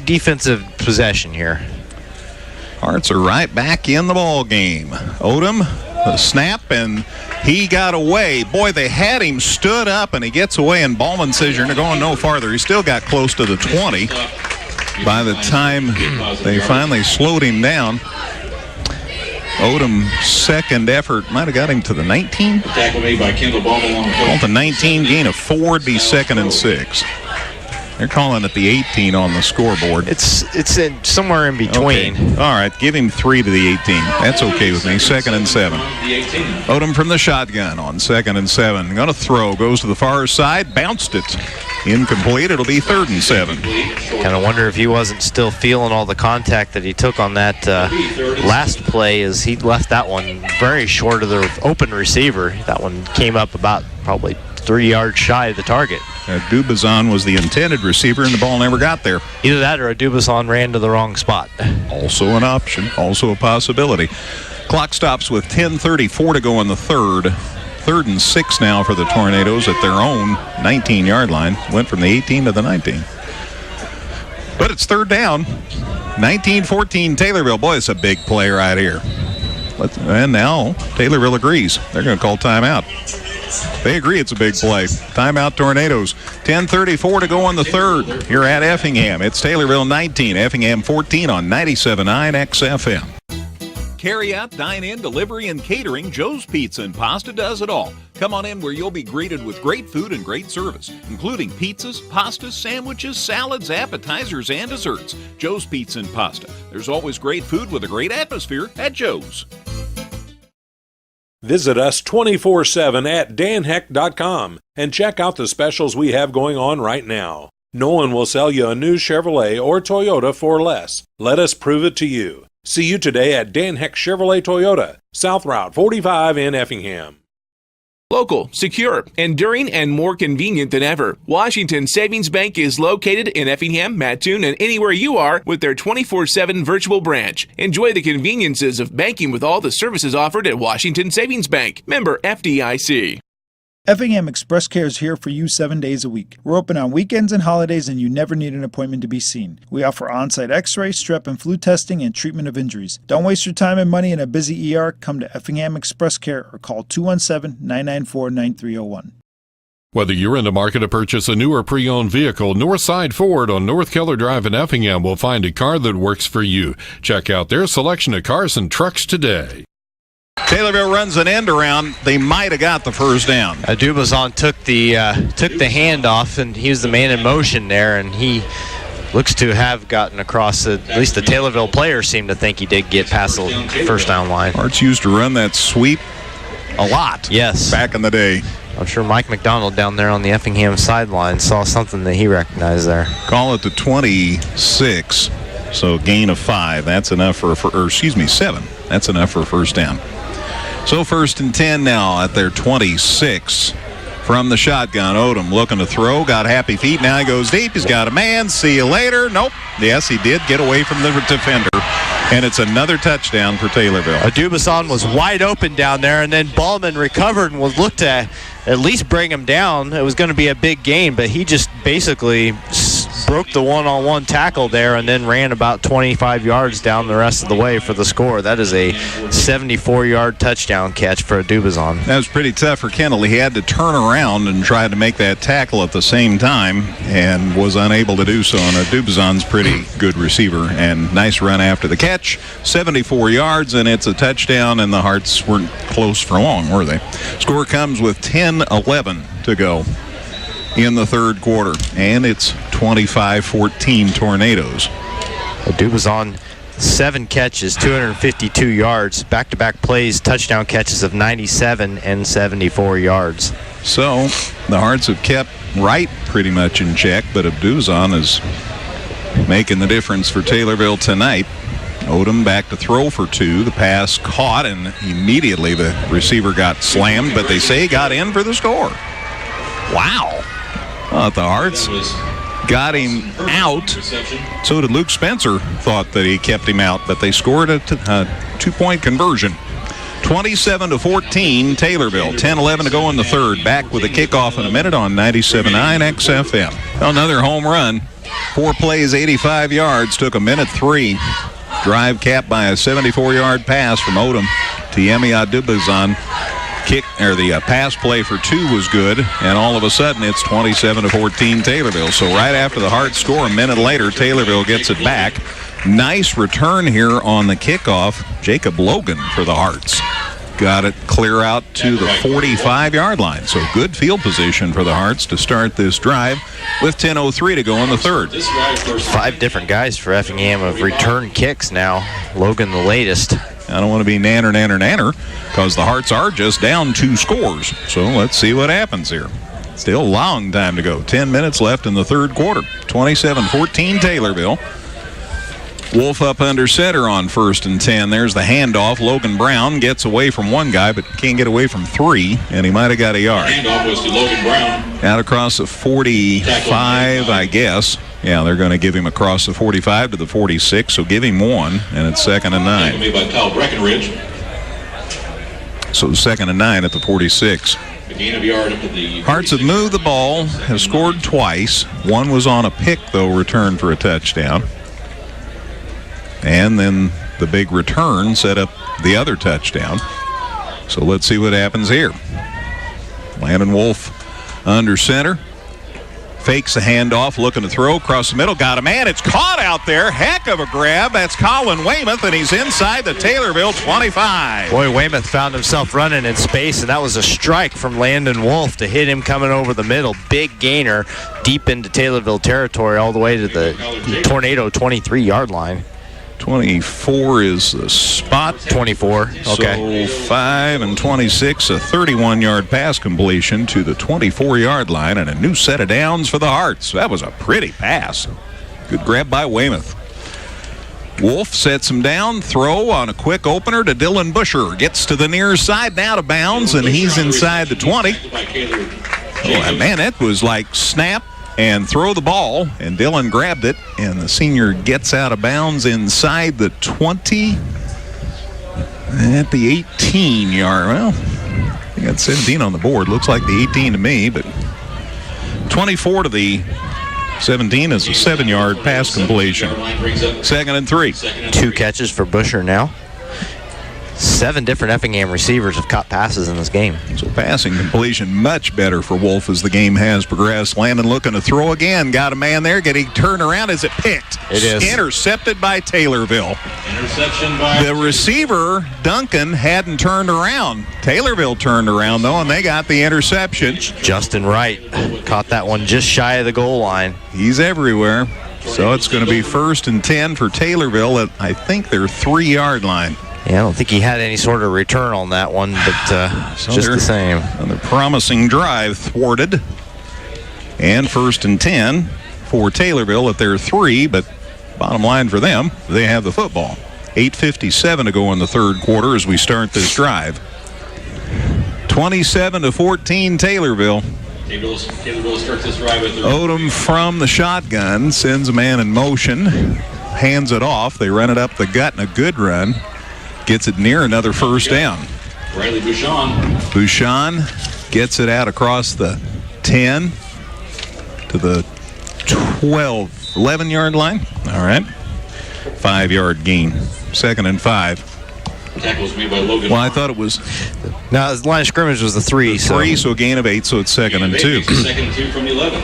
defensive possession here. Hearts are right back in the ball game. Odom, the snap, and he got away. Boy, they had him stood up, and he gets away, and Ballman says you're going no farther. He still got close to the 20 by the time they finally slowed him down. Odom's second effort might have got him to the 19. Tackle made by Kendall Ballman on the Called the 19, gain of 4 would be second and 6. They're calling it the 18 on the scoreboard. It's in somewhere in between. Okay. All right, give him 3 to the 18. That's okay with me. Second and 7. Odom from the shotgun on second and 7. Going to throw. Goes to the far side. Bounced it. Incomplete. It'll be 3rd and 7. Kind of wonder if he wasn't still feeling all the contact that he took on that last play, as he left that one very short of the open receiver. That one came up about probably 3 yards shy of the target. Dubazon was the intended receiver, and the ball never got there. Either that or a Dubazon ran to the wrong spot. Also an option, also a possibility. Clock stops with 10:34 to go in the third. 3rd and 6 now for the Tornadoes at their own 19-yard line. Went from the 18 to the 19. But it's 3rd down. 19-14 Taylorville. Boy, it's a big play right here. And now Taylorville agrees. They're going to call timeout. They agree it's a big play. Timeout Tornadoes. 10:34 to go on the 3rd. Here at Effingham. It's Taylorville 19, Effingham 14 on 97.9 XFM. Carry out, dine in, delivery, and catering, Joe's Pizza and Pasta does it all. Come on in where you'll be greeted with great food and great service, including pizzas, pastas, sandwiches, salads, appetizers, and desserts. Joe's Pizza and Pasta. There's always great food with a great atmosphere at Joe's. Visit us 24/7 at danheck.com and check out the specials we have going on right now. No one will sell you a new Chevrolet or Toyota for less. Let us prove it to you. See you today at Dan Heck Chevrolet Toyota, South Route 45 in Effingham. Local, secure, enduring, and more convenient than ever. Washington Savings Bank is located in Effingham, Mattoon, and anywhere you are with their 24/7 virtual branch. Enjoy the conveniences of banking with all the services offered at Washington Savings Bank. Member FDIC. Effingham Express Care is here for you 7 days a week. We're open on weekends and holidays, and you never need an appointment to be seen. We offer on-site x-ray, strep and flu testing, and treatment of injuries. Don't waste your time and money in a busy ER. Come to Effingham Express Care or call 217-994-9301. Whether you're in the market to purchase a new or pre-owned vehicle, Northside Ford on North Keller Drive in Effingham will find a car that works for you. Check out their selection of cars and trucks today. Taylorville runs an end around. They might have got the first down. Dubazon took the handoff, and he was the man in motion there, and he looks to have gotten across at least the Taylorville players seem to think he did get past the first down line. Arts used to run that sweep a lot. Yes. Back in the day. I'm sure Mike McDonald down there on the Effingham sideline saw something that he recognized there. Call it the 26. So gain of 5. That's enough for 7. That's enough for a first down. So 1st and 10 now at their 26. From the shotgun, Odom looking to throw, got happy feet, now he goes deep, he's got a man, see you later. Nope, yes he did get away from the defender, and it's another touchdown for Taylorville. Dubazon was wide open down there, and then Ballman recovered and was looked to at least bring him down. It was going to be a big gain, but he just basically broke the one-on-one tackle there and then ran about 25 yards down the rest of the way for the score. That is a 74-yard touchdown catch for Dubazon. That was pretty tough for Kendall. He had to turn around and try to make that tackle at the same time and was unable to do so. And Dubazon's pretty good receiver, and nice run after the catch. 74 yards, and it's a touchdown, and the Hearts weren't close for long, were they? Score comes with 10:11 to go in the 3rd quarter, and it's 25-14 Tornadoes. Dubazon, 7 catches, 252 yards, back-to-back plays, touchdown catches of 97 and 74 yards. So the Hearts have kept Wright pretty much in check, but Dubazon is making the difference for Taylorville tonight. Odom back to throw for 2. The pass caught, and immediately the receiver got slammed, but they say he got in for the score. Wow. The Hearts got him out. So did Luke Spencer, thought that he kept him out, but they scored a 2-point conversion. 27-14 Taylorville. 10-11 to go in the 3rd. Back with a kickoff in a minute on 97.9 XFM. Another home run. 4 plays, 85 yards. Took a minute 3. Drive capped by a 74-yard pass from Odom to Yemi Dubazon. The pass play for 2 was good, and all of a sudden it's 27-14 Taylorville. So right after the Hearts score, a minute later, Taylorville gets it back. Nice return here on the kickoff. Jacob Logan for the Hearts. Got it clear out to the 45-yard line. So good field position for the Hearts to start this drive with 10:03 to go in the 3rd. 5 different guys for Effingham have returned kicks now. Logan the latest. I don't want to be nanner, because the Hearts are just down 2 scores. So let's see what happens here. Still a long time to go. 10 minutes left in the 3rd quarter. 27-14 Taylorville. Wolf up under center on 1st and 10. There's the handoff. Logan Brown gets away from 1 guy, but can't get away from 3, and he might have got a yard. Handoff was to Logan Brown. Out across the 45, I guess. Yeah, they're going to give him across the 45 to the 46, so give him 1, and it's 2nd and 9. Made by Kyle Breckenridge. So 2nd and 9 at the 46. A gain of yard up to the Hearts have moved the ball, have scored twice. One was on a pick, though, returned for a touchdown. And then the big return set up the other touchdown. So let's see what happens here. Landon Wolf under center. Fakes the handoff, looking to throw across the middle. Got a man. It's caught out there. Heck of a grab. That's Colin Weymouth, and he's inside the Taylorville 25. Boy, Weymouth found himself running in space, and that was a strike from Landon Wolf to hit him coming over the middle. Big gainer deep into Taylorville territory all the way to the Tornado 23-yard line. 24 is the spot. 24, okay. So 5 and 26, a 31-yard pass completion to the 24-yard line, and a new set of downs for the Hearts. That was a pretty pass. Good grab by Weymouth. Wolf sets him down, throw on a quick opener to Dylan Busher. Gets to the near side, now to bounds, and he's inside the 20. Oh, man, that was like snap and throw the ball, and Dylan grabbed it, and the senior gets out of bounds inside the 20 at the 18-yard. Well, they got 17 on the board. Looks like the 18 to me, but 24 to the 17 is a 7-yard pass completion. 2nd and 3. 2 catches for Busher now. 7 different Effingham receivers have caught passes in this game. So passing completion much better for Wolf as the game has progressed. Landon looking to throw again. Got a man there. Getting turned around. Is it picked? It is. Intercepted by Taylorville. Interception by the receiver, Duncan, hadn't turned around. Taylorville turned around, though, and they got the interception. Justin Wright caught that one just shy of the goal line. He's everywhere. So it's going to be 1st and 10 for Taylorville at, I think, their 3-yard line. Yeah, I don't think he had any sort of return on that one, but so just the same. Another promising drive thwarted. And 1st and 10 for Taylorville at their 3, but bottom line for them, they have the football. 8:57 to go in the third quarter as we start this drive. 27-14 Taylorville. Taylorville starts this drive with Odom from the shotgun, sends a man in motion, hands it off. They run it up the gut in a good run. Gets it near another first down. Riley Bouchon. Bouchon gets it out across the 10 to the 11-yard line. All right. 5-yard gain. 2nd and 5. Tackles made by Logan. Well, I thought it was. No, the line of scrimmage was the 3. So a gain of 8, so it's 2nd and 2. 2nd and 2 from the 11.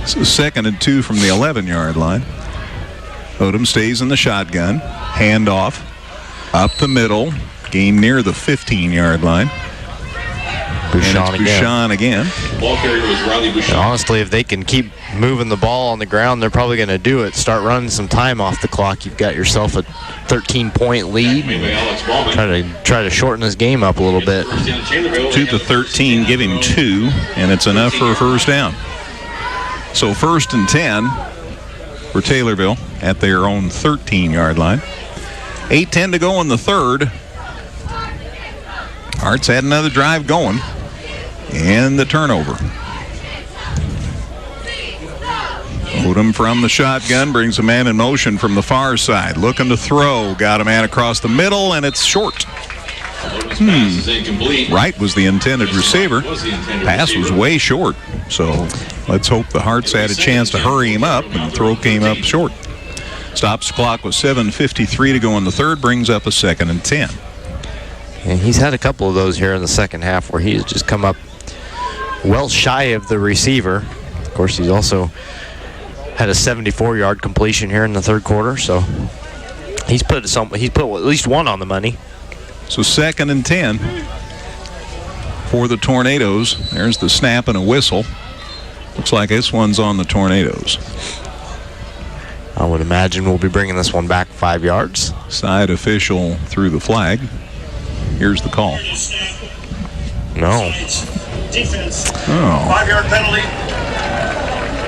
So 2nd and 2 from the 11-yard line. Odom stays in the shotgun. Handoff. Up the middle, gain near the 15-yard line. Bouchon again. Ball carrier was Riley Bouchon. And honestly, if they can keep moving the ball on the ground, they're probably going to do it. Start running some time off the clock. You've got yourself a 13-point lead. Try to shorten this game up a little bit. 2 to 13, give him 2, and it's enough for a first down. So 1st and 10 for Taylorville at their own 13-yard line. 8:10 to go in the third. Hearts had another drive going. And the turnover. Odom from the shotgun brings a man in motion from the far side. Looking to throw. Got a man across the middle, and it's short. Wright was the intended receiver. Pass was way short. So let's hope the Hearts had a chance to hurry him up, and the throw came up short. Stops the clock with 7:53 to go in the third, brings up a 2nd and 10. And he's had a couple of those here in the second half where he's just come up well shy of the receiver. Of course, he's also had a 74-yard completion here in the third quarter, so he's put at least one on the money. So 2nd and 10 for the Tornadoes. There's the snap and a whistle. Looks like this one's on the Tornadoes. I would imagine we'll be bringing this one back 5 yards. Side official threw the flag. Here's the call. No. Defense. Oh. 5-yard penalty.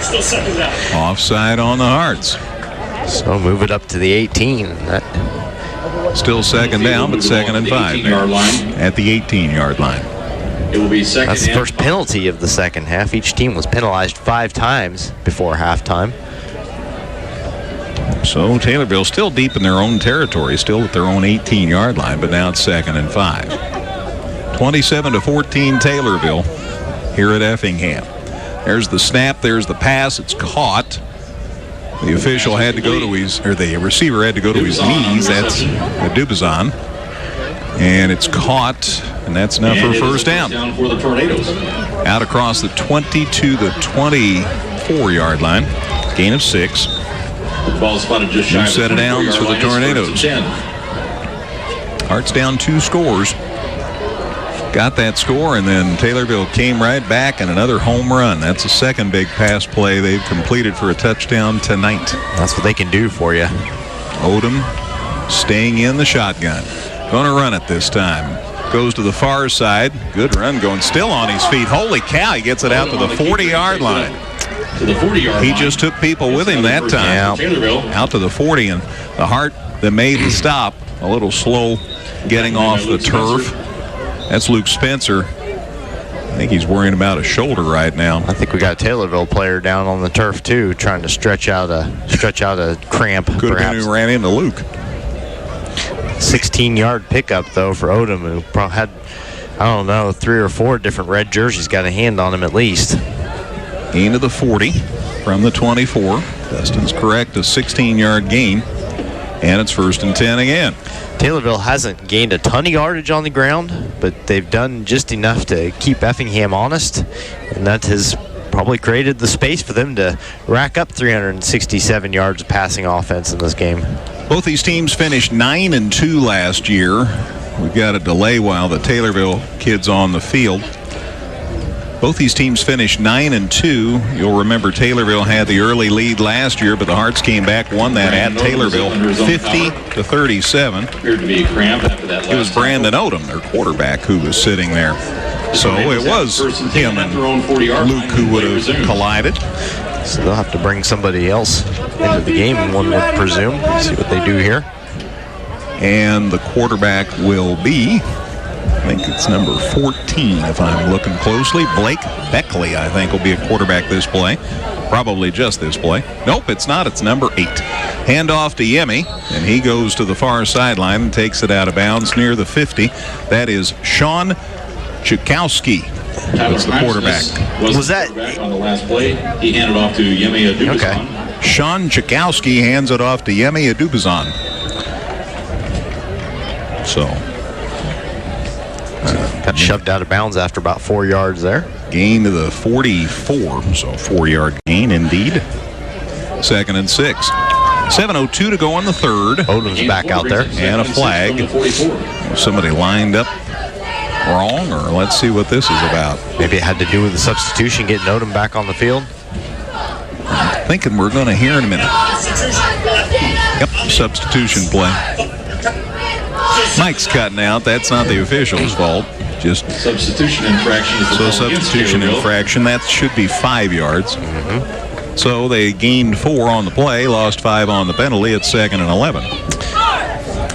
Still 2nd down. Offside on the Hearts. So move it up to the 18. Still 2nd down, but 2nd and 5 at the 18-yard line. It will be 2nd. That's the first penalty of the second half. Each team was penalized 5 times before halftime. So Taylorville still deep in their own territory, still at their own 18-yard line, but now it's 2nd and 5. 27-14 Taylorville here at Effingham. There's the snap, there's the pass, it's caught. The official had to go to his, or the receiver had to go to his knees. That's Dubazon. And it's caught, and that's enough for a first down. For the Tornadoes. Out across the 20 to the 24-yard line. Gain of 6. The ball spotted just shy of the set of downs for the Tornadoes. Hart's down 2 scores. Got that score, and then Taylorville came right back and another home run. That's the second big pass play they've completed for a touchdown tonight. That's what they can do for you. Odom staying in the shotgun. Going to run it this time. Goes to the far side. Good run going. Still on his feet. Holy cow, he gets it out to the 40-yard line. To the 40-yard line. He just took people with him that time. Out to the 40, and the Hart that made the stop, a little slow getting off the turf. That's Luke Spencer. I think he's worrying about a shoulder right now. I think we got a Taylorville player down on the turf too, trying to stretch out a cramp. Could have been who ran into Luke. 16-yard pickup though for Odom, who probably had, I don't know, 3 or 4 different red jerseys got a hand on him at least. Gain to the 40 from the 24. Dustin's correct, a 16-yard gain, and it's 1st and 10 again. Taylorville hasn't gained a ton of yardage on the ground, but they've done just enough to keep Effingham honest, and that has probably created the space for them to rack up 367 yards of passing offense in this game. Both these teams finished 9-2 last year. We've got a delay while the Taylorville kid's on the field. Both these teams finished 9-2. You'll remember Taylorville had the early lead last year, but the Hearts came back, won that at Taylorville, 50-37. Appeared to be a cramp after that last. It was Brandon Odom, their quarterback, who was sitting there. So it was him and Luke who would have collided. So they'll have to bring somebody else into the game, one would presume. See what they do here. And the quarterback will be, I think it's number 14 if I'm looking closely. Blake Beckley, I think, will be a quarterback this play. Probably just this play. Nope, it's not. It's number 8. Handoff to Yemi, and he goes to the far sideline and takes it out of bounds near the 50. That is Sean Chukowski. That's the quarterback. Was that on the last play? He handed off to Yemi Adubazon. Okay. Sean Chukowski hands it off to Yemi Adubazon. So got shoved out of bounds after about 4 yards there. Gain to the 44, so 4-yard gain indeed. 2nd and 6. 7:02 to go on the 3rd. Odom's back out there. And a flag. Somebody lined up wrong, or let's see what this is about. Maybe it had to do with the substitution, getting Odom back on the field. I'm thinking we're going to hear in a minute. Yep, substitution play. Mike's cutting out. That's not the official's fault. Just substitution infraction. So substitution infraction. That should be 5 yards. Mm-hmm. So they gained 4 on the play, lost 5 on the penalty at 2nd and 11.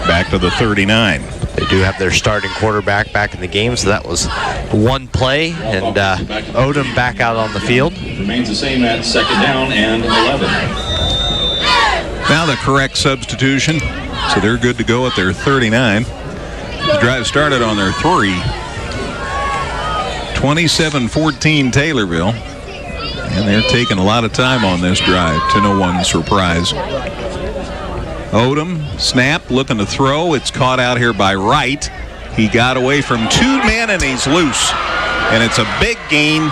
Back to the 39. They do have their starting quarterback back in the game, so that was one play, and Odom back out on the field. Remains the same at 2nd down and 11. Now the correct substitution, so they're good to go at their 39. The drive started on their 3. 27-14 Taylorville, and they're taking a lot of time on this drive, to no one's surprise. Odom, snap, looking to throw. It's caught out here by Wright. He got away from 2 men, and he's loose. And it's a big gain.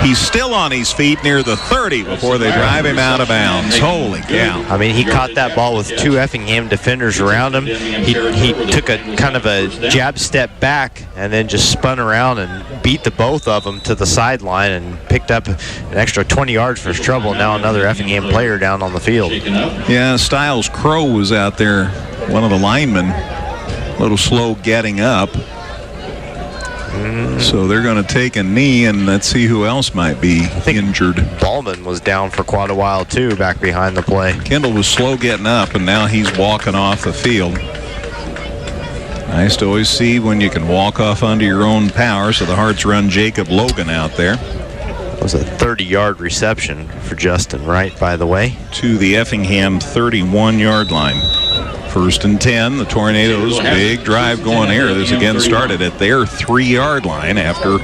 He's still on his feet near the 30 before they drive him out of bounds. Holy cow. I mean, he caught that ball with 2 Effingham defenders around him. He took a kind of a jab step back and then just spun around and beat the both of them to the sideline and picked up an extra 20 yards for his trouble. Now another Effingham player down on the field. Yeah, Styles Crow was out there, one of the linemen, a little slow getting up. So they're going to take a knee, and let's see who else might be injured. Ballman was down for quite a while, too, back behind the play. Kendall was slow getting up, and now he's walking off the field. Nice to always see when you can walk off under your own power, so the Hearts run Jacob Logan out there. That was a 30-yard reception for Justin Wright, by the way. To the Effingham 31-yard line. First and 10, the Tornadoes, big drive going here. This again started at their 3-yard line after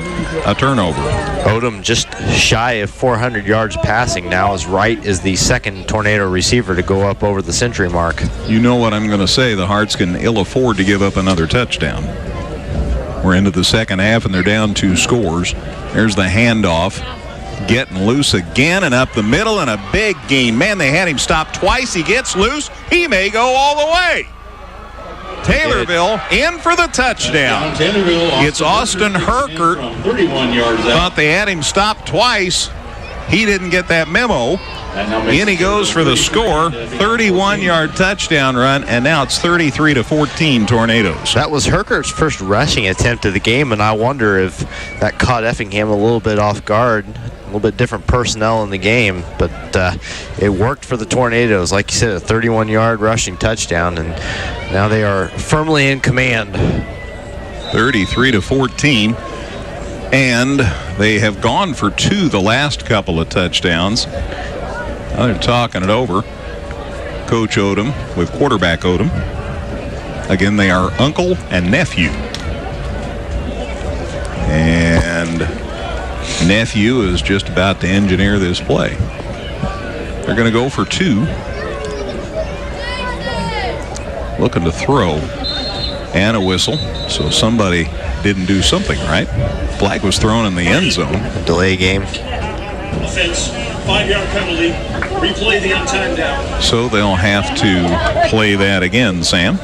a turnover. Odom just shy of 400 yards passing now, as Wright is the second Tornado receiver to go up over the century mark. You know what I'm going to say. The Hearts can ill afford to give up another touchdown. We're into the second half, and they're down 2 scores. There's the handoff. Getting loose again and up the middle, and a big gain. Man, they had him stopped twice. He gets loose. He may go all the way. Taylorville in for the touchdown. It's Austin Herkert. Thought they had him stopped twice. He didn't get that memo. In he goes for the score. 31-yard touchdown run, and now it's 33-14 Tornadoes. That was Herkert's first rushing attempt of the game, and I wonder if that caught Effingham a little bit off guard. A little bit different personnel in the game, but it worked for the Tornadoes. Like you said, a 31-yard rushing touchdown, and now they are firmly in command. 33-14, and they have gone for 2 the last couple of touchdowns. Now they're talking it over. Coach Odom with quarterback Odom. Again, they are uncle and nephew. And nephew is just about to engineer this play. They're going to go for 2. Looking to throw. And a whistle. So somebody didn't do something right. Flag was thrown in the end zone. Delay game. Offense, 5-yard penalty. Replay the on-time down. So they'll have to play that again, Sam,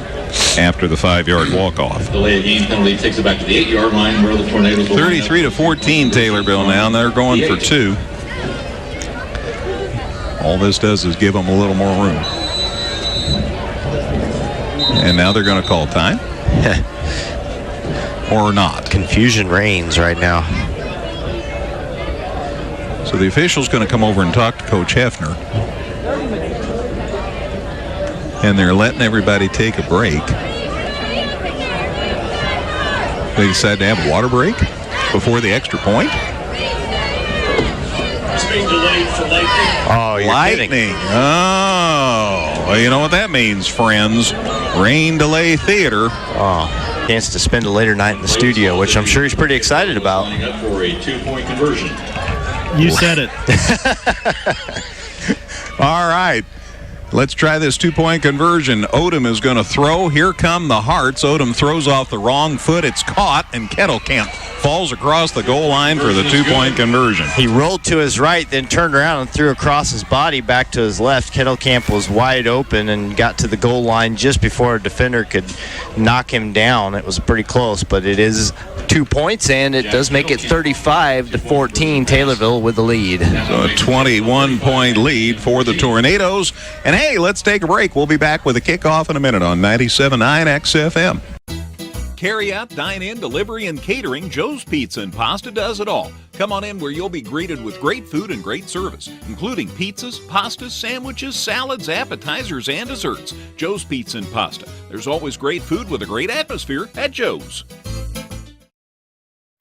after the 5-yard walk-off. Delay game penalty takes it back to the 8-yard line where the Tornadoes will 33-14 Taylorville now, and they're going for 2. All this does is give them a little more room. And now they're going to call time. Or not. Confusion reigns right now. So the official's going to come over and talk to Coach Hefner. And they're letting everybody take a break. They decide to have a water break before the extra point. It's being delayed for lightning. Oh, you're lightning. Kidding. Oh, well, you know what that means, friends. Rain delay theater. Oh, chance to spend a later night in the studio, which I'm sure he's pretty excited about. Up for a 2-point conversion. You said it. All right. Let's try this 2-point conversion. Odom is going to throw. Here come the Hearts. Odom throws off the wrong foot. It's caught, and Kettlecamp falls across the goal line for the 2-point conversion. He rolled to his right, then turned around and threw across his body back to his left. Kettlecamp was wide open and got to the goal line just before a defender could knock him down. It was pretty close, but it is 2 points, and it does make it 35-14. Taylorville with the lead. So a 21-point lead for the Tornadoes. And hey, let's take a break. We'll be back with a kickoff in a minute on 97.9 XFM. Carry out, dine in, delivery, and catering, Joe's Pizza and Pasta does it all. Come on in where you'll be greeted with great food and great service, including pizzas, pastas, sandwiches, salads, appetizers, and desserts. Joe's Pizza and Pasta. There's always great food with a great atmosphere at Joe's.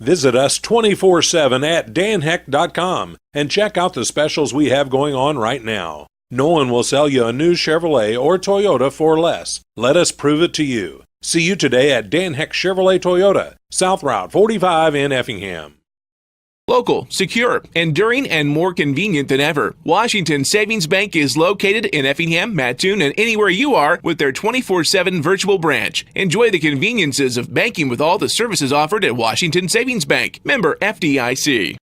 Visit us 24/7 at danheck.com and check out the specials we have going on right now. No one will sell you a new Chevrolet or Toyota for less. Let us prove it to you. See you today at Dan Heck Chevrolet Toyota, South Route 45 in Effingham. Local, secure, enduring, and more convenient than ever. Washington Savings Bank is located in Effingham, Mattoon, and anywhere you are with their 24/7 virtual branch. Enjoy the conveniences of banking with all the services offered at Washington Savings Bank. Member FDIC.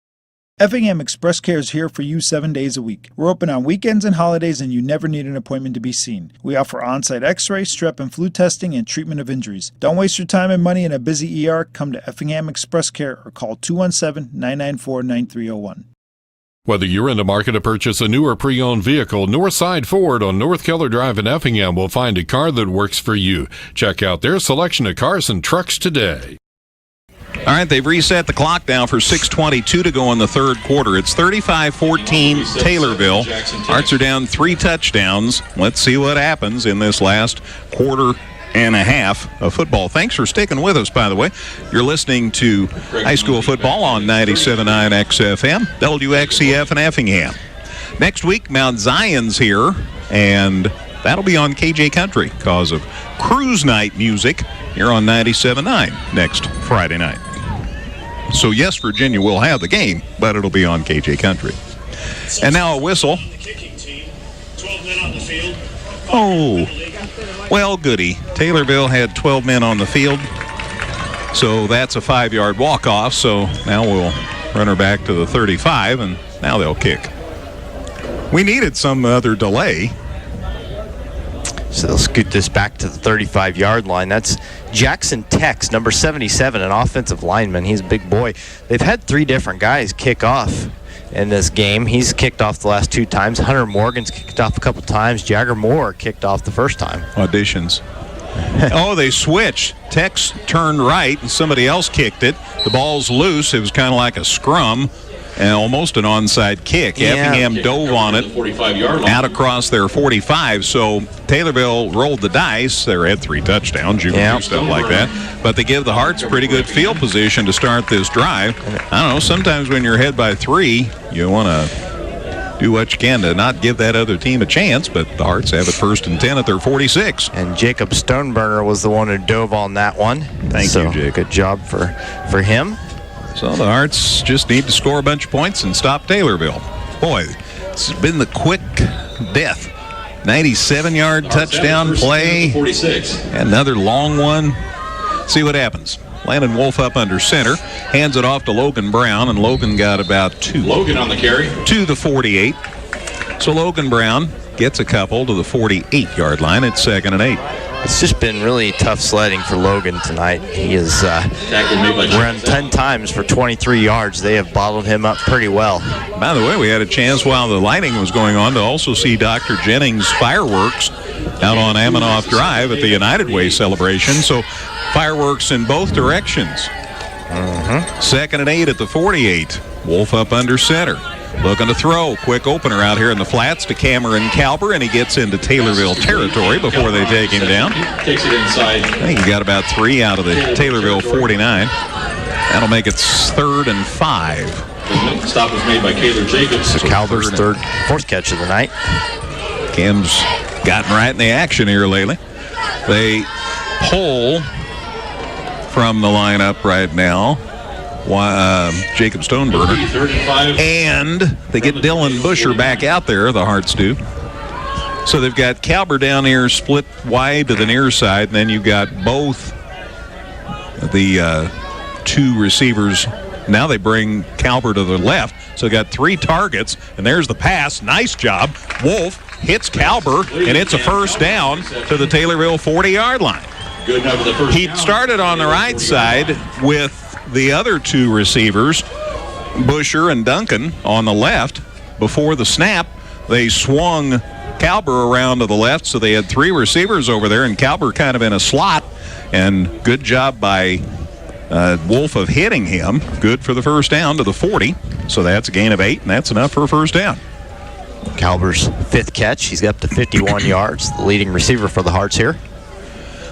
Effingham Express Care is here for you 7 days a week. We're open on weekends and holidays, and you never need an appointment to be seen. We offer on-site x-ray, strep and flu testing, and treatment of injuries. Don't waste your time and money in a busy ER. Come to Effingham Express Care or call 217-994-9301. Whether you're in the market to purchase a new or pre-owned vehicle, Northside Ford on North Keller Drive in Effingham will find a car that works for you. Check out their selection of cars and trucks today. All right, they've reset the clock now for 6:22 to go in the third quarter. It's 35-14 Taylorville. Hearts are down 3 touchdowns. Let's see what happens in this last quarter and a half of football. Thanks for sticking with us, by the way. You're listening to high school football on 97.9 XFM, WXCF in Effingham. Next week, Mount Zion's here, and That'll be on KJ Country because of Cruise Night music here on 97.9 next Friday night. So, yes, Virginia will have the game, but it'll be on KJ Country. And now a whistle. Oh, well, goody. Taylorville had 12 men on the field, so that's a 5-yard walk-off. So now we'll run her back to the 35, and now they'll kick. We needed some other delay. So they'll scoot this back to the 35-yard line. That's Jackson Tex, number 77, an offensive lineman. He's a big boy. They've had 3 different guys kick off in this game. He's kicked off the last 2 times. Hunter Morgan's kicked off a couple times. Jagger Moore kicked off the first time. Auditions. Oh, they switched. Tex turned right, and somebody else kicked it. The ball's loose. It was kind of like a scrum. And almost an onside kick. Yeah. Effingham dove on it out across their 45. So Taylorville rolled the dice. They had 3 touchdowns. You can do stuff like that. But they give the Hearts pretty good field position to start this drive. I don't know. Sometimes when you're ahead by 3, you want to do what you can to not give that other team a chance. But the Hearts have it 1st and 10 at their 46. And Jacob Stoneburner was the one who dove on that one. Thank you, Jake. Good job for him. So the Hearts just need to score a bunch of points and stop Taylorville. Boy, this has been the quick death. 97-yard touchdown play. Another long one. See what happens. Landon Wolf up under center. Hands it off to Logan Brown, and Logan got about 2. Logan on the carry. To the 48. So Logan Brown gets a couple to the 48-yard line. It's 2nd and 8. It's just been really tough sledding for Logan tonight. He has run 10 times for 23 yards. They have bottled him up pretty well. By the way, we had a chance while the lighting was going on to also see Dr. Jennings' fireworks out on Amanoff Drive at the United Way celebration. So fireworks in both directions. 2nd and 8 at the 48. Wolf up under center. Looking to throw. Quick opener out here in the flats to Cameron Calber, and he gets into Taylorville territory before they take him down. Takes it inside. I think he got about 3 out of the Taylorville 49. That'll make it 3rd and 5. The stop was made by Kaylor Jacobs. So Calber's 4th catch of the night. Cam's gotten right in the action here lately. They pull from the lineup right now. Jacob Stoneburner. And they get Dylan Busher back out there, the Hearts do. So they've got Calber down here split wide to the near side, and then you've got both the 2 receivers. Now they bring Calber to the left. So they got 3 targets, and there's the pass. Nice job. Wolf hits Calber, and it's a 1st down to the Taylorville 40-yard line. Good enough for the first He started on the right side with the other 2 receivers, Busher and Duncan, on the left. Before the snap, they swung Calber around to the left, so they had 3 receivers over there, and Calber kind of in a slot. And good job by Wolf of hitting him. Good for the 1st down to the 40. So that's a gain of 8, and that's enough for a 1st down. Calber's 5th catch. He's got up to 51 yards, the leading receiver for the Hearts here.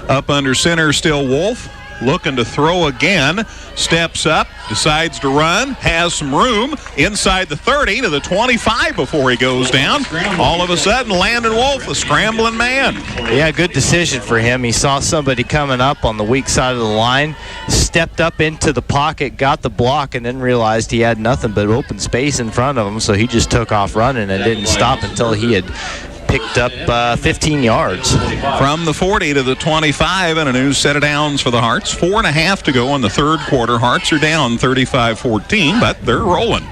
Up under center, still Wolf. Looking to throw again, steps up, decides to run, has some room inside the 30 to the 25 before he goes down. All of a sudden, Landon Wolf, a scrambling man. Yeah, good decision for him. He saw somebody coming up on the weak side of the line, stepped up into the pocket, got the block, and then realized he had nothing but open space in front of him, so he just took off running and didn't stop until he had picked up 15 yards. From the 40 to the 25, and a new set of downs for the Hearts. 4.5 to go in the 3rd quarter. Hearts are down 35-14, but they're rolling.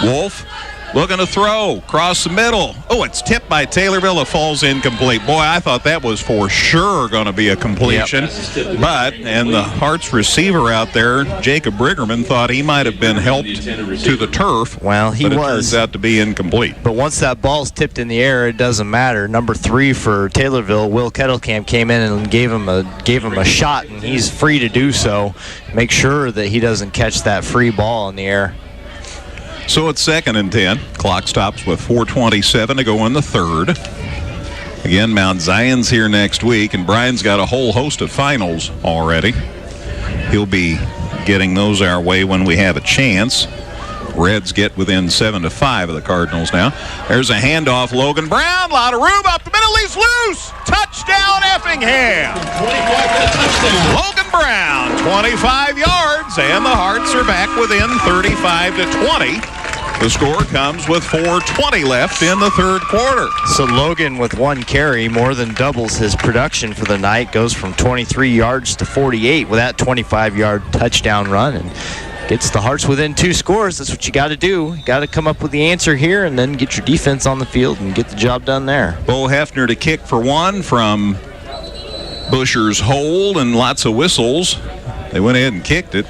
Wolf looking to throw across the middle. Oh, it's tipped by Taylorville. It falls incomplete. Boy, I thought that was for sure going to be a completion. Yep. And the Hearts receiver out there, Jacob Briggerman, thought he might have been helped to the turf. Well, he but it was. turns out to be incomplete. But once that ball's tipped in the air, it doesn't matter. Number 3 for Taylorville, Will Kettlecamp, came in and gave him a shot, and he's free to do so. Make sure that he doesn't catch that free ball in the air. So it's 2nd and 10. Clock stops with 4:27 to go in the 3rd. Again, Mount Zion's here next week, and Brian's got a whole host of finals already. He'll be getting those our way when we have a chance. Reds get within 7-5 of the Cardinals now. There's a handoff. Logan Brown, a lot of room up the middle. He's loose. Touchdown, Effingham. Logan Brown, 25 yards, and the Hearts are back within 35-20. The score comes with 4:20 left in the third quarter. So Logan, with one carry, more than doubles his production for the night, goes from 23 yards to 48 with that 25-yard touchdown run, and gets the Hearts within 2 scores. That's what you got to do. You got to come up with the answer here and then get your defense on the field and get the job done there. Bo Hefner to kick for one from Busher's hold, and lots of whistles. They went ahead and kicked it,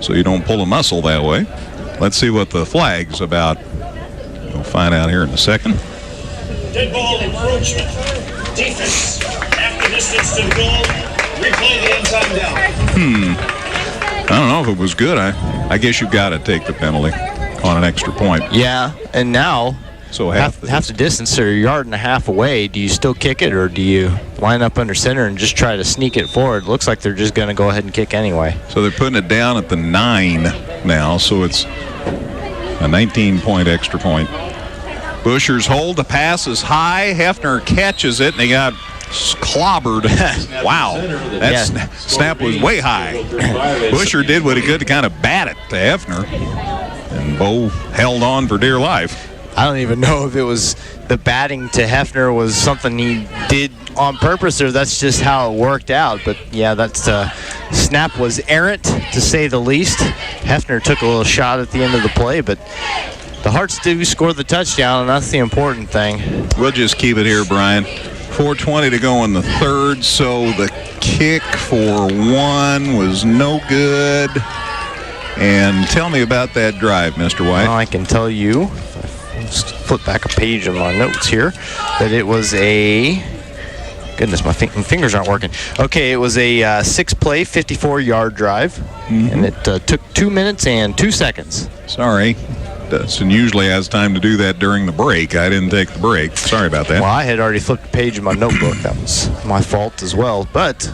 so you don't pull a muscle that way. Let's see what the flag's about. We'll find out here in a second. Dead ball encroachment. Defense. Half the distance to the goal. Replay the end time down. I don't know if it was good. I guess you've got to take the penalty on an extra point. Yeah, and now so half the distance, or a yard and a half away, do you still kick it, or do you line up under center and just try to sneak it forward? Looks like they're just going to go ahead and kick anyway. So they're putting it down at the 9 now, so it's a 19-point extra point. Busher's hold, the pass is high. Hefner catches it, and he got clobbered. Wow. That snap was way high. Busher did what he could to kind of bat it to Hefner, and Bo held on for dear life. I don't even know if it was the batting to Hefner was something he did on purpose or that's just how it worked out. But, yeah, that snap was errant, to say the least. Hefner took a little shot at the end of the play, but the Hearts do score the touchdown, and that's the important thing. We'll just keep it here, Brian. 4:20 to go in the third, so the kick for one was no good. And tell me about that drive, Mr. White. Well, I can tell you, let's flip back a page of my notes here, that it was a, goodness, my fingers aren't working. Okay, it was a 6-play, 54-yard drive, and it took 2 minutes and 2 seconds. Sorry. Dustin usually has time to do that during the break. I didn't take the break. Sorry about that. Well, I had already flipped a page in my notebook. That was my fault as well. But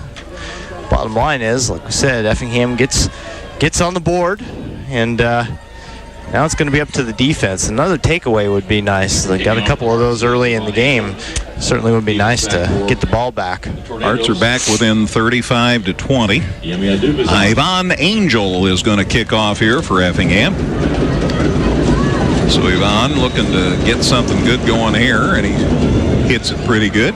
bottom line is, like we said, Effingham gets on the board, and now it's going to be up to the defense. Another takeaway would be nice. They got a couple of those early in the game. Certainly would be nice to get the ball back. Hearts are back within 35-20. Ivan Angel is going to kick off here for Effingham. So Ivan looking to get something good going here, and he hits it pretty good.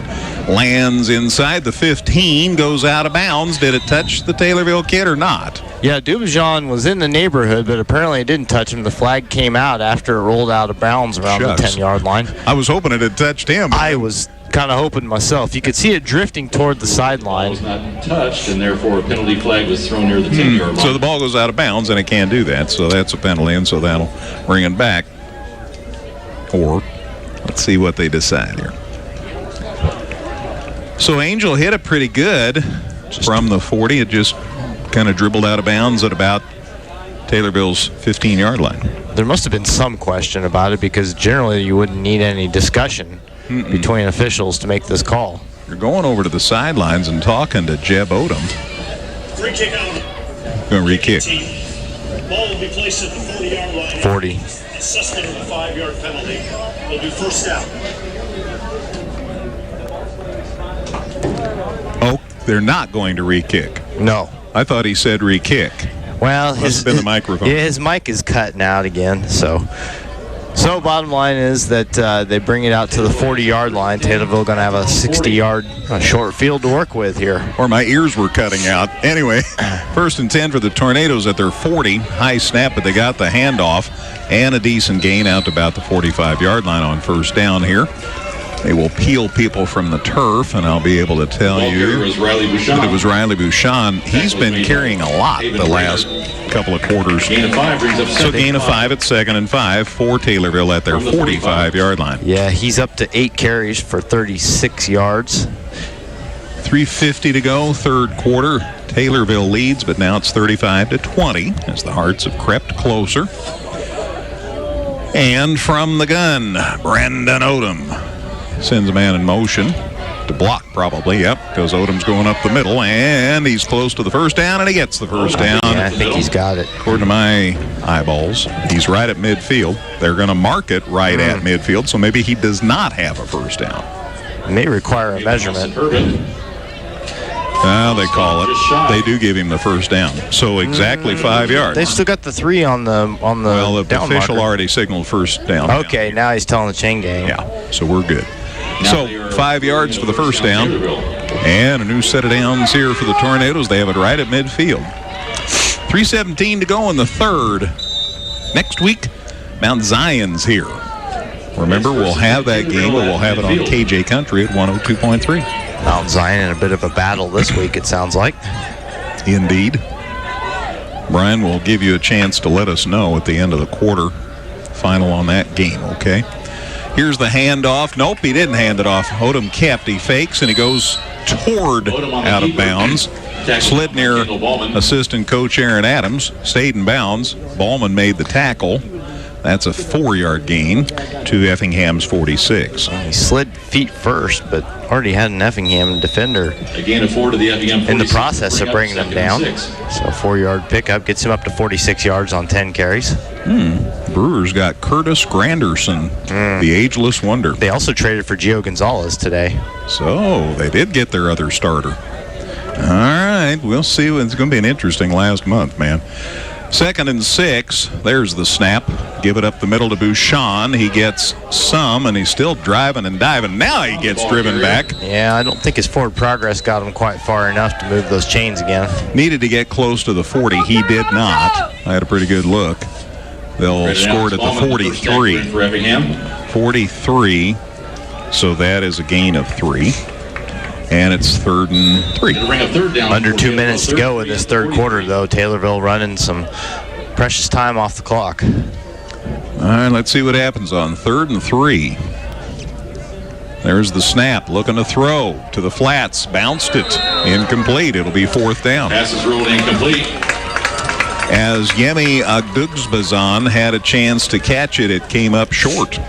Lands inside the 15, goes out of bounds. Did it touch the Taylorville kid or not? Yeah, Dubajon was in the neighborhood, but apparently it didn't touch him. The flag came out after it rolled out of bounds around the 10-yard line. I was hoping it had touched him. I was kind of hoping myself. You could see it drifting toward the sideline. It was not touched, and therefore a penalty flag was thrown near the 10-yard line. So the ball goes out of bounds, and it can't do that. So that's a penalty, and so that'll bring it back. Or let's see what they decide here. So Angel hit it pretty good from the 40. It just kind of dribbled out of bounds at about Taylorville's 15-yard line. There must have been some question about it, because generally you wouldn't need any discussion between officials to make this call. You're going over to the sidelines and talking to Jeb Odom. Free kick out. Going to re-kick. Ball will be placed at the 40-yard line. 40. Assessment of a 5-yard penalty. Will be first down. Oh, they're not going to re-kick. No. I thought he said re-kick. Well, must have been the microphone. Yeah, his mic is cutting out again. So bottom line is that they bring it out to the 40-yard line. Taylorville going to have a 60-yard short field to work with here. Or my ears were cutting out. Anyway, 1st and 10 for the Tornadoes at their 40. High snap, but they got the handoff and a decent gain out to about the 45-yard line on first down here. They will peel people from the turf, and I'll be able to tell you that it was Riley Bouchon. He's been carrying a lot the last couple of quarters. Gain of 5 brings up So gain of 5 at 2nd and 5 for Taylorville at their 45-yard line. Yeah, he's up to 8 carries for 36 yards. 3:50 to go, third quarter. Taylorville leads, but now it's 35-20 as the Hearts have crept closer. And from the gun, Brendan Odom sends a man in motion to block, probably. Yep, because Odom's going up the middle, and he's close to the first down, and he gets the first down. Yeah, I think he's got it. According to my eyeballs, he's right at midfield. They're going to mark it right at midfield, so maybe he does not have a first down. It may require a measurement. Well, they call it. They do give him the first down. So exactly 5 yards. They still got the 3 on the Well, the down official marker. already signaled first down. Okay, now he's telling the chain gang. Yeah, so we're good. So 5 yards for the first down. And a new set of downs here for the Tornadoes. They have it right at midfield. 3:17 to go in the third. Next week, Mount Zion's here. Remember, we'll have that game, but we'll have it on KJ Country at 102.3. Mount Zion in a bit of a battle this week, it sounds like. Indeed. Brian will give you a chance to let us know at the end of the quarter final on that game, okay? Here's the handoff. Nope, he didn't hand it off. Odom kept. He fakes, and he goes toward out of bounds. Slid near assistant coach Aaron Adams. Stayed in bounds. Ballman made the tackle. That's a 4-yard gain to Effingham's 46. He slid feet first, but already had an Effingham defender A gain of 4 to the Effingham 46. in the process of bringing him down. So a 4-yard pickup gets him up to 46 yards on 10 carries. Brewers got Curtis Granderson, the ageless wonder. They also traded for Gio Gonzalez today. So they did get their other starter. All right, we'll see. It's going to be an interesting last month, man. 2nd and 6. There's the snap. Give it up the middle to Bouchon. He gets some, and he's still driving and diving. Now he gets driven back. Yeah, I don't think his forward progress got him quite far enough to move those chains again. Needed to get close to the 40. He did not. I had a pretty good look. They'll score it at the 43. 43. So that is a gain of 3. And it's 3rd and 3. Under 2 minutes to go in this third quarter, though. Taylorville running some precious time off the clock. All right, let's see what happens on 3rd and 3. There's the snap, looking to throw to the flats. Bounced it. Incomplete. It'll be 4th down. Pass is ruled incomplete. As Yemi Agdugbazan had a chance to catch it, it came up short.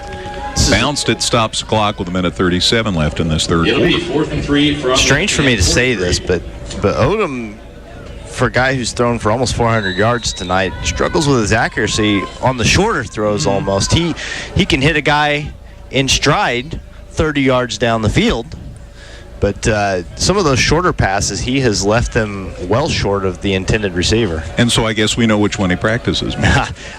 Bounced it, stops the clock with 1:37 left in this third It'll quarter. be 4th and 3 from Strange for me to say this, but Odom, for a guy who's thrown for almost 400 yards tonight, struggles with his accuracy on the shorter throws almost. He can hit a guy in stride 30 yards down the field, but some of those shorter passes, he has left them well short of the intended receiver. And so I guess we know which one he practices.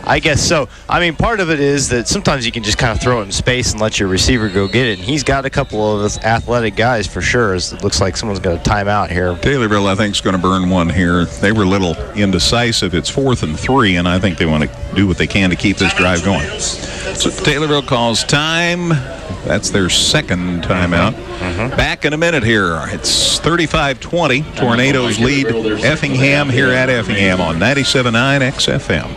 I guess so. I mean, part of it is that sometimes you can just kind of throw it in space and let your receiver go get it. And he's got a couple of athletic guys for sure. It looks like someone's going to time out here. Taylorville, I think, is going to burn one here. They were a little indecisive. It's 4th and 3, and I think they want to do what they can to keep this drive going. So Taylorville calls time. That's their second timeout. Back in a minute here. It's 35-20. Tornadoes lead Effingham here at Effingham on 97.9 XFM.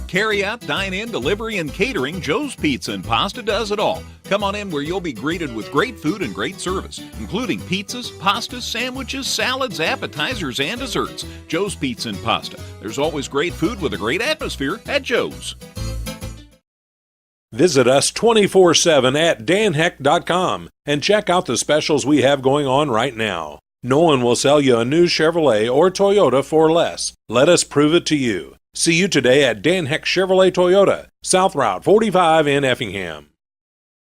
Carry out, dine in, delivery, and catering, Joe's Pizza and Pasta does it all. Come on in where you'll be greeted with great food and great service, including pizzas, pastas, sandwiches, salads, appetizers, and desserts. Joe's Pizza and Pasta. There's always great food with a great atmosphere at Joe's. Visit us 24/7 at danheck.com and check out the specials we have going on right now. No one will sell you a new Chevrolet or Toyota for less. Let us prove it to you. See you today at Dan Heck Chevrolet Toyota, South Route 45 in Effingham.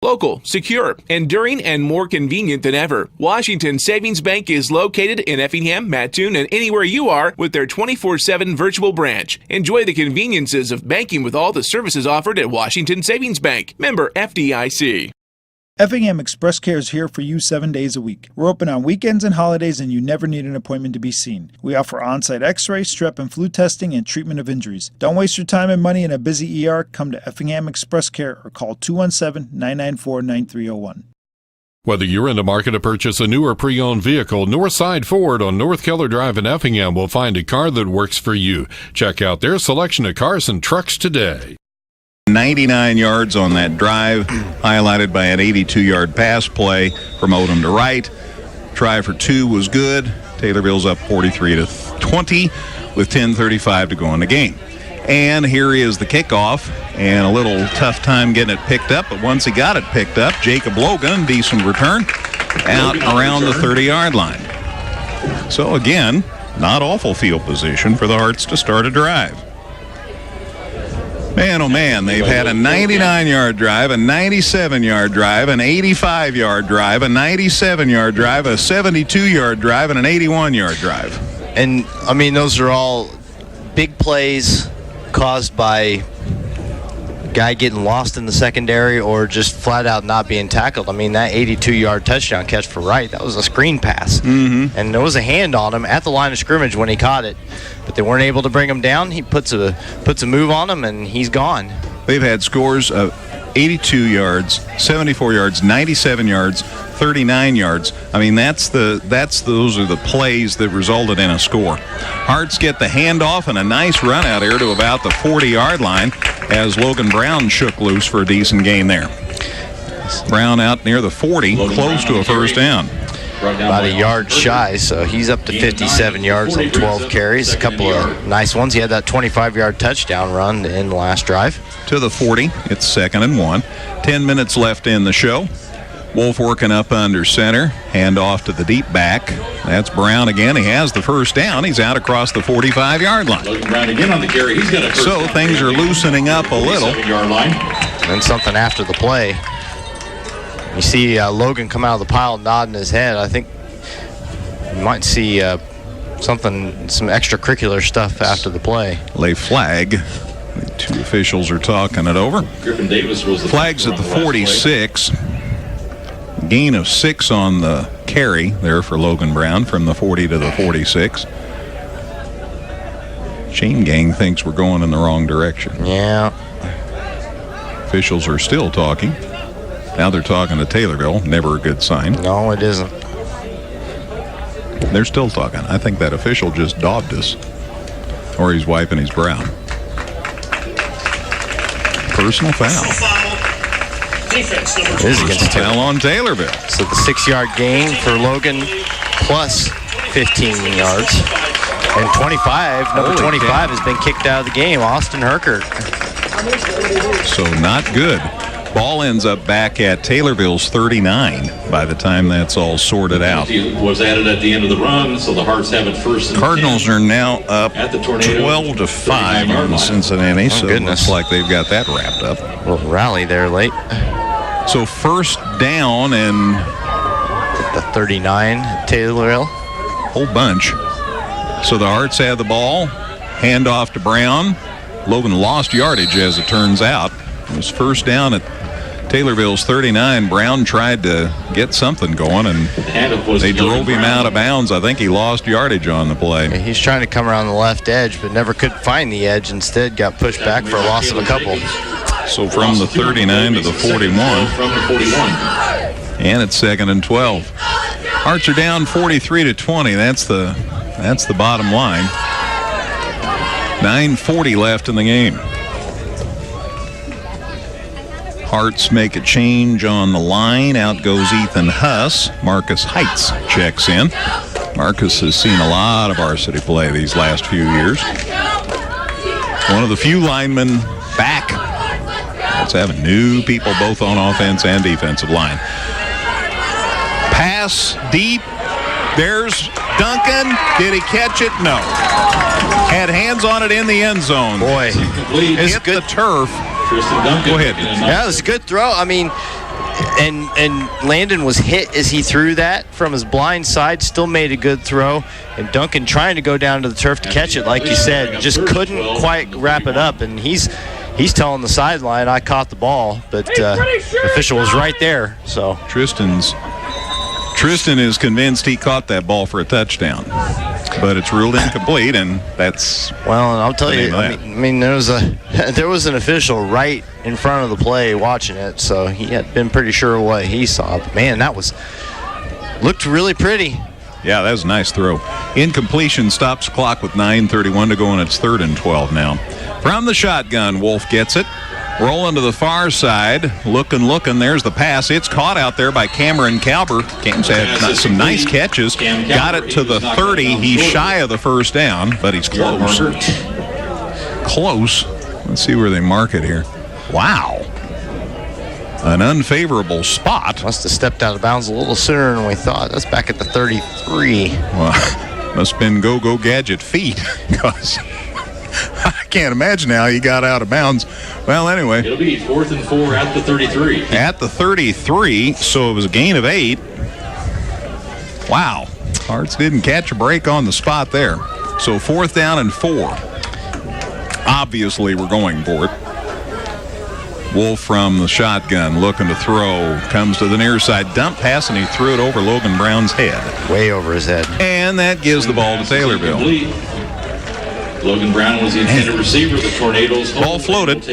Local, secure, enduring, and more convenient than ever. Washington Savings Bank is located in Effingham, Mattoon, and anywhere you are with their 24/7 virtual branch. Enjoy the conveniences of banking with all the services offered at Washington Savings Bank. Member FDIC. Effingham Express Care is here for you 7 days a week. We're open on weekends and holidays, and you never need an appointment to be seen. We offer on-site x-ray, strep and flu testing, and treatment of injuries. Don't waste your time and money in a busy ER. Come to Effingham Express Care or call 217-994-9301. Whether you're in the market to purchase a new or pre-owned vehicle, Northside Ford on North Keller Drive in Effingham will find a car that works for you. Check out their selection of cars and trucks today. 99 yards on that drive, highlighted by an 82-yard pass play from Odom to right. Try for 2 was good. Taylorville's up 43-20 with 10:35 to go in the game. And here is the kickoff, and a little tough time getting it picked up, but once he got it picked up, Jacob Logan, decent return, out around the 30-yard line. So again, not awful field position for the Hearts to start a drive. Man, oh man, they've had a 99-yard drive, a 97-yard drive, an 85-yard drive, a 97-yard drive, a 72-yard drive, and an 81-yard drive. And, I mean, those are all big plays caused by guy getting lost in the secondary or just flat out not being tackled. I mean, that 82-yard touchdown catch for Wright, that was a screen pass. Mm-hmm. And there was a hand on him at the line of scrimmage when he caught it, but they weren't able to bring him down. He puts a move on him, and he's gone. They've had scores of 82 yards, 74 yards, 97 yards, 39 yards. I mean, those are the plays that resulted in a score. Hearts get the handoff and a nice run out here to about the 40-yard line as Logan Brown shook loose for a decent gain there. Brown out near the 40, close to a first down. About a yard shy, so he's up to 57 yards on 12 carries. A couple of nice ones. He had that 25-yard touchdown run in the last drive. To the 40, it's 2nd and 1. 10 minutes left in the show. Wolf working up under center. Hand off to the deep back. That's Brown again. He has the first down. He's out across the 45-yard line. Logan Brown again on the carry. He's got a first down. Things are loosening up a little. 7-yard line. And something after the play. You see Logan come out of the pile nodding his head. I think you might see some extracurricular stuff after the play. Lay flag. The two officials are talking it over. Griffin Davis was the flag's at the 46. Gain of 6 on the carry there for Logan Brown from the 40 to the 46. Chain gang thinks we're going in the wrong direction. Yeah. Officials are still talking. Now they're talking to Taylorville. Never a good sign. No, it isn't. They're still talking. I think that official just daubed us. Or he's wiping his brow. Personal foul. It is against foul on Taylorville. So the 6-yard gain for Logan plus 15 yards. And 25, number 25 has been kicked out of the game, Austin Herkert. So not good. Ball ends up back at Taylorville's 39 by the time that's all sorted out. Was added at the end of the run, so the Hearts have it first and Cardinals 10 are now up at the Tornado, 12-5 on Cincinnati, so it looks like they've got that wrapped up. A little rally there late. So first down and at the 39, Taylorville. Whole bunch. So the Hearts have the ball. Hand off to Brown. Logan lost yardage, as it turns out. It was first down at Taylorville's 39. Brown tried to get something going, and they drove him out of bounds. I think he lost yardage on the play. Yeah, he's trying to come around the left edge, but never could find the edge. Instead, got pushed back for a loss of a couple. So from the 39 to the 41. And it's 2nd and 12. Hearts are down 43-20. That's the bottom line. 9:40 left in the game. Hearts make a change on the line. Out goes Ethan Huss. Marcus Heitz checks in. Marcus has seen a lot of varsity play these last few years. One of the few linemen back. Let's have new people both on offense and defensive line. Pass deep. There's Duncan. Did he catch it? No. Had hands on it in the end zone. Boy, it's hit the turf. Go ahead. Yeah, it was a good throw. I mean, and Landon was hit as he threw that from his blind side, still made a good throw. And Duncan trying to go down to the turf to catch it, like you said, just couldn't quite wrap it up. And he's telling the sideline, I caught the ball, but the official was right there. So Tristan is convinced he caught that ball for a touchdown, but it's ruled incomplete, and that's well. And I'll tell you, I mean, there was an official right in front of the play watching it, so he had been pretty sure of what he saw. But man, looked really pretty. Yeah, that was a nice throw. Incompletion stops clock with 9:31 to go, and it's 3rd and 12 now. From the shotgun, Wolf gets it. Rolling to the far side, looking. There's the pass. It's caught out there by Cameron Calber. Cam's had some nice catches. Got it to the 30. He's shy of the first down, but he's close. Close. Let's see where they mark it here. Wow. an unfavorable spot. Must have stepped out of bounds a little sooner than we thought. That's back at the 33. Well, must have been go-go gadget feet, because I can't imagine how he got out of bounds. Well, anyway. It'll be 4th and 4 at the 33. At the 33, so it was a gain of 8. Wow. Hearts didn't catch a break on the spot there. So 4th down and 4. Obviously, we're going for it. Wolf from the shotgun looking to throw. Comes to the near side dump pass, and he threw it over Logan Brown's head. Way over his head. And that gives the ball to Taylorville. Logan Brown was the intended receiver. The Tornadoes. Ball floated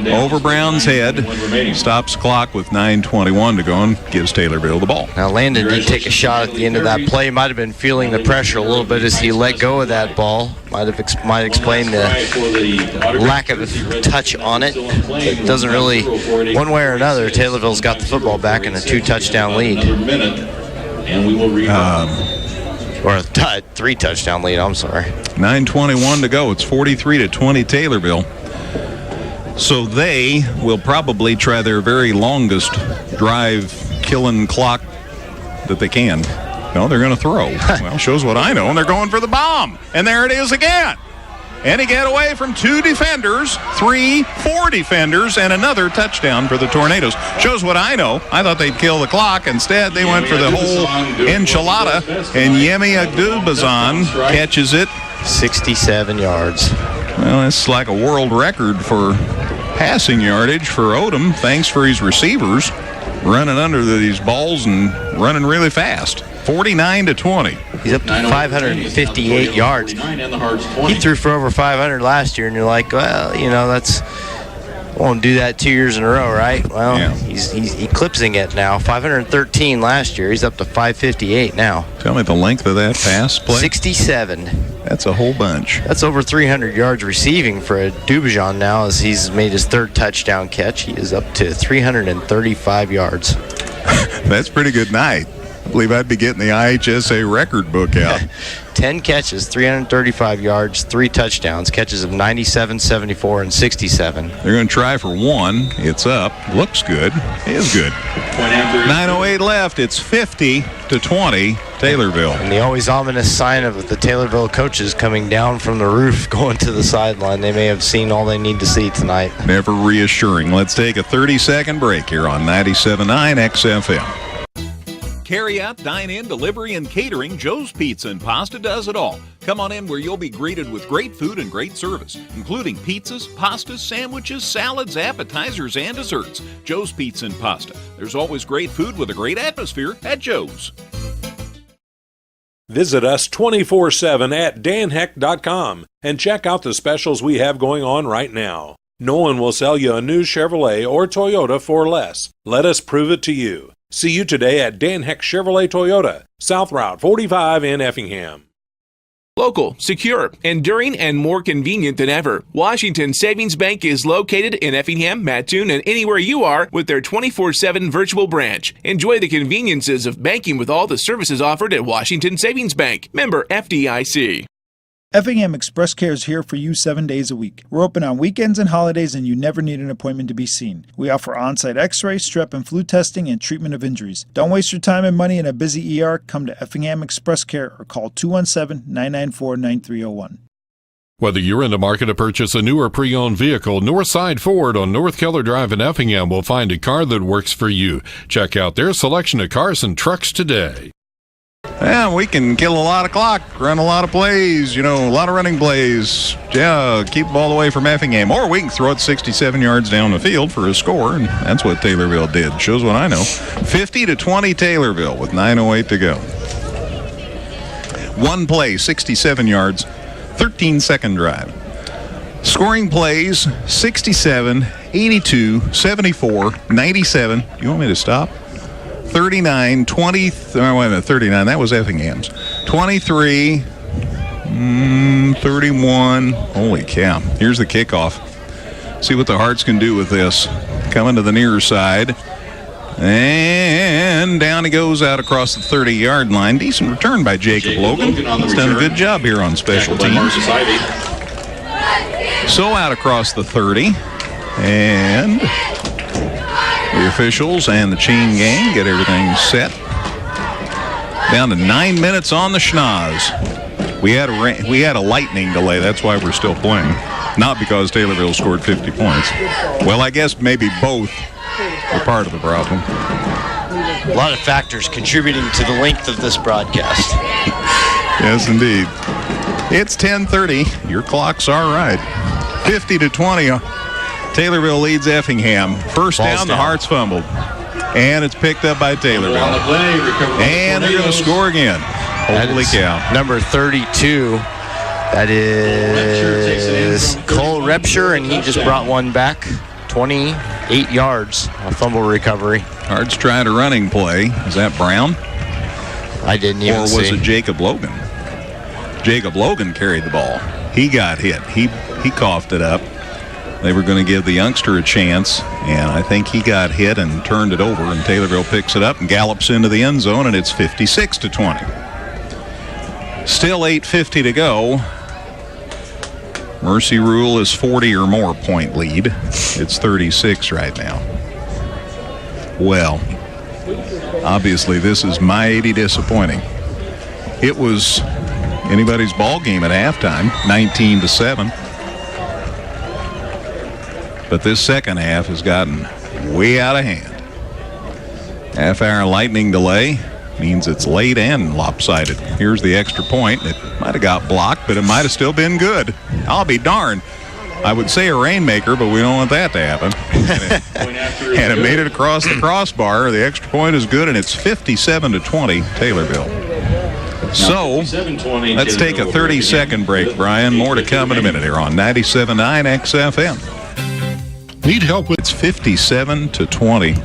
over Brown's head. Stops clock with 9:21 to go and gives Taylorville the ball. Now Landon did take a shot at the end of that play. Might have been feeling the pressure a little bit as he let go of that ball. Might explain the lack of a touch on it. It doesn't really, one way or another, Taylorville's got the football back in a 2-touchdown lead. And we will or a 3-touchdown lead, I'm sorry. 9:21 to go. It's 43-20 Taylorville. So they will probably try their very longest drive-killing clock that they can. No, they're going to throw. Well, shows what I know, and they're going for the bomb. And there it is again. Any getaway from 2 defenders, 3, 4 defenders, and another touchdown for the Tornadoes. Shows what I know. I thought they'd kill the clock. Instead, they went for the whole enchilada, and Yemi Agdubazan catches it. 67 yards. Well, it's like a world record for passing yardage for Odom. Thanks for his receivers running under these balls and running really fast. 49-20. He's up to 558 yards. He threw for over 500 last year, and you're like, well, you know, won't do that 2 years in a row, right? Well, yeah. He's eclipsing it now. 513 last year. He's up to 558 now. Tell me the length of that pass play. 67. That's a whole bunch. That's over 300 yards receiving for Dubajan now, as he's made his 3rd touchdown catch. He is up to 335 yards. That's pretty good night. I believe I'd be getting the IHSA record book out. 10 catches, 335 yards, 3 touchdowns, catches of 97, 74, and 67. They're going to try for 1. It's up. Looks good. Is good. 9:08 left. It's 50-20 Taylorville. And the always ominous sign of the Taylorville coaches coming down from the roof going to the sideline. They may have seen all they need to see tonight. Never reassuring. Let's take a 30-second break here on 97.9 XFM. Carry out, dine in, delivery, and catering, Joe's Pizza and Pasta does it all. Come on in where you'll be greeted with great food and great service, including pizzas, pastas, sandwiches, salads, appetizers, and desserts. Joe's Pizza and Pasta. There's always great food with a great atmosphere at Joe's. Visit us 24/7 at danheck.com and check out the specials we have going on right now. No one will sell you a new Chevrolet or Toyota for less. Let us prove it to you. See you today at Dan Heck Chevrolet Toyota, South Route 45 in Effingham. Local, secure, enduring, and more convenient than ever. Washington Savings Bank is located in Effingham, Mattoon, and anywhere you are with their 24/7 virtual branch. Enjoy the conveniences of banking with all the services offered at Washington Savings Bank. Member FDIC. Effingham Express Care is here for you 7 days a week. We're open on weekends and holidays, and you never need an appointment to be seen. We offer on-site x-ray, strep and flu testing, and treatment of injuries. Don't waste your time and money in a busy ER. Come to Effingham Express Care or call 217-994-9301. Whether you're in the market to purchase a new or pre-owned vehicle, Northside Ford on North Keller Drive in Effingham will find a car that works for you. Check out their selection of cars and trucks today. Yeah, we can kill a lot of clock, run a lot of plays, a lot of running plays. Yeah, keep the ball away from Effingham. Or we can throw it 67 yards down the field for a score, and that's what Taylorville did. Shows what I know. 50-20 Taylorville with 9:08 to go. One play, 67 yards, 13-second drive. Scoring plays, 67, 82, 74, 97. You want me to stop? 39, 20, wait a minute, 39, that was Effingham's. 23, 31, holy cow. Here's the kickoff. See what the Hearts can do with this. Coming to the near side. And down he goes out across the 30-yard line. Decent return by Jacob Logan. He's done a good job here on special teams. So out across the 30. And The officials and the chain gang get everything set. Down to 9 minutes on the schnoz. We had a lightning delay. That's why we're still playing. Not because Taylorville scored 50 points. Well, I guess maybe both are part of the problem. A lot of factors contributing to the length of this broadcast. Yes, indeed. It's 10:30. Your clocks are right. 50-20. Taylorville leads Effingham. First down, the Hearts fumbled. And it's picked up by Taylorville. And they're going to score again. Holy cow. Number 32. That is Cole Repsher, and he just brought one back. 28 yards. A fumble recovery. Hearts tried a running play. Is that Brown? I didn't even see. Or was it Jacob Logan? Jacob Logan carried the ball. He got hit. He coughed it up. They were going to give the youngster a chance, and I think he got hit and turned it over, and Taylorville picks it up and gallops into the end zone, and it's 56-20. Still 8:50 to go. Mercy Rule is 40 or more point lead. It's 36 right now. Well, obviously this is mighty disappointing. It was anybody's ball game at halftime, 19-7. But this second half has gotten way out of hand. Half-hour lightning delay means it's late and lopsided. Here's the extra point. It might have got blocked, but it might have still been good. I'll be darned. I would say a rainmaker, but we don't want that to happen. And it made it across the crossbar. The extra point is good, and it's 57-20 Taylorville. So let's take a 30-second break, Brian. More to come in a minute here on 97.9 XFM. Need help with? It's 57-20.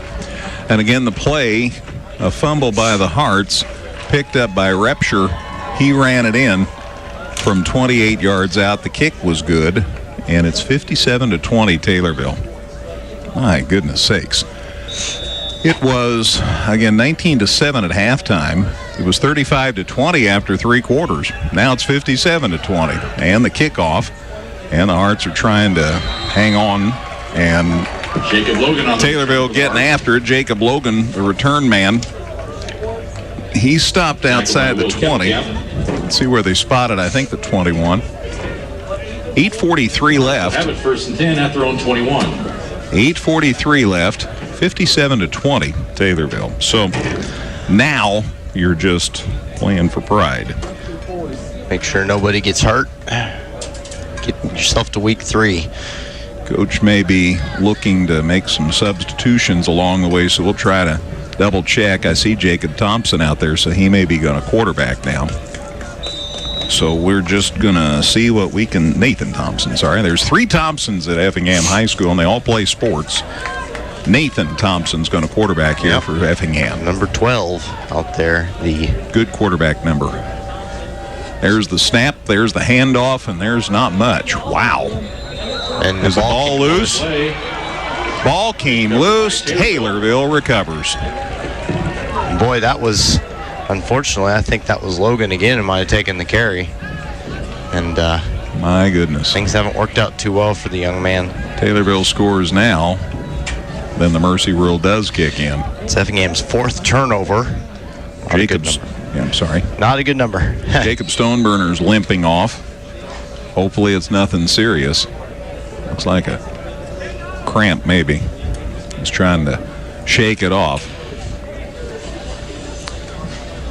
And again, the play, a fumble by the Hearts, picked up by Repsher. He ran it in from 28 yards out. The kick was good, and it's 57-20 Taylorville. My goodness sakes. It was, again, 19-7 at halftime. It was 35-20 after three quarters. Now it's 57-20. And the kickoff. And the Hearts are trying to hang on. And Jacob Logan on Taylorville getting after it. Jacob Logan, the return man. He stopped outside the 20. Let's see where they spotted, I think, the 21. 8:43 left. Have it first and 10 at their own 21. 8:43 left. 57-20 Taylorville. So now you're just playing for pride. Make sure nobody gets hurt. Get yourself to week 3. Coach may be looking to make some substitutions along the way, so we'll try to double check. I see Jacob Thompson out there, so he may be going to quarterback now. So we're just going to see what we can. Nathan Thompson, sorry. There's 3 Thompsons at Effingham High School, and they all play sports. Nathan Thompson's going to quarterback here for Effingham. Number 12 out there. The good quarterback number. There's the snap, there's the handoff, and there's not much. Wow. And is the ball loose? Ball came loose. Taylorville recovers. Boy, that was, unfortunately, I think that was Logan again who might have taken the carry. And my goodness. Things haven't worked out too well for the young man. Taylorville scores now. Then the mercy rule does kick in. It's Effingham's 4th turnover. Jacobs. Yeah, I'm sorry. Not a good number. Jacob Stoneburner's limping off. Hopefully it's nothing serious. Looks like a cramp, maybe. He's trying to shake it off.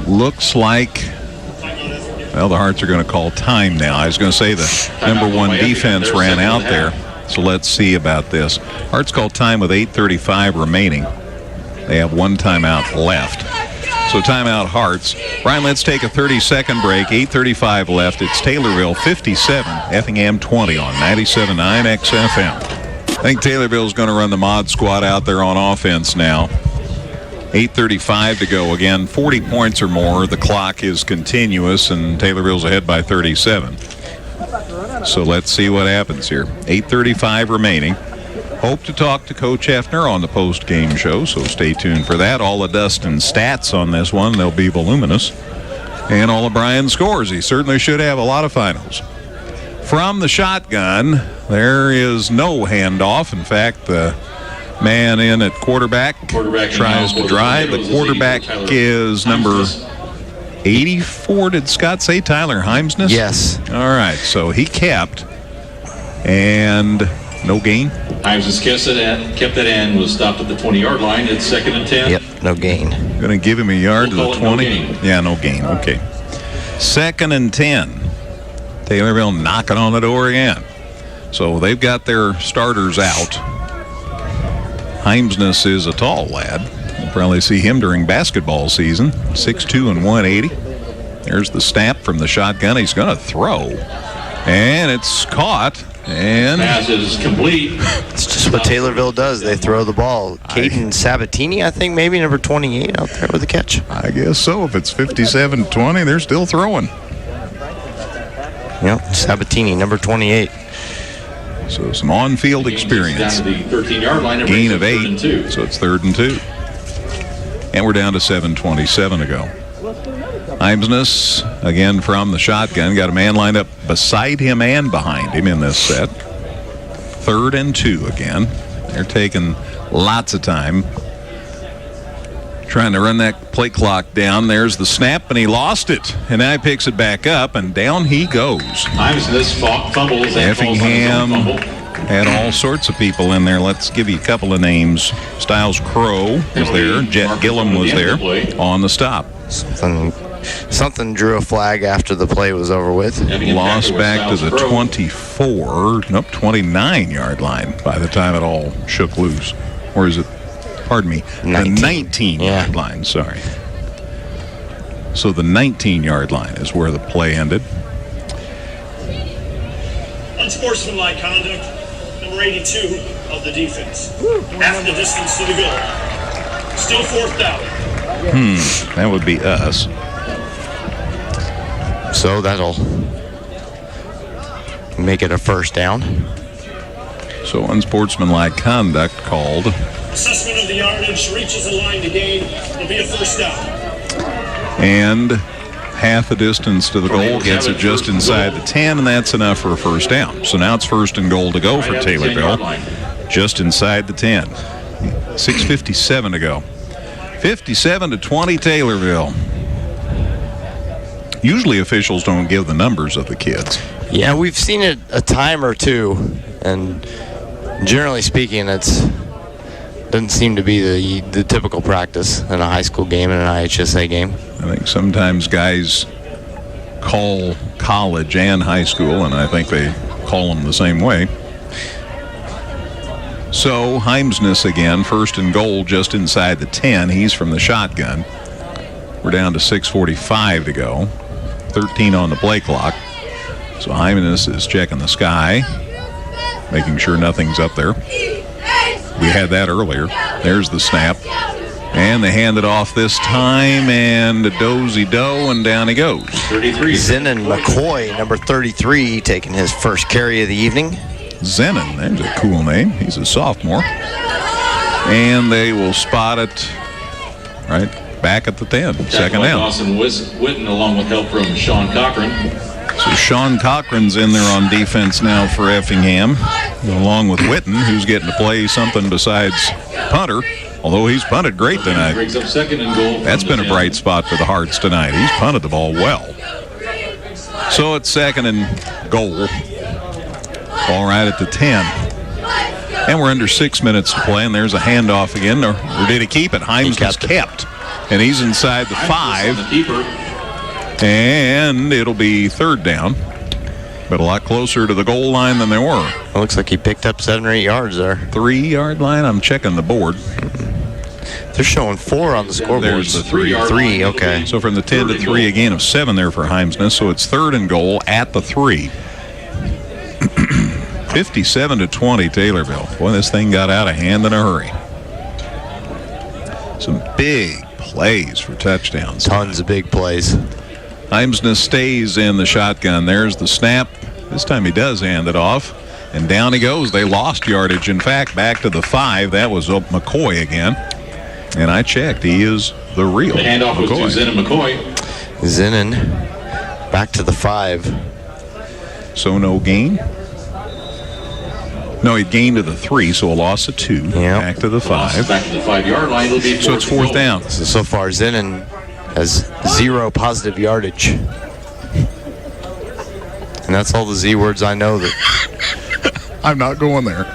Looks like, well, the Hearts are going to call time now. I was going to say the number 1 defense ran out there. So let's see about this. Hearts call time with 8:35 remaining. They have 1 timeout left. So timeout Hearts. Brian, let's take a 30-second break. 8:35 left. It's Taylorville 57, Effingham 20 on 97.9 XFM. I think Taylorville's going to run the mod squad out there on offense now. 8:35 to go. Again, 40 points or more. The clock is continuous, and Taylorville's ahead by 37. So let's see what happens here. 8:35 remaining. Hope to talk to Coach Hefner on the post-game show, so stay tuned for that. All the dust and stats on this one, they'll be voluminous. And all of Brian's scores. He certainly should have a lot of finals. From the shotgun, there is no handoff. In fact, the Man in at quarterback. Tries to drive. The quarterback is number 84. Did Scott say Tyler Heimsness? Yes. All right, so he kept. And no gain. Heimsness kept that and was stopped at the 20-yard line. It's 2nd and 10. Yep, no gain. Going to give him a yard to the 20. No gain. Yeah, no gain. Okay. 2nd and 10. Taylorville knocking on the door again. So they've got their starters out. Heimsness is a tall lad. You'll probably see him during basketball season. 6'2" and 180. There's the snap from the shotgun. He's going to throw. And it's caught. And pass is complete. It's just what Taylorville does. They throw the ball. Caden Sabatini, I think, maybe number 28 out there with the catch. I guess so. If it's 57-20, they're still throwing. Yep, Sabatini, number 28. So some on-field experience. Down to the 13-yard line. Gain of 8, so it's 3rd and 2. And we're down to 7:27 to go. Heimsness, again from the shotgun, got a man lined up beside him and behind him in this set. 3rd and 2 again. They're taking lots of time trying to run that play clock down. There's the snap, and he lost it. And now he picks it back up, and down he goes. Heimsness fumbles. Effingham had all sorts of people in there. Let's give you a couple of names. Styles Crow was there. Jet Gillum was there on the stop. Something drew a flag after the play was over with. Lost back to the 29-yard line by the time it all shook loose. Or is it, pardon me, 19. the 19-yard line, sorry. So the 19-yard line is where the play ended. Unsportsmanlike conduct, number 82 of the defense. Half the distance to the goal. Still 4th down. That would be us. So that'll make it a 1st down. So unsportsmanlike conduct called. Assessment of the yardage, reaches a line to gain. It'll be a 1st down. And half the distance to the goal, gets it just inside the 10, and that's enough for a 1st down. So now it's 1st and goal to go for Taylorville, just inside the 10. 6:57 to go. 57-20 Taylorville. Usually officials don't give the numbers of the kids. Yeah, we've seen it a time or two, and generally speaking, doesn't seem to be the typical practice in a high school game and an IHSA game. I think sometimes guys call college and high school, and I think they call them the same way. So Heimsness again, 1st and goal just inside the 10. He's from the shotgun. We're down to 6:45 to go. 13 on the play clock. So Heimsness is checking the sky, making sure nothing's up there. We had that earlier. There's the snap. And they hand it off this time, and a dozy-do, and down he goes. 33. Zenon McCoy, number 33, taking his 1st carry of the evening. Zenon, there's a cool name. He's a sophomore. And they will spot it right back at the 10. 2nd down. Dawson Witten, along with help from Sean Cochran. So Sean Cochran's in there on defense now for Effingham, along with Witten, who's getting to play something besides punter, although he's punted great tonight. Brings up 2nd and goal. That's been a bright spot for the Hearts tonight. He's punted the ball well. So it's 2nd and goal. Ball right at the 10. And we're under 6 minutes to play, and there's a handoff again. Or did he keep it? Heimsness kept. And he's inside the 5. And it'll be 3rd down. But a lot closer to the goal line than they were. It looks like he picked up 7 or 8 yards there. 3-yard line? I'm checking the board. They're showing 4 on the scoreboard. There's the 3. 3, okay. So from the 10 to 3, a gain of 7 there for Heimsness. So it's 3rd and goal at the 3. 57-20 Taylorville. Boy, this thing got out of hand in a hurry. Some big plays for touchdowns. Tons of big plays. Heimsness stays in the shotgun. There's the snap. This time he does hand it off. And down he goes. They lost yardage. In fact, back to the 5. That was McCoy again. And I checked. He is the real The handoff McCoy. was to Zenon McCoy. Zenon back to the 5. So no gain. No, he gained to the 3, so a loss of 2. Back to the 5. Back to the 5-yard line. It'll be So it's 4th down. So far, Zenon has 0 positive yardage. And that's all the Z words I know that I'm not going there.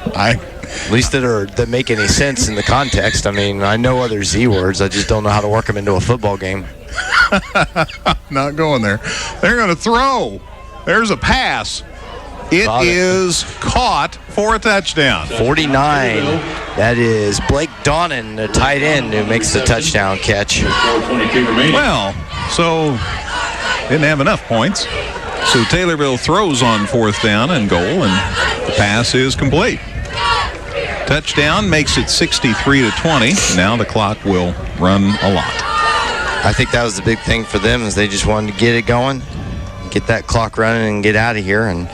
at least that make any sense in the context. I mean, I know other Z words. I just don't know how to work them into a football game. Not going there. They're going to throw. There's a pass. It is caught for a touchdown. 49. That is Blake Donnan, the tight end, who makes the touchdown catch. Well, so didn't have enough points. So Taylorville throws on 4th down and goal, and the pass is complete. Touchdown makes it 63-20. Now the clock will run a lot. I think that was the big thing for them, is they just wanted to get it going, get that clock running, and get out of here. And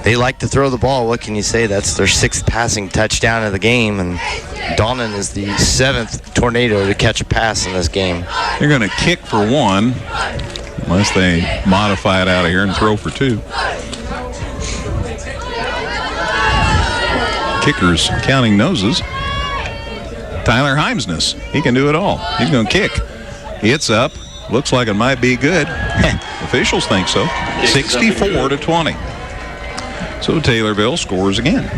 they like to throw the ball. What can you say? That's their 6th passing touchdown of the game, and Donnan is the 7th Tornado to catch a pass in this game. They're going to kick for 1, unless they modify it out of here and throw for 2. Kickers counting noses. Tyler Heimsness, he can do it all. He's going to kick. It's up. Looks like it might be good. Officials think so. 64-20. So Taylorville scores again.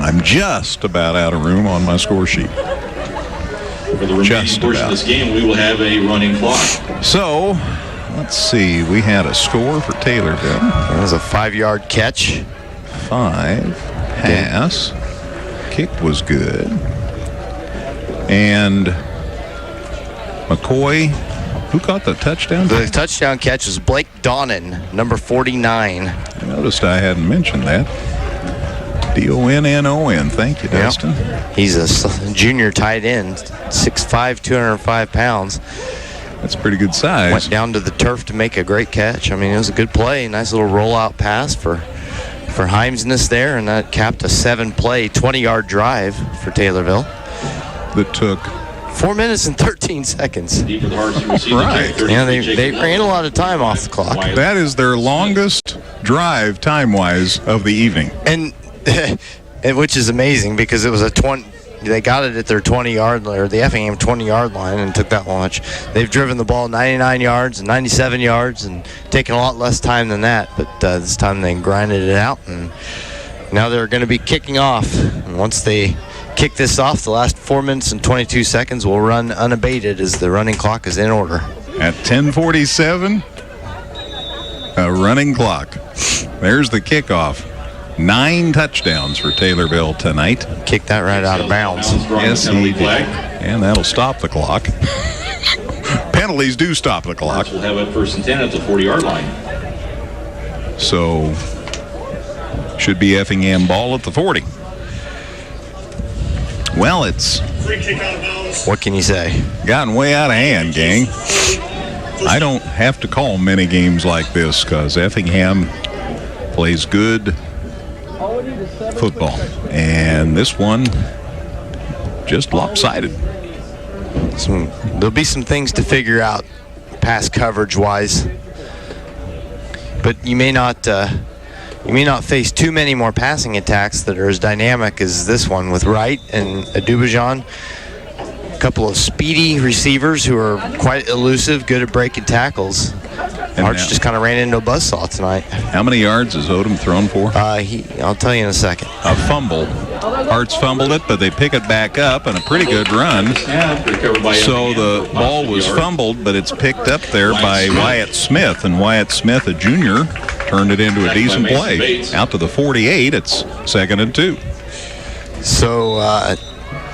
I'm just about out of room on my score sheet. For the remaining portion of this game, we will have a running clock. So, let's see. We had a score for Taylorville. That was a 5-yard catch. 5. Pass. Kick was good. And McCoy, who caught the touchdown? The touchdown catch was Blake Donnan, number 49. I noticed I hadn't mentioned that. Donnon. Thank you, Dustin. Yep. He's a junior tight end, 6'5", 205 pounds. That's a pretty good size. Went down to the turf to make a great catch. I mean, it was a good play. Nice little rollout pass for Heimsness there, and that capped a 7-play, 20-yard drive for Taylorville. That took 4 minutes and 13 seconds. Right. Yeah, they ran a lot of time off the clock. That is their longest drive time-wise of the evening. And which is amazing, because it was a 20. They got it at their 20-yard line, or the Effingham 20-yard line, and took that much. They've driven the ball 99 yards and 97 yards and taken a lot less time than that. But this time they grinded it out, and now they're going to be kicking off. And once they kick this off, the last 4 minutes and 22 seconds will run unabated as the running clock is in order. At 10:47, a running clock. There's the kickoff. 9 touchdowns for Taylorville tonight. Kicked that right out of bounds. Yes, he did. And that'll stop the clock. Penalties do stop the clock. We'll have it 1st and 10 at the 40-yard line. So, should be Effingham ball at the 40. Well, it's... Free kick out of bounds. What can you say? Gotten way out of hand, gang. I don't have to call many games like this because Effingham plays good football. And this one, just lopsided. There'll be some things to figure out pass coverage-wise. But you may not face too many more passing attacks that are as dynamic as this one with Wright and Adubajan. A couple of speedy receivers who are quite elusive, good at breaking tackles. Arch just kind of ran into a buzzsaw tonight. How many yards has Odom thrown for? I'll tell you in a second. A fumble. Arts fumbled it, but they pick it back up, and a pretty good run. So the ball was fumbled, but it's picked up there by Wyatt Smith, and Wyatt Smith, a junior, turned it into a decent play. Out to the 48, it's 2nd and 2. So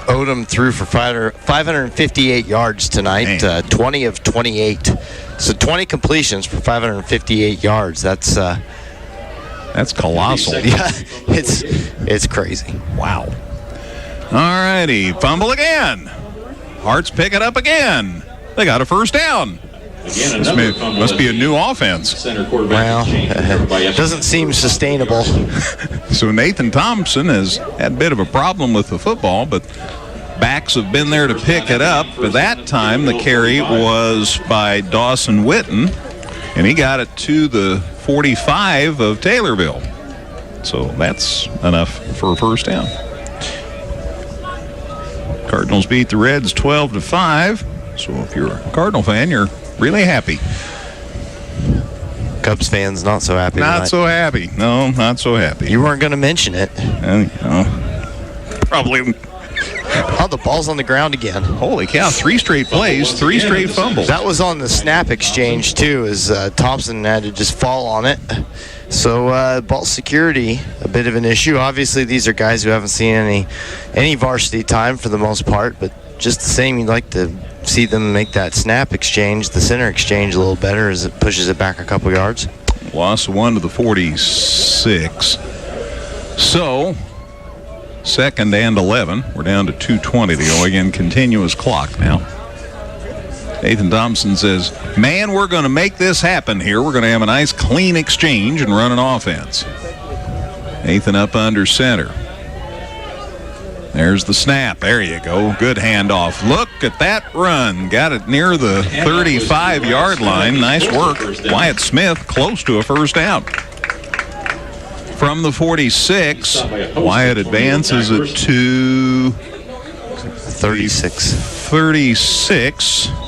Odom threw for 558 yards tonight, 20 of 28. So 20 completions for 558 yards. That's colossal. Yeah, it's crazy. Wow. All righty, fumble again. Hearts pick it up again. They got a 1st down. This must be a new offense. Well, it doesn't seem sustainable. So Nathan Thompson has had a bit of a problem with the football, but backs have been there to pick it up. But that time the carry was by Dawson Witten, and he got it to the 45 of Taylorville. So that's enough for a first down. Cardinals beat the Reds 12-5. So if you're a Cardinal fan, you're really happy. Cubs fans not so happy. Not so happy. No, not so happy. You weren't going to mention it. Probably. Oh, the ball's on the ground again. Holy cow, 3 straight plays, 3 straight fumbles. That was on the snap exchange, too, as Thompson had to just fall on it. So ball security, a bit of an issue. Obviously, these are guys who haven't seen any varsity time for the most part, but just the same, you'd like to see them make that snap exchange, the center exchange, a little better as it pushes it back a couple yards. Loss 1 to the 46. So, 2nd and 11. We're down to 2:20 to go. Again, continuous clock now. Nathan Thompson says, man, we're going to make this happen here. We're going to have a nice clean exchange and run an offense. Nathan up under center. There's the snap. There you go. Good handoff. Look at that run. Got it near the 35-yard line. Nice work. Wyatt Smith close to a first down. From the 46, Wyatt advances it to 36.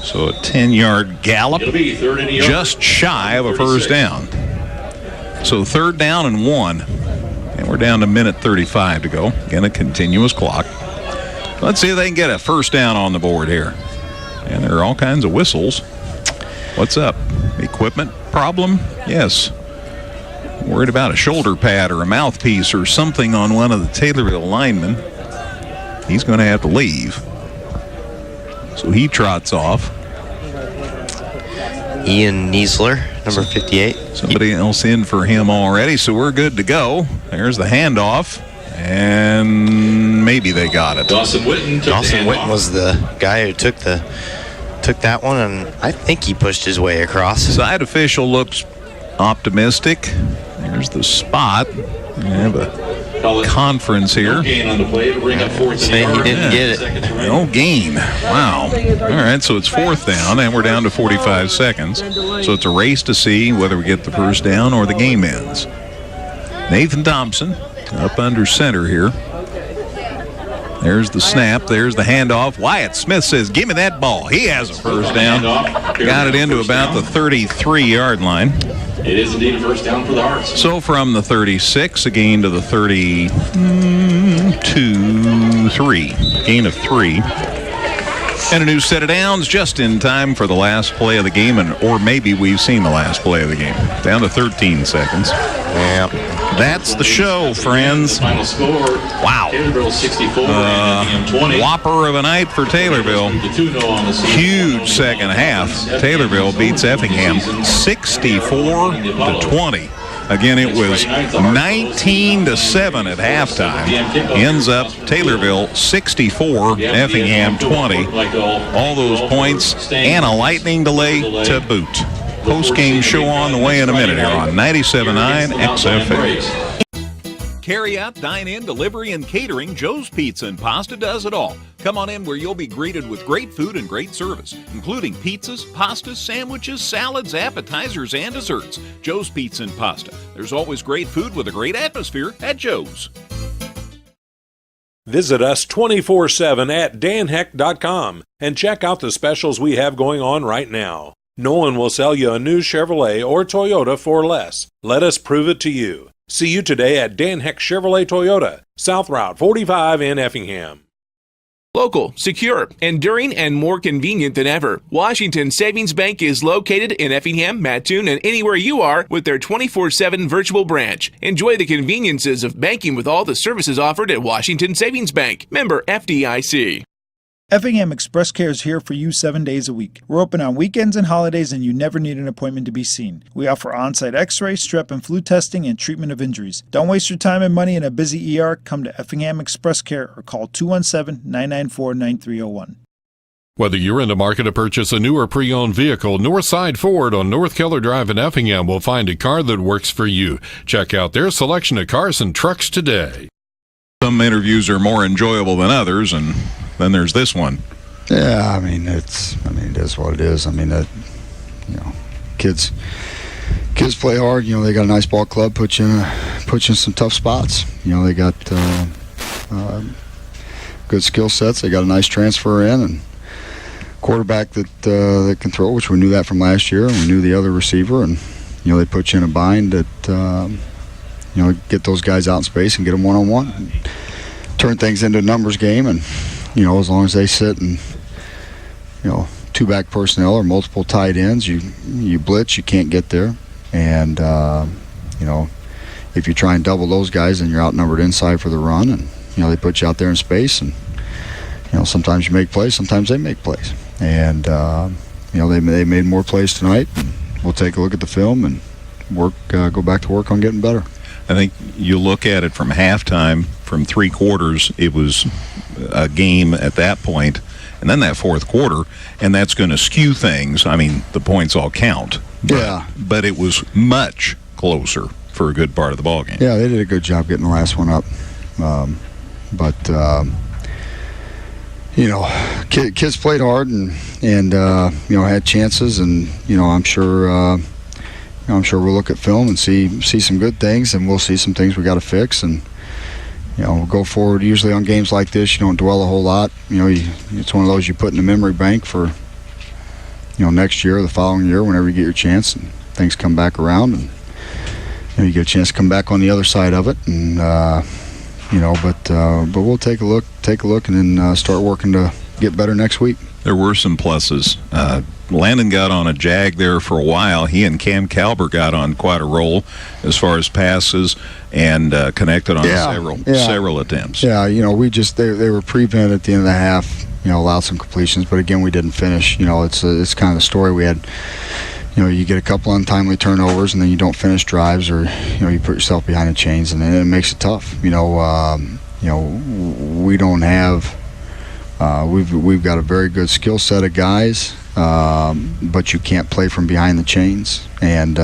So a 10-yard gallop. Just shy of a first down. So 3rd down and 1. And we're down to minute 35 to go. Again, a continuous clock. Let's see if they can get a first down on the board here. And there are all kinds of whistles. What's up? Equipment problem? Yes. Worried about a shoulder pad or a mouthpiece or something on one of the Taylorville linemen. He's going to have to leave. So he trots off. Ian Niesler, number 58. Somebody else in for him already, so we're good to go. There's the handoff, and maybe they got it. Dawson Witten was the guy who took that one, and I think he pushed his way across. Side official looks optimistic. There's the spot. We have a conference here. Saying he didn't get it. No gain. Wow. All right, so it's 4th down, and we're down to 45 seconds. So it's a race to see whether we get the first down or the game ends. Nathan Thompson up under center here. There's the snap. There's the handoff. Wyatt Smith says, give me that ball. He has a first down. Got it into about the 33-yard line. It is indeed a first down for the Hearts. So from the 36, a gain to the 32-3. Gain of 3. And a new set of downs just in time for the last play of the game, or maybe we've seen the last play of the game. Down to 13 seconds. Yeah. That's the show, friends. Final score. Wow. Taylorville 64 and 20. Whopper of a night for Taylorville. Huge second half. Taylorville beats Effingham 64-20. Again, it was 19-7 at halftime. Ends up Taylorville 64, Effingham 20. All those points and a lightning delay to boot. Post-game show on the way in a minute here on 97.9 XFM. Carry out, dine in, delivery, and catering, Joe's Pizza and Pasta does it all. Come on in where you'll be greeted with great food and great service, including pizzas, pastas, sandwiches, salads, appetizers, and desserts. Joe's Pizza and Pasta. There's always great food with a great atmosphere at Joe's. Visit us 24/7 at danheck.com and check out the specials we have going on right now. No one will sell you a new Chevrolet or Toyota for less. Let us prove it to you. See you today at Dan Heck Chevrolet Toyota, South Route 45 in Effingham. Local, secure, enduring, and more convenient than ever. Washington Savings Bank is located in Effingham, Mattoon, and anywhere you are with their 24/7 virtual branch. Enjoy the conveniences of banking with all the services offered at Washington Savings Bank. Member FDIC. Effingham Express Care is here for you 7 days a week. We're open on weekends and holidays, and you never need an appointment to be seen. We offer on-site x-ray, strep and flu testing, and treatment of injuries. Don't waste your time and money in a busy ER. Come to Effingham Express Care or call 217-994-9301. Whether you're in the market to purchase a new or pre-owned vehicle, Northside Ford on North Keller Drive in Effingham will find a car that works for you. Check out their selection of cars and trucks today. Some interviews are more enjoyable than others, and then there's this one. Yeah, it is what it is. Kids play hard. They got a nice ball club, put you in puts you in some tough spots. They got good skill sets. They got a nice transfer in and quarterback that can throw, which we knew that from last year, and we knew the other receiver, and they put you in a bind that get those guys out in space and get them one-on-one, turn things into a numbers game, and as long as they sit and two-back personnel or multiple tight ends, you blitz, you can't get there, and if you try and double those guys, then you're outnumbered inside for the run, and they put you out there in space, and sometimes you make plays, sometimes they make plays, and they made more plays tonight. And we'll take a look at the film and go back to work on getting better. I think you look at it from halftime, from 3 quarters, it was a game at that point, and then that fourth quarter, and that's going to skew things. I mean, the points all count. But it was much closer for a good part of the ball game. Yeah, they did a good job getting the last one up. Kids played hard and had chances, and I'm sure we'll look at film and see some good things, and we'll see some things we got to fix, and we'll go forward. Usually on games like this, you don't dwell a whole lot. It's one of those you put in the memory bank for next year or the following year, whenever you get your chance and things come back around, and you get a chance to come back on the other side of it, and but we'll take a look and then start working to get better next week. There were some pluses. Landon got on a jag there for a while. He and Cam Calber got on quite a roll as far as passes and connected on several attempts. Yeah, they were prevent at the end of the half. Allowed some completions, but again, we didn't finish. It's kind of the story we had. You get a couple untimely turnovers, and then you don't finish drives, or you put yourself behind the chains, and it makes it tough. We don't have. We've got a very good skill set of guys, but you can't play from behind the chains. And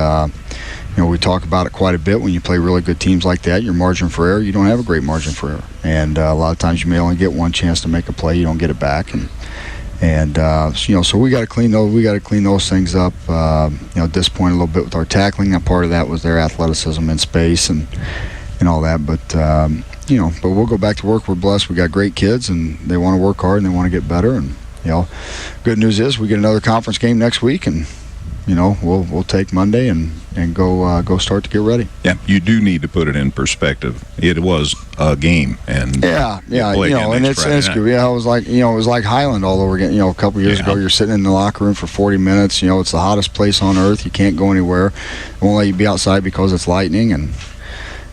we talk about it quite a bit. When you play really good teams like that, your margin for error, you don't have a great margin for error. And a lot of times you may only get one chance to make a play, you don't get it back. So we got to clean those. We got to clean those things up. Disappoint a little bit with our tackling. And part of that was their athleticism in space and all that. But but we'll go back to work. We're blessed. We got great kids, and they want to work hard and they want to get better. And good news is we get another conference game next week, and we'll take Monday and go start to get ready. Yeah, you do need to put it in perspective. It was a game, and and it's good. Yeah, it was like Highland all over again. A couple years ago, you're sitting in the locker room for 40 minutes. It's the hottest place on earth. You can't go anywhere. It won't let you be outside because it's lightning, and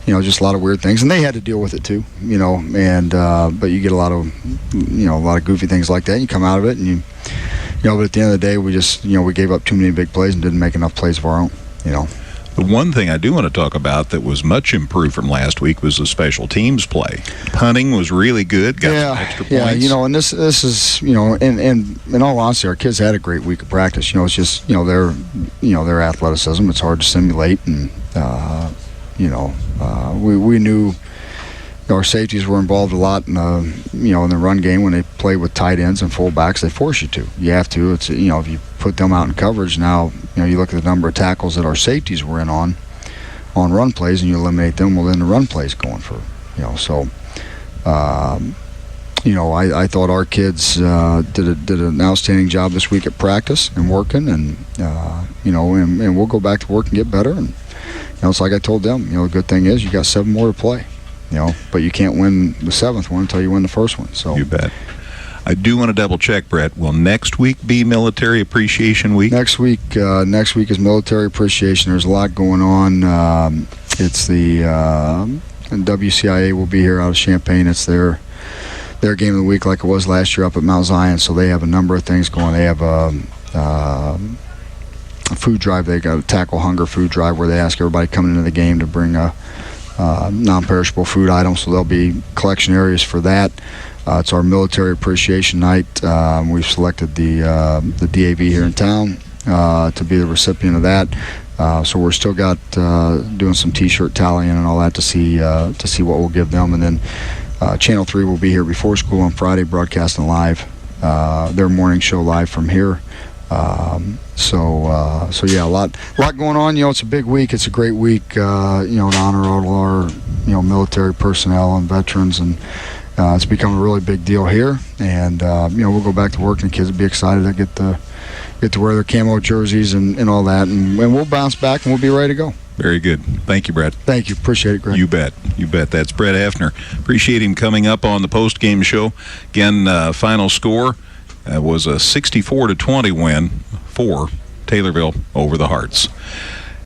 just a lot of weird things. And they had to deal with it too. But you get a lot of goofy things like that. And you come out of it, and but at the end of the day, we just we gave up too many big plays and didn't make enough plays of our own. The one thing I do want to talk about that was much improved from last week was the special teams play. Punting was really good, got some extra points. And this is, and in all honesty, our kids had a great week of practice. It's just, their athleticism, it's hard to simulate, and, we knew our safeties were involved a lot in the run game. When they play with tight ends and fullbacks, they force you to. You have to. It's if you put them out in coverage now, you look at the number of tackles that our safeties were in on run plays, and you eliminate them. Well, then the run plays going for I thought our kids did an outstanding job this week at practice and working, and and we'll go back to work and get better. And it's like I told them. The good thing is you got 7 more to play. But you can't win the 7th one until you win the first one. So you bet. I do want to double check, Brett. Will next week be Military Appreciation Week? Next week is Military Appreciation. There's a lot going on. It's the WCIA will be here out of Champaign. It's their game of the week, like it was last year up at Mount Zion. So they have a number of things going. They have a food drive. They got a tackle hunger food drive where they ask everybody coming into the game to bring a non-perishable food items, so there'll be collection areas for that. It's our Military Appreciation Night. We've selected the DAV here in town to be the recipient of that. So we're still got doing some T-shirt tallying and all that to see what we'll give them. And then Channel 3 will be here before school on Friday, broadcasting live their morning show live from here. So yeah, a lot going on. You know, it's a big week. It's a great week. You know, to honor all our military personnel and veterans, and it's become a really big deal here. And you know, we'll go back to work, and the kids will be excited to get to wear their camo jerseys and all that, and we'll bounce back and we'll be ready to go. Very good. Thank you, Brett. Thank you. Appreciate it, Greg. You bet. You bet. That's Brett Heffner. Appreciate him coming up on the post-game show. Again, final score was a 64-20 win for Taylorville over the Hearts.